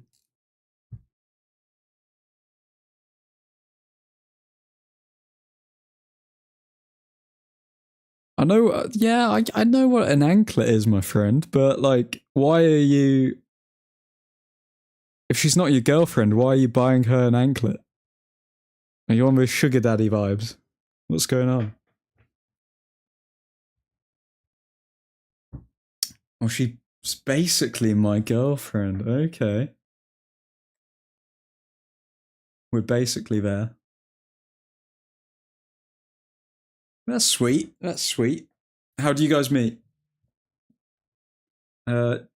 Speaker 1: I know, yeah, I know what an anklet is, my friend, but like, why are you... If she's not your girlfriend, why are you buying her an anklet? Are you on those sugar daddy vibes? What's going on? Oh, she's basically my girlfriend. Okay. We're basically there. That's sweet. That's sweet. How do you guys meet?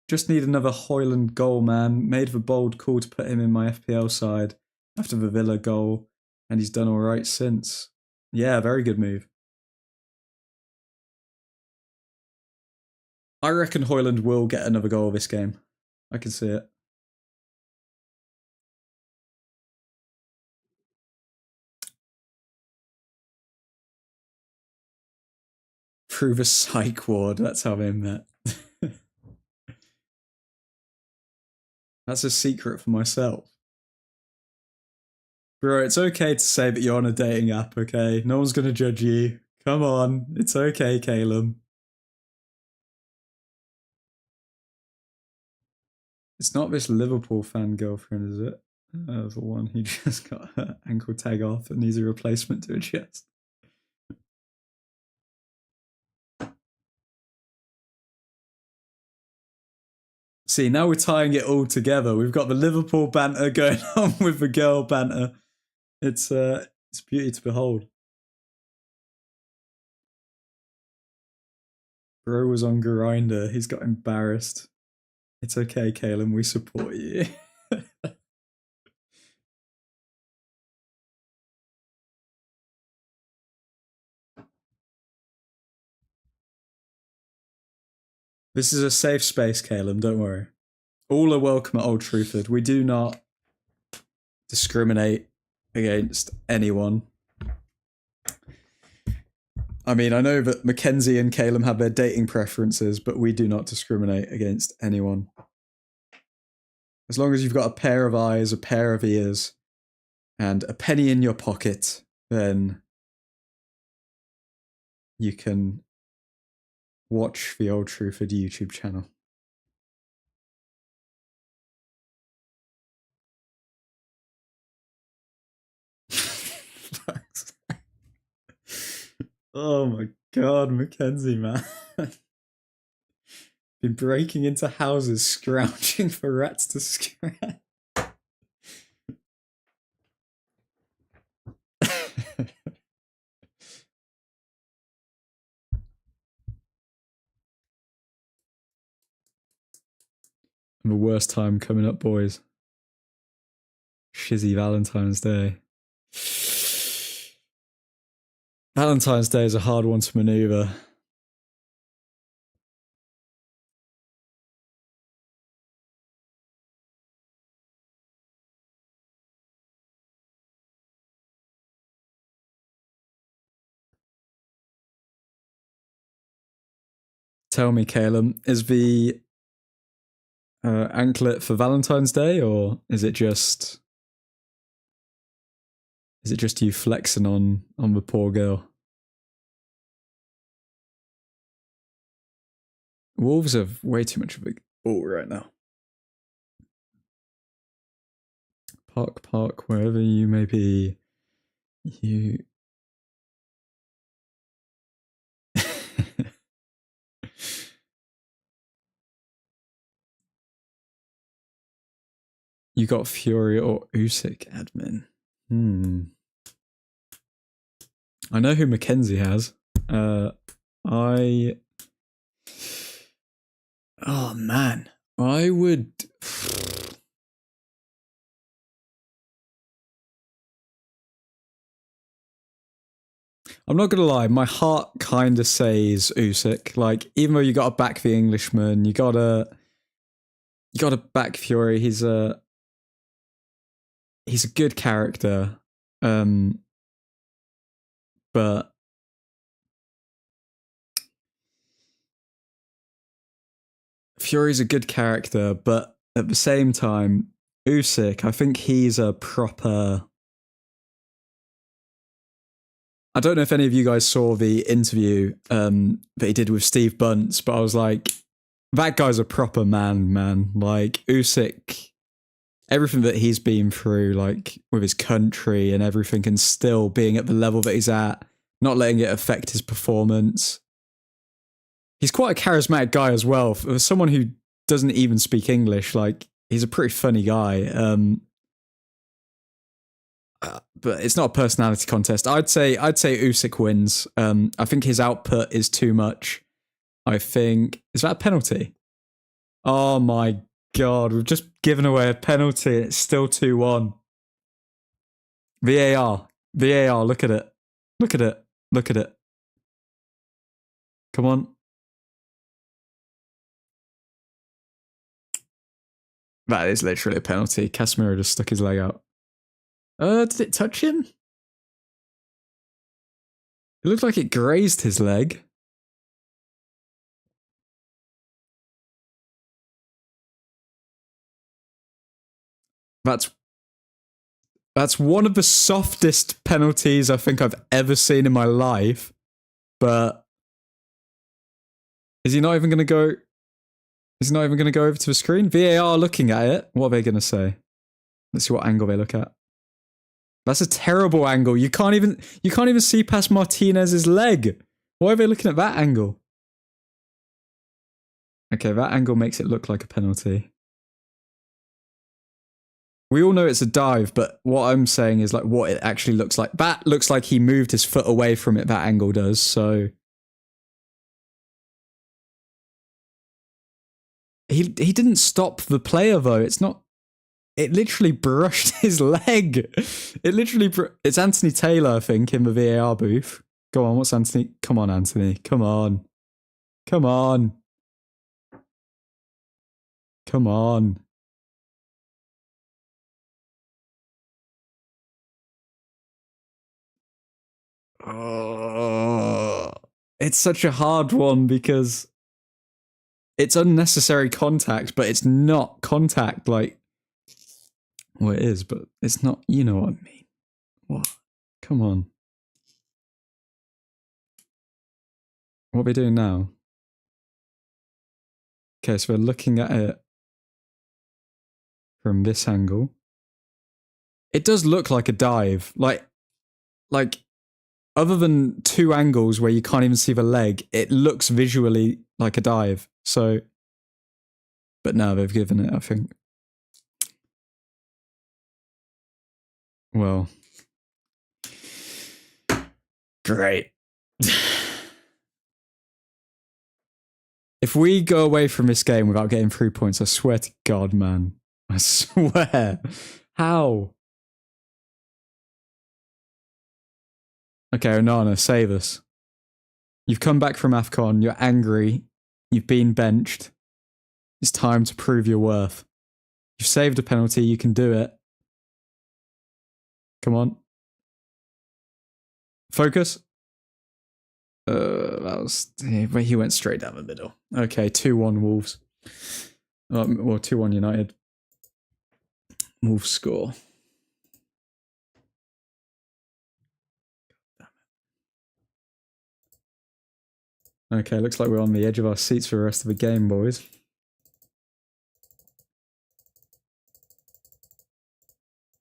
Speaker 1: Just need another Hoyland goal, man. Made of a bold call to put him in my FPL side after the Villa goal, and he's done all right since. Yeah, very good move. I reckon Hoyland will get another goal this game. I can see it. Through the psych ward. That's how they met. That's a secret for myself. Bro, it's okay to say that you're on a dating app, okay? No one's gonna judge you. Come on. It's okay, Caleb. It's not this Liverpool fan girlfriend, is it? The one who just got her ankle tag off and needs a replacement to her chest. See, now we're tying it all together. We've got the Liverpool banter going on with the girl banter. It's beauty to behold. Bro was on Grinder. He's got embarrassed. It's okay, Caleb. We support you. This is a safe space, Caleb. Don't worry. All are welcome at Old Truthford. We do not discriminate against anyone. I mean, I know that Mackenzie and Caleb have their dating preferences, but we do not discriminate against anyone. As long as you've got a pair of eyes, a pair of ears, and a penny in your pocket, then you can watch the Old Truthford YouTube channel. Oh my god, Mackenzie, man. Been breaking into houses, scrounging for rats to scratch. The worst time coming up, boys. Shizzy Valentine's Day. Valentine's Day is a hard one to maneuver. Tell me, Caleb, is the anklet for Valentine's Day, or is it just you flexing on the poor girl? Wolves have way too much of a ball right now. Park, wherever you may be, you. You got Fury or Usyk admin. I know who Mackenzie has. Oh man, I would. I'm not gonna lie, my heart kind of says Usyk. Like, even though you got to back the Englishman, you gotta back Fury. He's a good character, but Fury's a good character, but at the same time, Usyk, I think he's a proper. I don't know if any of you guys saw the interview that he did with Steve Bunce, but I was like, that guy's a proper man. Like, Usyk, everything that he's been through, like, with his country and everything, and still being at the level that he's at, not letting it affect his performance. He's quite a charismatic guy as well. For someone who doesn't even speak English, like, he's a pretty funny guy. But it's not a personality contest. I'd say Usyk wins. I think his output is too much. I think, is that a penalty? Oh my god, we've just given away a penalty. It's still 2-1. VAR. Look at it. Look at it. Look at it. Come on. That is literally a penalty. Casemiro just stuck his leg out. Did it touch him? It looked like it grazed his leg. That's one of the softest penalties I think I've ever seen in my life. But is he not even going to go? Is he not even going to go over to the screen? VAR looking at it. What are they going to say? Let's see what angle they look at. That's a terrible angle. You can't even see past Martinez's leg. Why are they looking at that angle? Okay, that angle makes it look like a penalty. We all know it's a dive, but what I'm saying is like what it actually looks like. That looks like he moved his foot away from it, that angle does, so... He didn't stop the player though, it's not... It literally brushed his leg. It literally... It's Anthony Taylor, I think, in the VAR booth. Go on, what's Anthony? Come on, Anthony. Come on. Come on. Come on. Oh, it's such a hard one because it's unnecessary contact, but it's not contact. Like, well, it is, but it's not. You know what I mean? What? Come on. What are we doing now? Okay, so we're looking at it from this angle. It does look like a dive. Like, other than two angles where you can't even see the leg, it looks visually like a dive. So, but now they've given it, I think. Well, great. If we go away from this game without getting 3 points, I swear to God, man. I swear. How? Okay, Onana, save us. You've come back from AFCON, you're angry, you've been benched. It's time to prove your worth. You've saved a penalty, you can do it. Come on. Focus. That was... He went straight down the middle. Okay, 2-1 Wolves. Well, 2-1 United. Wolves score. Okay, looks like we're on the edge of our seats for the rest of the game, boys.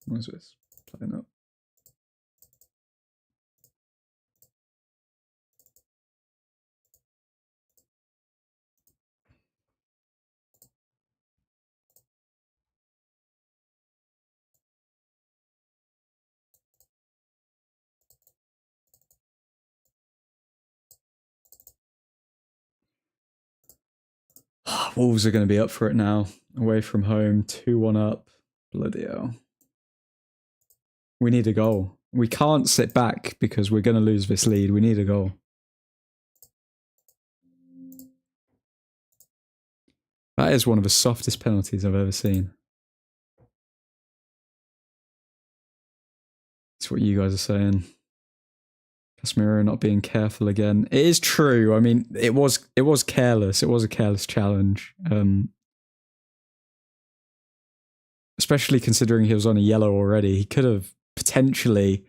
Speaker 1: What's this? Playing up. Wolves are going to be up for it now. Away from home, 2-1 up. Bloody hell. We need a goal. We can't sit back because we're going to lose this lead. We need a goal. That is one of the softest penalties I've ever seen. That's what you guys are saying. Casemiro not being careful again. It is true. I mean, it was careless. It was a careless challenge. Especially considering he was on a yellow already. He could have potentially...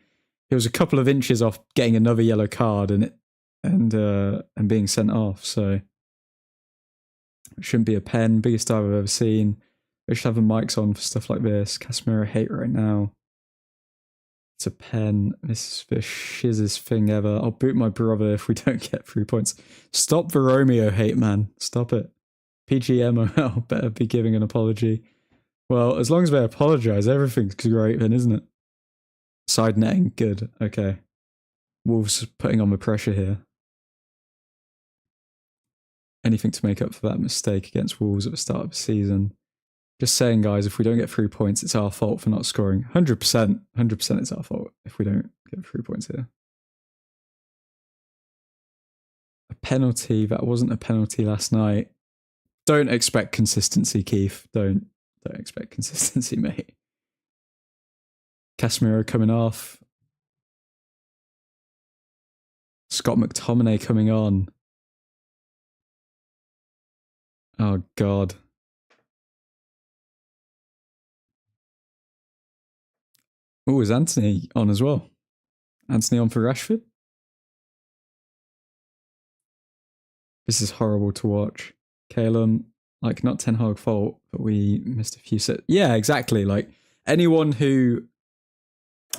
Speaker 1: He was a couple of inches off getting another yellow card and being sent off. So it shouldn't be a pen. Biggest dive I've ever seen. They should have the mics on for stuff like this. Casemiro hate right now. It's a pen. This is the shizzest thing ever. I'll boot my brother if we don't get 3 points. Stop the Romeo hate, man. Stop it. PGMOL better be giving an apology. Well, as long as they apologise, everything's great then, isn't it? Side netting, good. Okay. Wolves putting on the pressure here. Anything to make up for that mistake against Wolves at the start of the season. Just saying, guys, if we don't get 3 points, it's our fault for not scoring. 100%. 100% it's our fault if we don't get 3 points here. A penalty. That wasn't a penalty last night. Don't expect consistency, Keith. Don't expect consistency, mate. Casemiro coming off. Scott McTominay coming on. Oh, God. Oh, is Anthony on as well? Anthony on for Rashford? This is horrible to watch. Calum, like, not Ten Hag fault, but we missed a few sets. Yeah, exactly. Like, anyone who...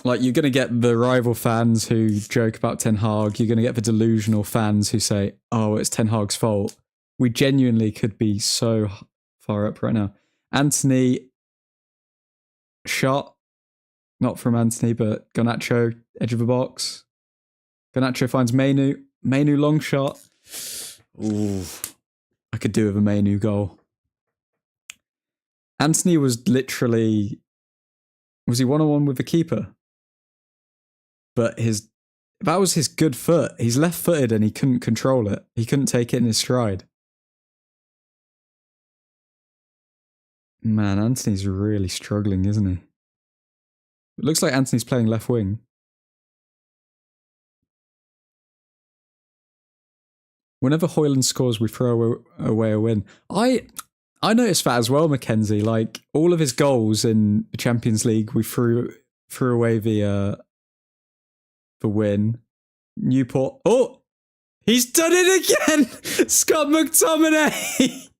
Speaker 1: Like, you're going to get the rival fans who joke about Ten Hag. You're going to get the delusional fans who say, oh, it's Ten Hag's fault. We genuinely could be so far up right now. Anthony, shot. Not from Anthony, but Garnacho, edge of the box. Garnacho finds Mainu. Mainu, long shot. Ooh, I could do with a Mainu goal. Anthony was literally... Was he one-on-one with the keeper? But that was his good foot. He's left-footed and he couldn't control it. He couldn't take it in his stride. Man, Anthony's really struggling, isn't he? It looks like Anthony's playing left wing. Whenever Højlund scores, we throw away a win. I noticed that as well, Mackenzie. Like, all of his goals in the Champions League, we threw away the win. Newport. Oh! He's done it again! Scott McTominay!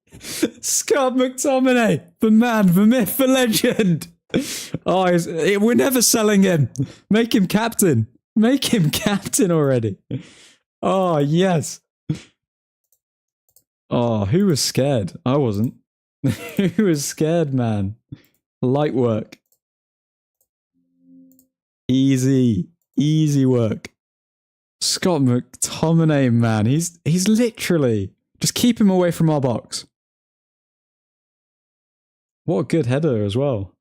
Speaker 1: Scott McTominay! The man, the myth, the legend! Oh, we're never selling him. Make him captain. Make him captain already. Oh, yes. Oh, who was scared? I wasn't. Who was scared, man? Light work. Easy. Easy work. Scott McTominay, man. He's literally... Just keep him away from our box. What a good header as well.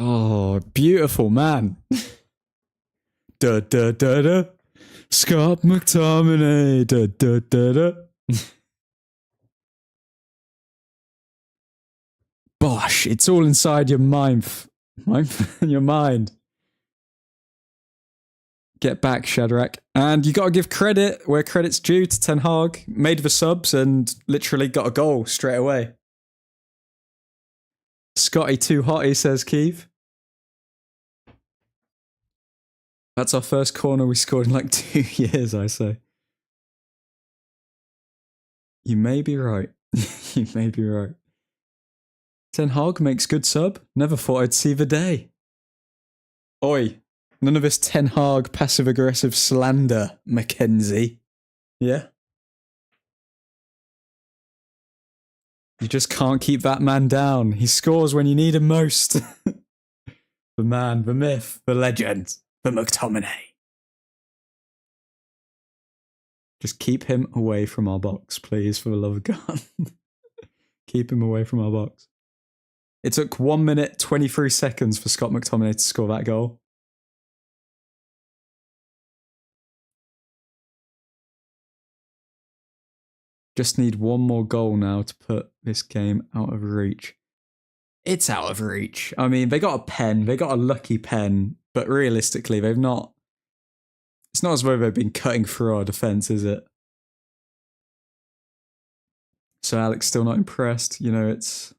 Speaker 1: Oh, beautiful, man. Da da da da. Scott McTominay. Da da da da. Bosh, it's all inside your mind. Your mind. Get back, Shadrach. And you got to give credit where credit's due to Ten Hag. Made the subs and literally got a goal straight away. Scotty too hotty, says Keith. That's our first corner we scored in like 2 years, I say. You may be right. You may be right. Ten Hag makes good sub. Never thought I'd see the day. Oi. None of this Ten Hag passive-aggressive slander, Mackenzie. Yeah? You just can't keep that man down. He scores when you need him most. The man, the myth, the legend, the McTominay. Just keep him away from our box, please, for the love of God. Keep him away from our box. It took 1 minute, 23 seconds for Scott McTominay to score that goal. Just need one more goal now to put this game out of reach. It's out of reach. I mean, they got a pen. They got a lucky pen. But realistically, they've not... It's not as though they've been cutting through our defence, is it? So Alex still not impressed. You know, it's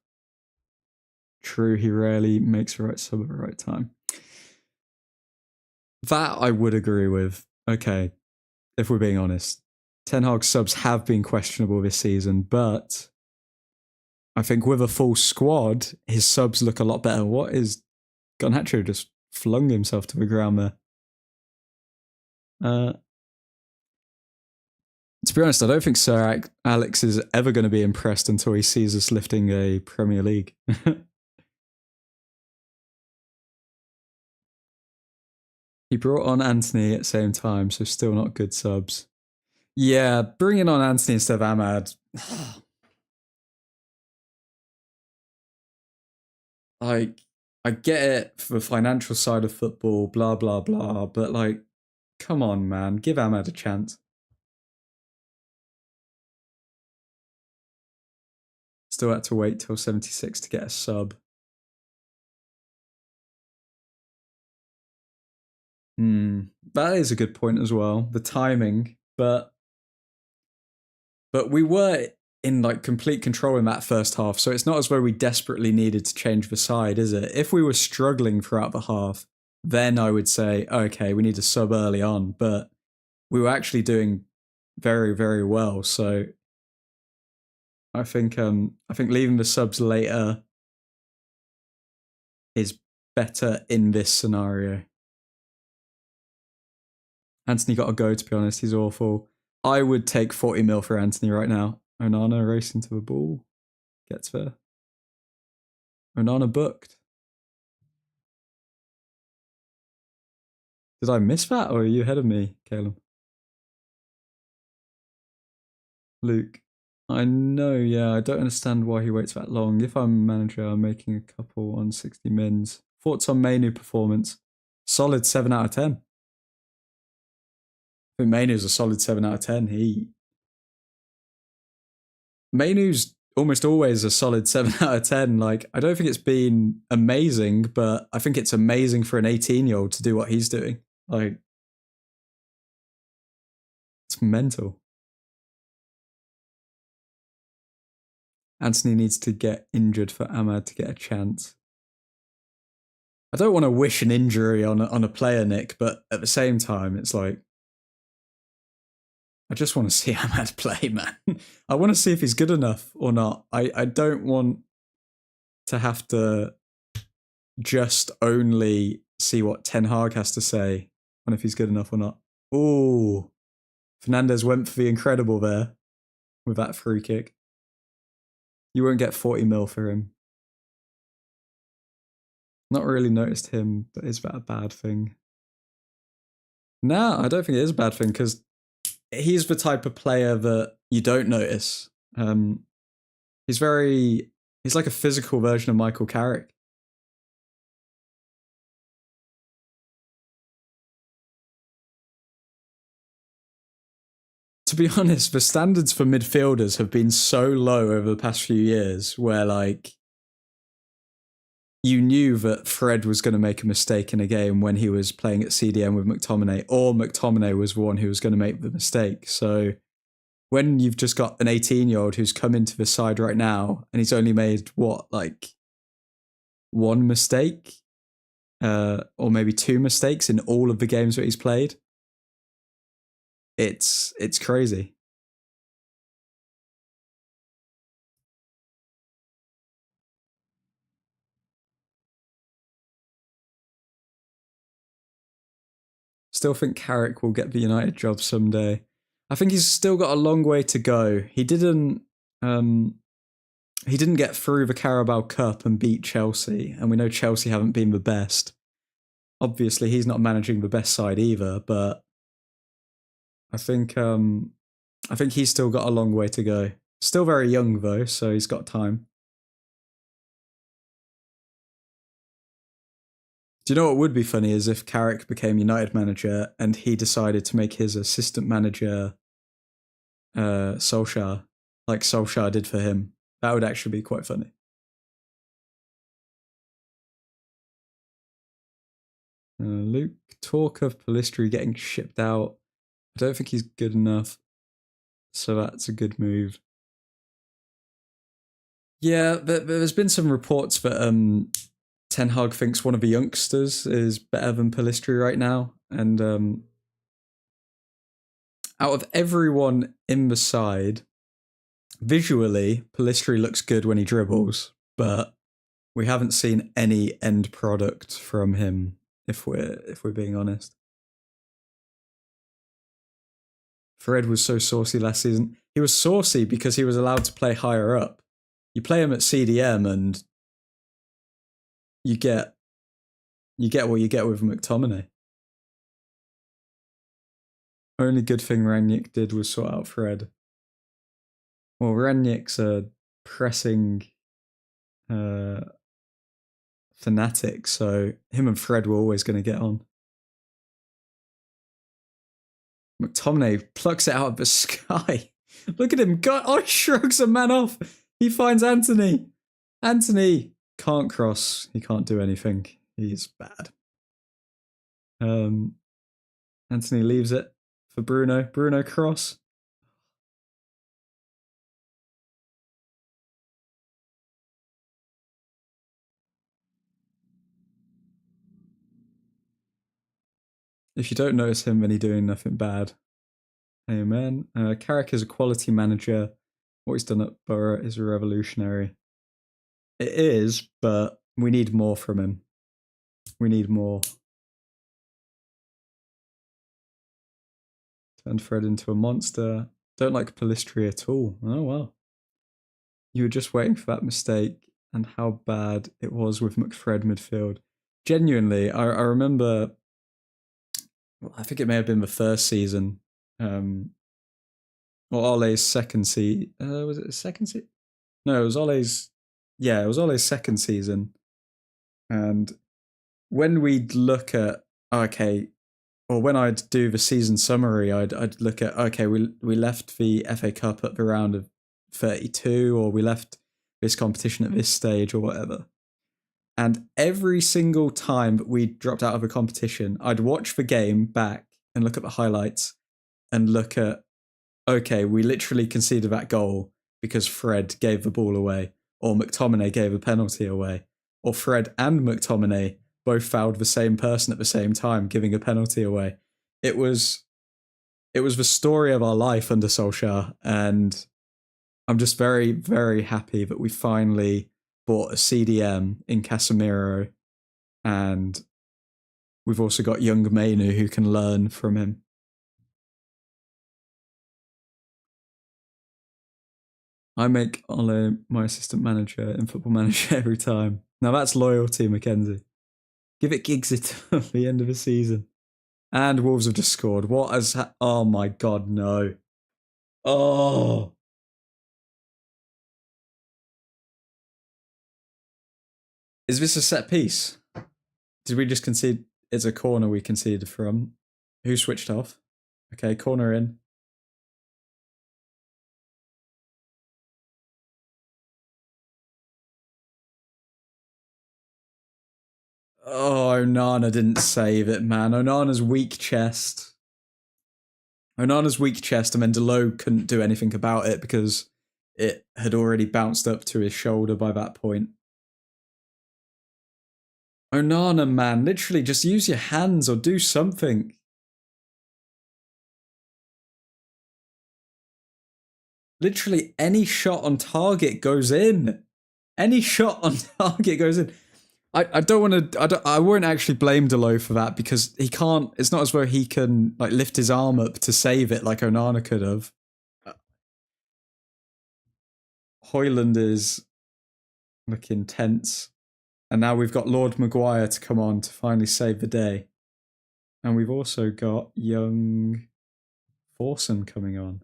Speaker 1: true he rarely makes the right sub at the right time. That I would agree with. Okay, if we're being honest. Ten Hag subs have been questionable this season, but I think with a full squad, his subs look a lot better. What is Garnacho just flung himself to the ground there? To be honest, I don't think Sir Alex is ever going to be impressed until he sees us lifting a Premier League. He brought on Anthony at the same time, so still not good subs. Yeah, bringing on Anthony instead of Ahmad. Like, I get it for the financial side of football, blah, blah, blah, but like, come on, man. Give Ahmad a chance. Still had to wait till 76 to get a sub. That is a good point as well. The timing, but we were in like complete control in that first half, so it's not as though we desperately needed to change the side, is it? If we were struggling throughout the half, then I would say, okay, we need to sub early on, but we were actually doing very, very well. So I think leaving the subs later is better in this scenario. Anthony got a go, to be honest. He's awful. I would take 40 mil for Anthony right now. Onana racing to the ball. Gets there. Onana booked. Did I miss that, or are you ahead of me, Caleb? Luke. I know, yeah. I don't understand why he waits that long. If I'm manager, I'm making a couple on 60 mins. Thoughts on Mainu performance? Solid 7 out of 10. I think Mainu's a solid 7 out of 10. Mainu's almost always a solid 7 out of 10. Like, I don't think it's been amazing, but I think it's amazing for an 18-year-old to do what he's doing. Like, it's mental. Anthony needs to get injured for Ahmad to get a chance. I don't want to wish an injury on a player, Nick, but at the same time, it's like, I just want to see Ahmad play, man. I want to see if he's good enough or not. I don't want to have to just only see what Ten Hag has to say on if he's good enough or not. Ooh, Fernandez went for the incredible there with that free kick. You won't get 40 mil for him. Not really noticed him, but is that a bad thing? No, I don't think it is a bad thing because he's the type of player that you don't notice. He's like a physical version of Michael Carrick. To be honest, the standards for midfielders have been so low over the past few years where like you knew that Fred was going to make a mistake in a game when he was playing at CDM with McTominay, or McTominay was the one who was going to make the mistake. So when you've just got an 18-year-old who's come into the side right now and he's only made like one mistake or maybe two mistakes in all of the games that he's played, it's crazy. Still think Carrick will get the United job someday. I think he's still got a long way to go. He didn't get through the Carabao Cup and beat Chelsea, and we know Chelsea haven't been the best. Obviously, he's not managing the best side either, but I think he's still got a long way to go. Still very young though, so he's got time. Do you know what would be funny is if Carrick became United manager and he decided to make his assistant manager Solskjaer, like Solskjaer did for him. That would actually be quite funny. Luke, talk of Pellistri getting shipped out. I don't think he's good enough. So that's a good move. Yeah, there's been some reports that Ten Hag thinks one of the youngsters is better than Pellistri right now. And out of everyone in the side, visually, Pellistri looks good when he dribbles, but we haven't seen any end product from him. If we're being honest, Fred was so saucy last season. He was saucy because he was allowed to play higher up. You play him at CDM and you get what you get with McTominay. Only good thing Rangnick did was sort out Fred. Well, Rangnick's a pressing fanatic, so him and Fred were always going to get on. McTominay plucks it out of the sky. Look at him. God, oh, he shrugs a man off. He finds Anthony. Anthony can't cross. He can't do anything. He's bad. Anthony leaves it for Bruno. Bruno cross. If you don't notice him, then he's doing nothing bad. Amen. Carrick is a quality manager. What he's done at Borough is revolutionary. It is, but we need more from him. We need more. Turned Fred into a monster. Don't like Pellistri at all. Oh, well. You were just waiting for that mistake and how bad it was with McFred midfield. Genuinely, I remember, well, I think it may have been the first season, or Ole's second season. Was it the second season? No, it was Ole's, yeah, it was Ole's second season. And when we'd look at, okay, or when I'd do the season summary, I'd look at, okay, we left the FA Cup at the round of 32, or we left this competition at this stage, or whatever. And every single time that we dropped out of a competition, I'd watch the game back and look at the highlights and look at, okay, we literally conceded that goal because Fred gave the ball away, or McTominay gave a penalty away, or Fred and McTominay both fouled the same person at the same time, giving a penalty away. It was the story of our life under Solskjaer, and I'm just very, very happy that we finally bought a CDM in Casemiro, and we've also got young Mainu who can learn from him. I make Ole my assistant manager in Football Manager every time. Now that's loyalty, Mackenzie. Give it Giggs until the end of the season. And Wolves have just scored. What has... oh my God, no. Oh. Is this a set piece? Did we just concede? It's a corner we conceded from. Who switched off? Okay, corner in. Oh, Onana didn't save it, man. Onana's weak chest. Onana's weak chest, and then Delo couldn't do anything about it because it had already bounced up to his shoulder by that point. Onana, man, literally just use your hands or do something. Literally any shot on target goes in. Any shot on target goes in. I don't want to. I won't actually blame Delo for that because he can't. It's not as though he can like lift his arm up to save it like Onana could have. Hoyland is looking tense, and now we've got Lord Maguire to come on to finally save the day, and we've also got young Forson coming on.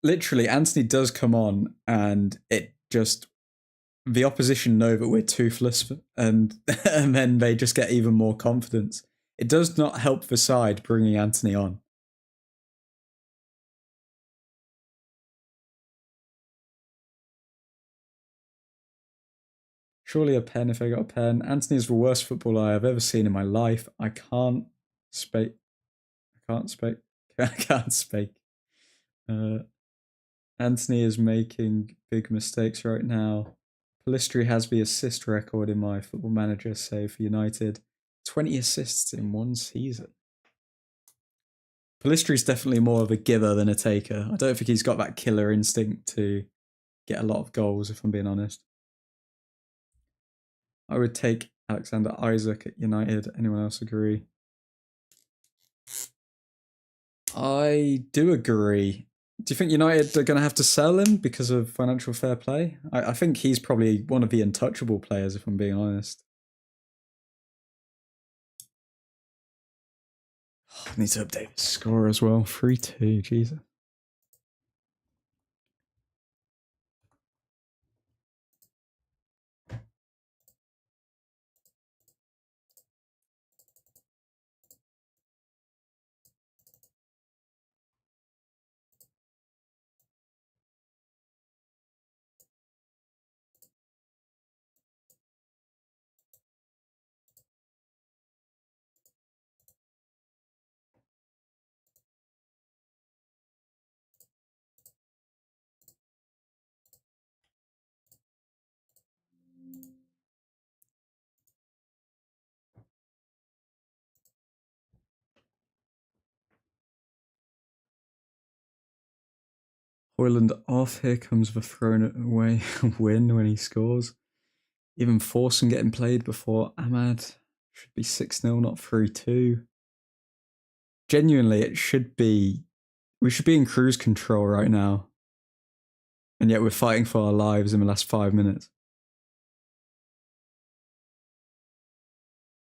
Speaker 1: Literally, Anthony does come on, and it just the opposition know that we're toothless, and then they just get even more confidence. It does not help the side bringing Anthony on. Surely a pen if I got a pen. Anthony is the worst footballer I have ever seen in my life. I can't speak. I can't speak. I can't speak. Anthony is making big mistakes right now. Palistri has the assist record in my Football Manager save for United. 20 assists in one season. Palistri's definitely more of a giver than a taker. I don't think he's got that killer instinct to get a lot of goals, if I'm being honest. I would take Alexander Isak at United. Anyone else agree? I do agree. Do you think United are going to have to sell him because of financial fair play? I think he's probably one of the untouchable players, if I'm being honest. I need to update his score as well. 3-2, Jesus. Hoyland off. Here comes the thrown away win when he scores. Even Forson getting played before Ahmad. Should be 6-0, not 3-2. Genuinely, it should be... We should be in cruise control right now. And yet we're fighting for our lives in the last 5 minutes.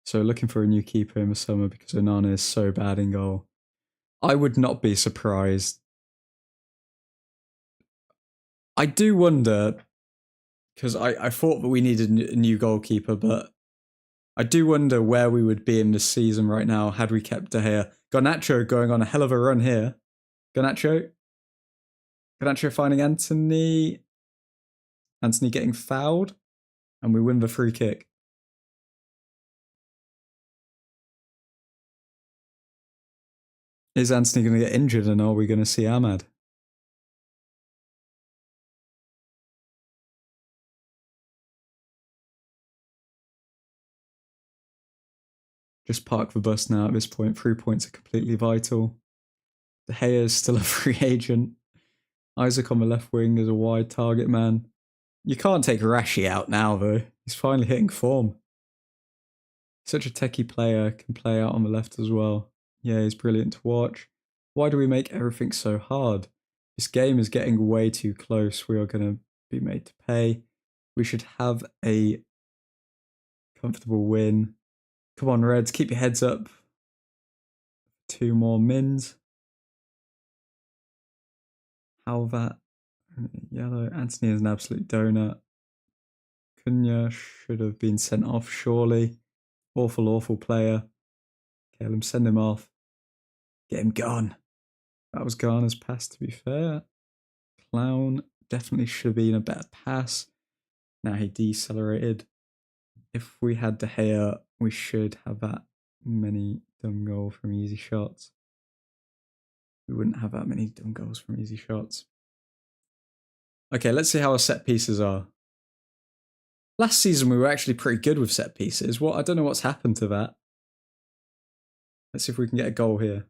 Speaker 1: So looking for a new keeper in the summer because Onana is so bad in goal. I would not be surprised. I do wonder, because I thought that we needed a new goalkeeper, but I do wonder where we would be in this season right now had we kept De Gea. Garnacho going on a hell of a run here. Garnacho finding Anthony. Anthony getting fouled. And we win the free kick. Is Anthony going to get injured and are we going to see Ahmad? Just park the bus now at this point. 3 points are completely vital. De Gea is still a free agent. Isaac on the left wing is a wide target man. You can't take Rashi out now, though. He's finally hitting form. Such a techie player, can play out on the left as well. Yeah, he's brilliant to watch. Why do we make everything so hard? This game is getting way too close. We are going to be made to pay. We should have a comfortable win. Come on, Reds, keep your heads up. 2 more mins. How that? Yellow. Anthony is an absolute donut. Cunha should have been sent off, surely. Awful, awful player. Caleb, send him off. Get him gone. That was Garner's pass, to be fair. Clown definitely should have been a better pass. Now he decelerated. If we had De Gea, we should have that many dumb goals from easy shots. We wouldn't have that many dumb goals from easy shots. Okay, let's see how our set pieces are. Last season we were actually pretty good with set pieces. I don't know what's happened to that. Let's see if we can get a goal here.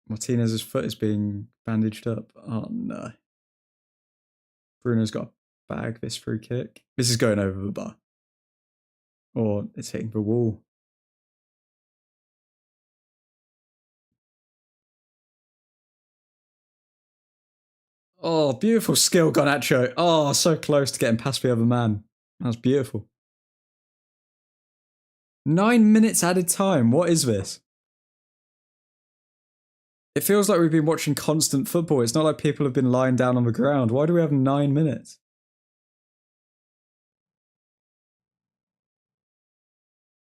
Speaker 1: Martinez's foot is being bandaged up. Oh no. Bruno's got to bag this free kick. This is going over the bar. Or it's hitting the wall. Oh, beautiful skill, Garnacho. Oh, so close to getting past the other man. That was beautiful. 9 minutes added time. What is this? It feels like we've been watching constant football. It's not like people have been lying down on the ground. Why do we have 9 minutes?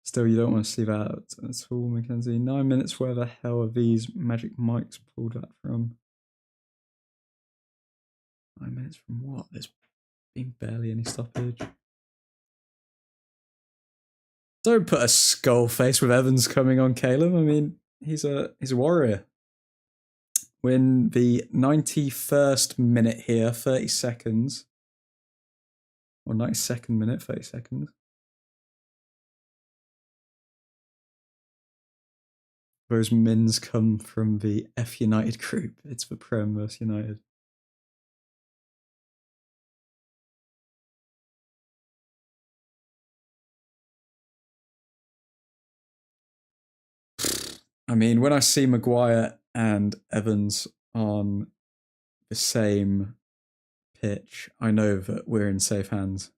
Speaker 1: Still, you don't want to see that at all, Mackenzie. 9 minutes, where the hell are these magic mics pulled that from? 9 minutes from what? There's been barely any stoppage. Don't put a skull face with Evans coming on Caleb. I mean, he's a warrior. We're in the 91st minute here, 30 seconds. Or 92nd minute, 30 seconds. Those mins come from the F United group. It's the Prem versus United. I mean, when I see Maguire and Evans on the same pitch, I know that we're in safe hands.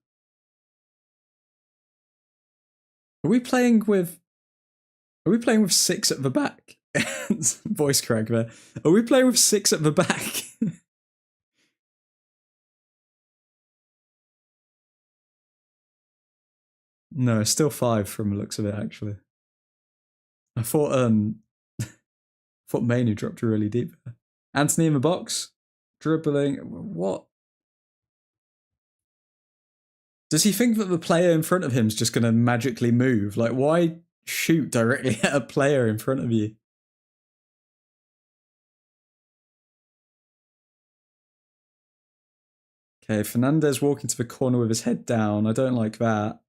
Speaker 1: Are we playing with six at the back? Voice crack there. Are we playing with six at the back? No, still five from the looks of it, actually. I thought Manu dropped really deep there. Anthony in the box, dribbling. What? Does he think that the player in front of him is just going to magically move? Like, why shoot directly at a player in front of you? Okay, Fernandez walking to the corner with his head down. I don't like that.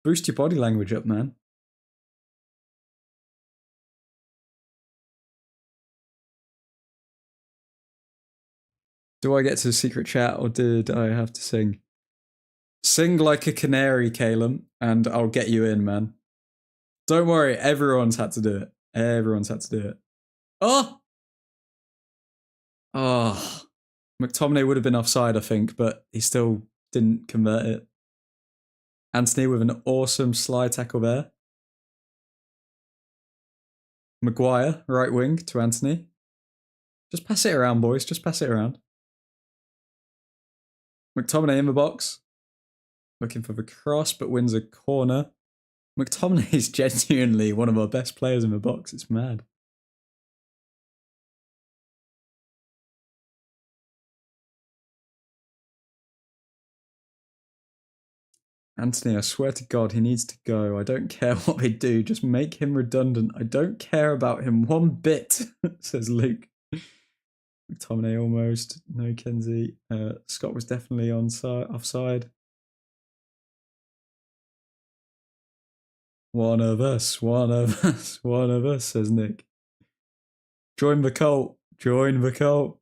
Speaker 1: Boost your body language up, man. Do I get to the secret chat or did I have to sing? Sing like a canary, Calum, and I'll get you in, man. Don't worry, everyone's had to do it. Everyone's had to do it. Oh! Oh. McTominay would have been offside, I think, but he still didn't convert it. Anthony with an awesome slide tackle there. Maguire, right wing to Anthony. Just pass it around, boys. Just pass it around. McTominay in the box. Looking for the cross, but wins a corner. McTominay is genuinely one of our best players in the box. It's mad. Anthony, I swear to God, he needs to go. I don't care what they do. Just make him redundant. I don't care about him one bit, says Luke. McTominay almost. No, Kenzie. Scott was definitely offside. One of us, one of us, one of us, says Nick. Join the cult. Join the cult.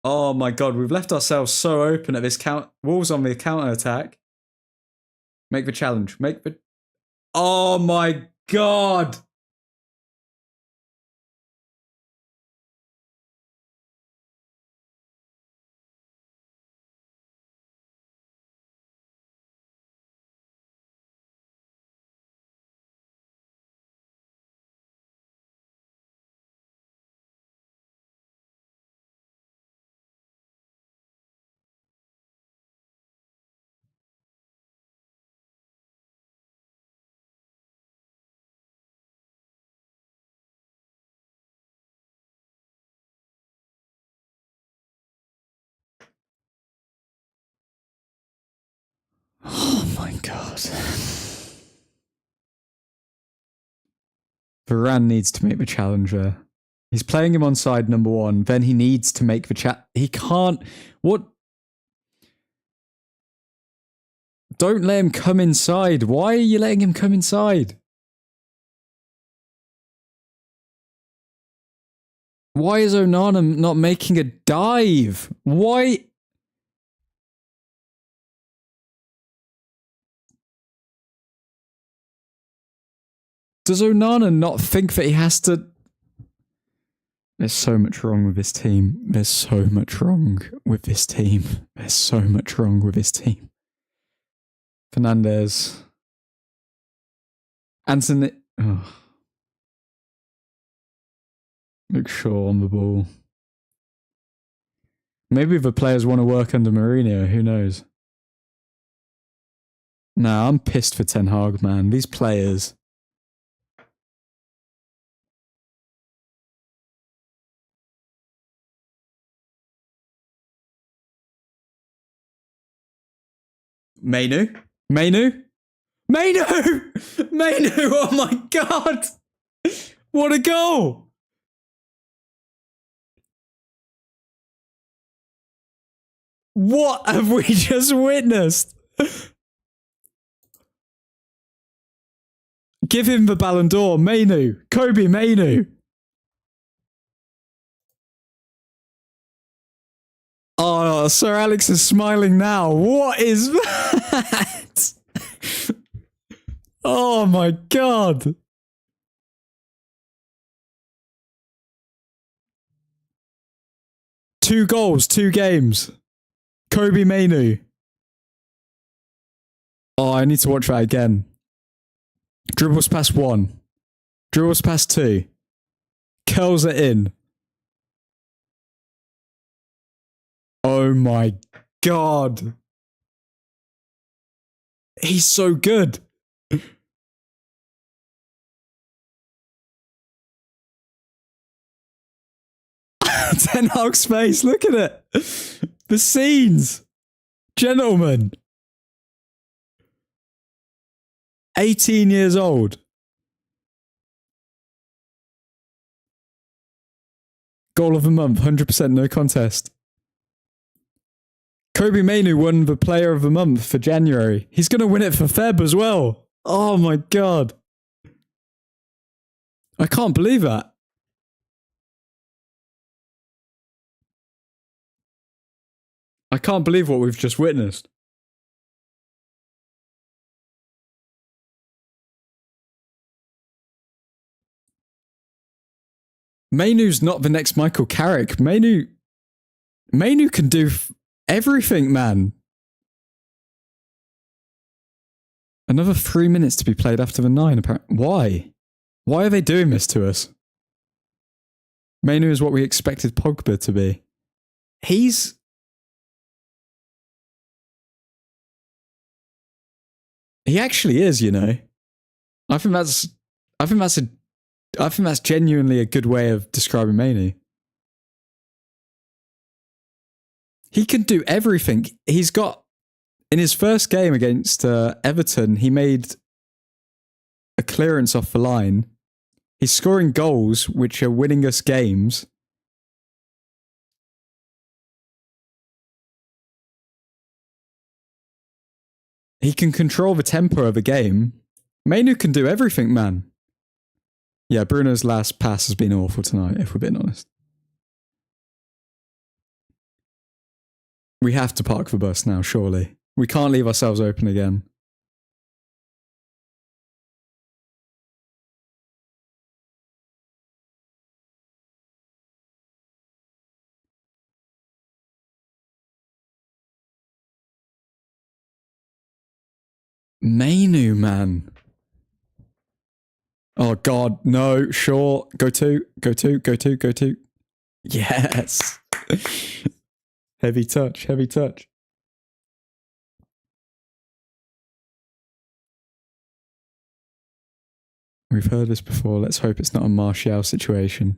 Speaker 1: Oh my God, we've left ourselves so open at this count. Wolves on the counter attack. Make the challenge. Make the. Oh my God. Oh my God. Varane needs to make the challenger. He's playing him on side number one. Then he needs to make the chat. He can't. What? Don't let him come inside. Why are you letting him come inside? Why is Onana not making a dive? Why? Does Onana not think that he has to? There's so much wrong with this team. There's so much wrong with this team. There's so much wrong with this team. Fernandez. Anthony. Oh. Luke Shaw on the ball. Maybe the players want to work under Mourinho. Who knows? Nah, I'm pissed for Ten Hag, man. These players. Manu? Manu? Manu! Manu! Oh my God! What a goal! What have we just witnessed? Give him the Ballon d'Or. Mainu. Kobe Mainu. Oh, Sir Alex is smiling now. What is that? Oh my god. Two goals, 2 games. Kobe Mainu. Oh, I need to watch that again. Dribbles past 1. Dribbles past 2. Curls it in. Oh my god. He's so good. Ten Hag's face, look at it. The scenes. Gentlemen. 18 years old. Goal of the month, 100% no contest. Kobe Mainu won the player of the month for January. He's going to win it for Feb as well. Oh my god. I can't believe that. I can't believe what we've just witnessed. Mainu's not the next Michael Carrick. Mainu can do everything, man. Another 3 minutes to be played after the 9, apparently. Why? Why are they doing this to us? Mainu is what we expected Pogba to be. He actually is, you know. I think that's genuinely a good way of describing Mainu. He can do everything. He's got, in his first game against Everton, he made a clearance off the line. He's scoring goals, which are winning us games. He can control the tempo of the game. Mainu can do everything, man. Yeah, Bruno's last pass has been awful tonight, if we're being honest. We have to park the bus now, surely. We can't leave ourselves open again. Mainu, man. Oh god, no, sure. Go to. Yes. Heavy touch. We've heard this before. Let's hope it's not a Martial situation.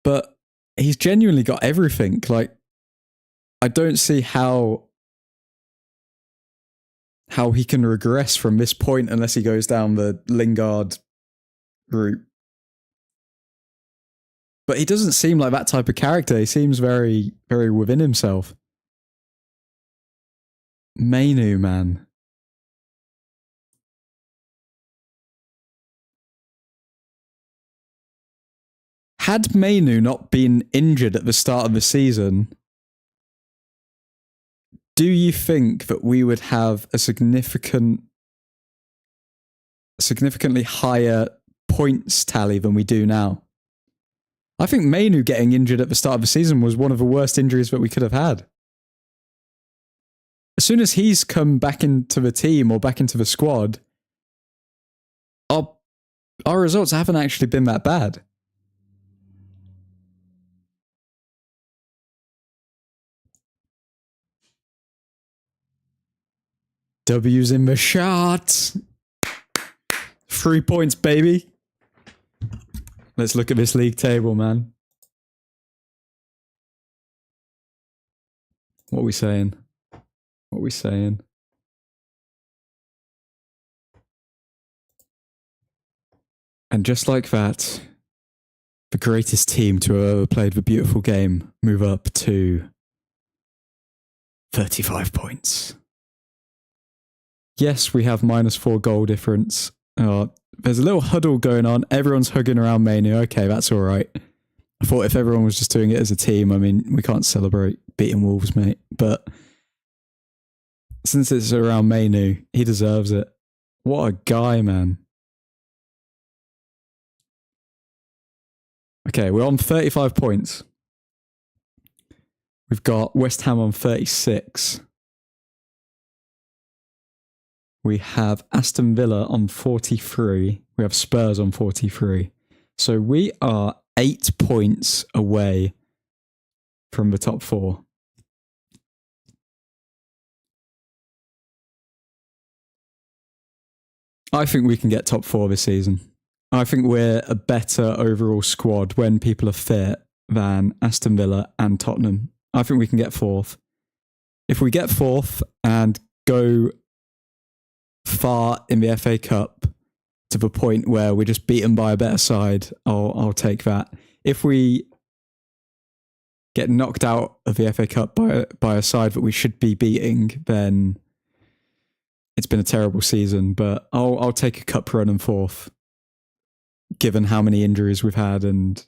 Speaker 1: But he's genuinely got everything. Like, I don't see how he can regress from this point unless he goes down the Lingard route. But he doesn't seem like that type of character. He seems very, very within himself. Mainu, man. Had Mainu not been injured at the start of the season, do you think that we would have a significantly higher points tally than we do now? I think Mainu getting injured at the start of the season was one of the worst injuries that we could have had. As soon as he's come back into the team or back into the squad, our results haven't actually been that bad. W's in the shot. 3 points, baby. Let's look at this league table, man. What are we saying? And just like that, The greatest team to have ever played the beautiful game move up to 35 points. Yes, we have -4 goal difference. There's a little huddle going on. Everyone's hugging around Manu. Okay, that's all right. I thought if everyone was just doing it as a team, I mean, we can't celebrate beating Wolves, mate. But since it's around Manu, he deserves it. What a guy, man. Okay, we're on 35 points. We've got West Ham on 36. We have Aston Villa on 43. We have Spurs on 43. So we are 8 points away from the top 4. I think we can get top 4 this season. I think we're a better overall squad when people are fit than Aston Villa and Tottenham. I think we can get 4th. If we get 4th and go far in the FA Cup to the point where we're just beaten by a better side, I'll take that. If we get knocked out of the FA Cup by a side that we should be beating, then it's been a terrible season. But I'll take a cup run and 4th, given how many injuries we've had and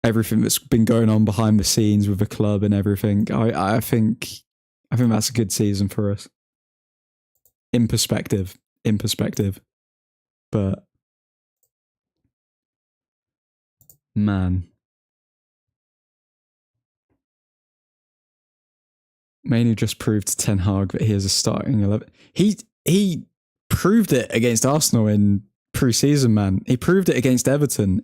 Speaker 1: everything that's been going on behind the scenes with the club and everything. I think that's a good season for us. In perspective. But man, Manu just proved to Ten Hag that he is a starting 11. He proved it against Arsenal in pre-season, man. He proved it against Everton.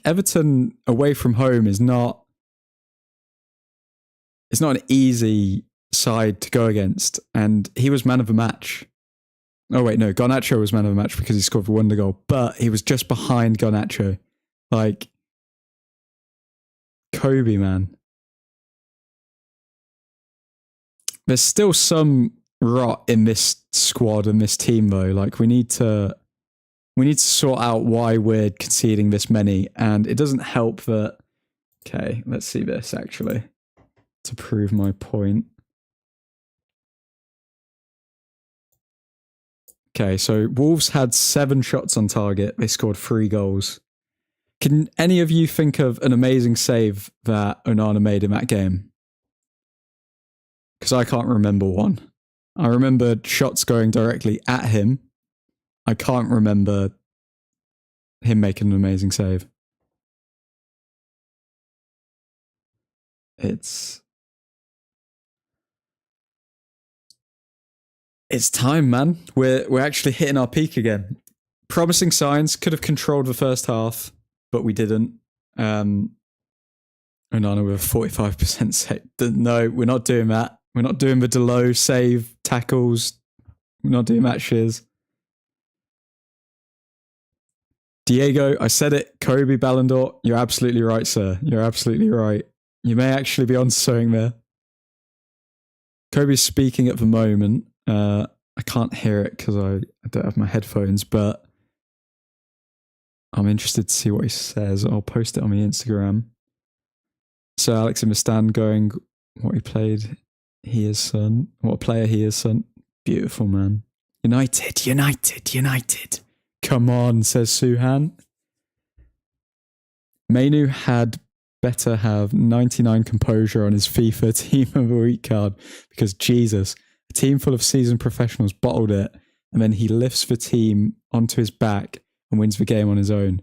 Speaker 1: Everton away from home is not. It's not an easy side to go against, and he was man of the match. Oh wait, no, Garnacho was man of the match because he scored the wonder goal, but he was just behind Garnacho. Kobe, man. There's still some rot in this squad and this team though. We need to sort out why we're conceding this many, and it doesn't help that. Okay, let's see this actually to prove my point. Okay, so Wolves had 7 shots on target. They scored 3 goals. Can any of you think of an amazing save that Onana made in that game? Because I can't remember one. I remember shots going directly at him. I can't remember him making an amazing save. It's time, man. We're actually hitting our peak again. Promising signs. Could have controlled the first half, but we didn't. Onana with a 45% save. No, we're not doing that. We're not doing the Delo save tackles. We're not doing that shiz. Diego, I said it. Kobe Ballon d'Or. You're absolutely right, sir. You're absolutely right. You may actually be on something there. Kobe's speaking at the moment. I can't hear it because I don't have my headphones, but I'm interested to see what he says. I'll post it on my Instagram. So Alex in the stand going, what he played, he is son. What a player he is, son. Beautiful, man. United. Come on, says Suhan. Manu had better have 99 composure on his FIFA Team of the Week card because Jesus, a team full of seasoned professionals bottled it, and then he lifts the team onto his back and wins the game on his own.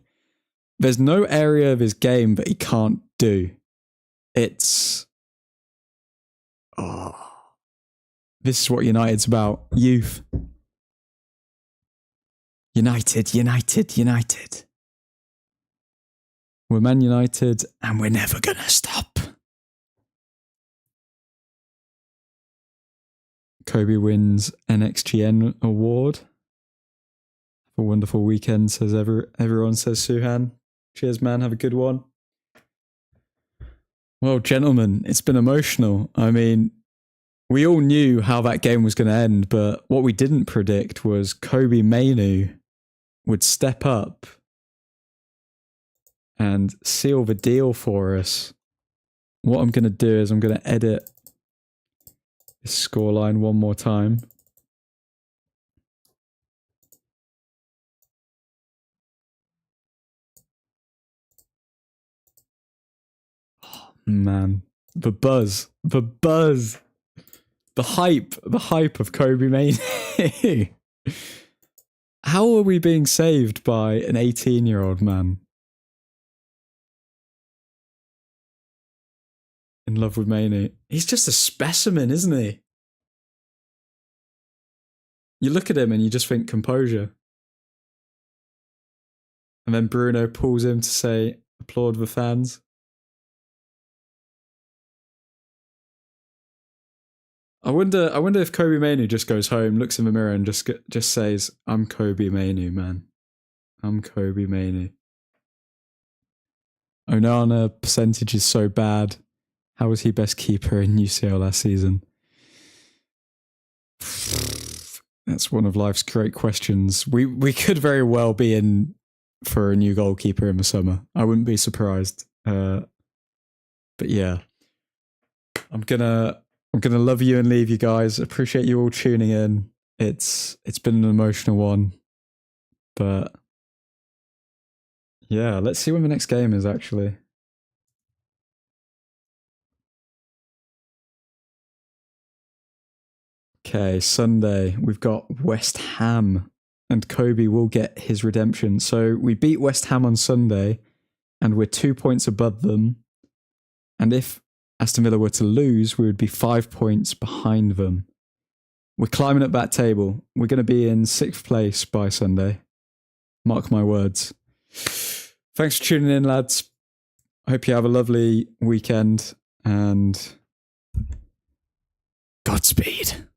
Speaker 1: There's no area of his game that he can't do. It's... this is what United's about. Youth. United. We're Man United and we're never going to stop. Kobe wins NXGN award. Have a wonderful weekend, says everyone, says Suhan. Cheers, man. Have a good one. Well, gentlemen, it's been emotional. I mean, we all knew how that game was going to end, but what we didn't predict was Kobe Manu would step up and seal the deal for us. What I'm going to do is I'm going to edit this scoreline one more time. Oh, man. The buzz. The buzz. The hype of Kobe Manu. How are we being saved by an 18-year-old man? In love with Manu. He's just a specimen, isn't he? You look at him and you just think composure. And then Bruno pulls him to say, applaud the fans. I wonder if Kobe Manu just goes home, looks in the mirror and just says, I'm Kobe Manu, man. I'm Kobe Manu. Onana percentage is so bad. How was he best keeper in UCL last season? That's one of life's great questions. We could very well be in for a new goalkeeper in the summer. I wouldn't be surprised. But yeah. I'm gonna love you and leave you guys. Appreciate you all tuning in. It's been an emotional one. But yeah, let's see when the next game is actually. Okay, Sunday, we've got West Ham, and Kobe will get his redemption. So we beat West Ham on Sunday, and we're 2 points above them. And if Aston Villa were to lose, we would be 5 points behind them. We're climbing up that table. We're going to be in 6th place by Sunday. Mark my words. Thanks for tuning in, lads. I hope you have a lovely weekend, and Godspeed.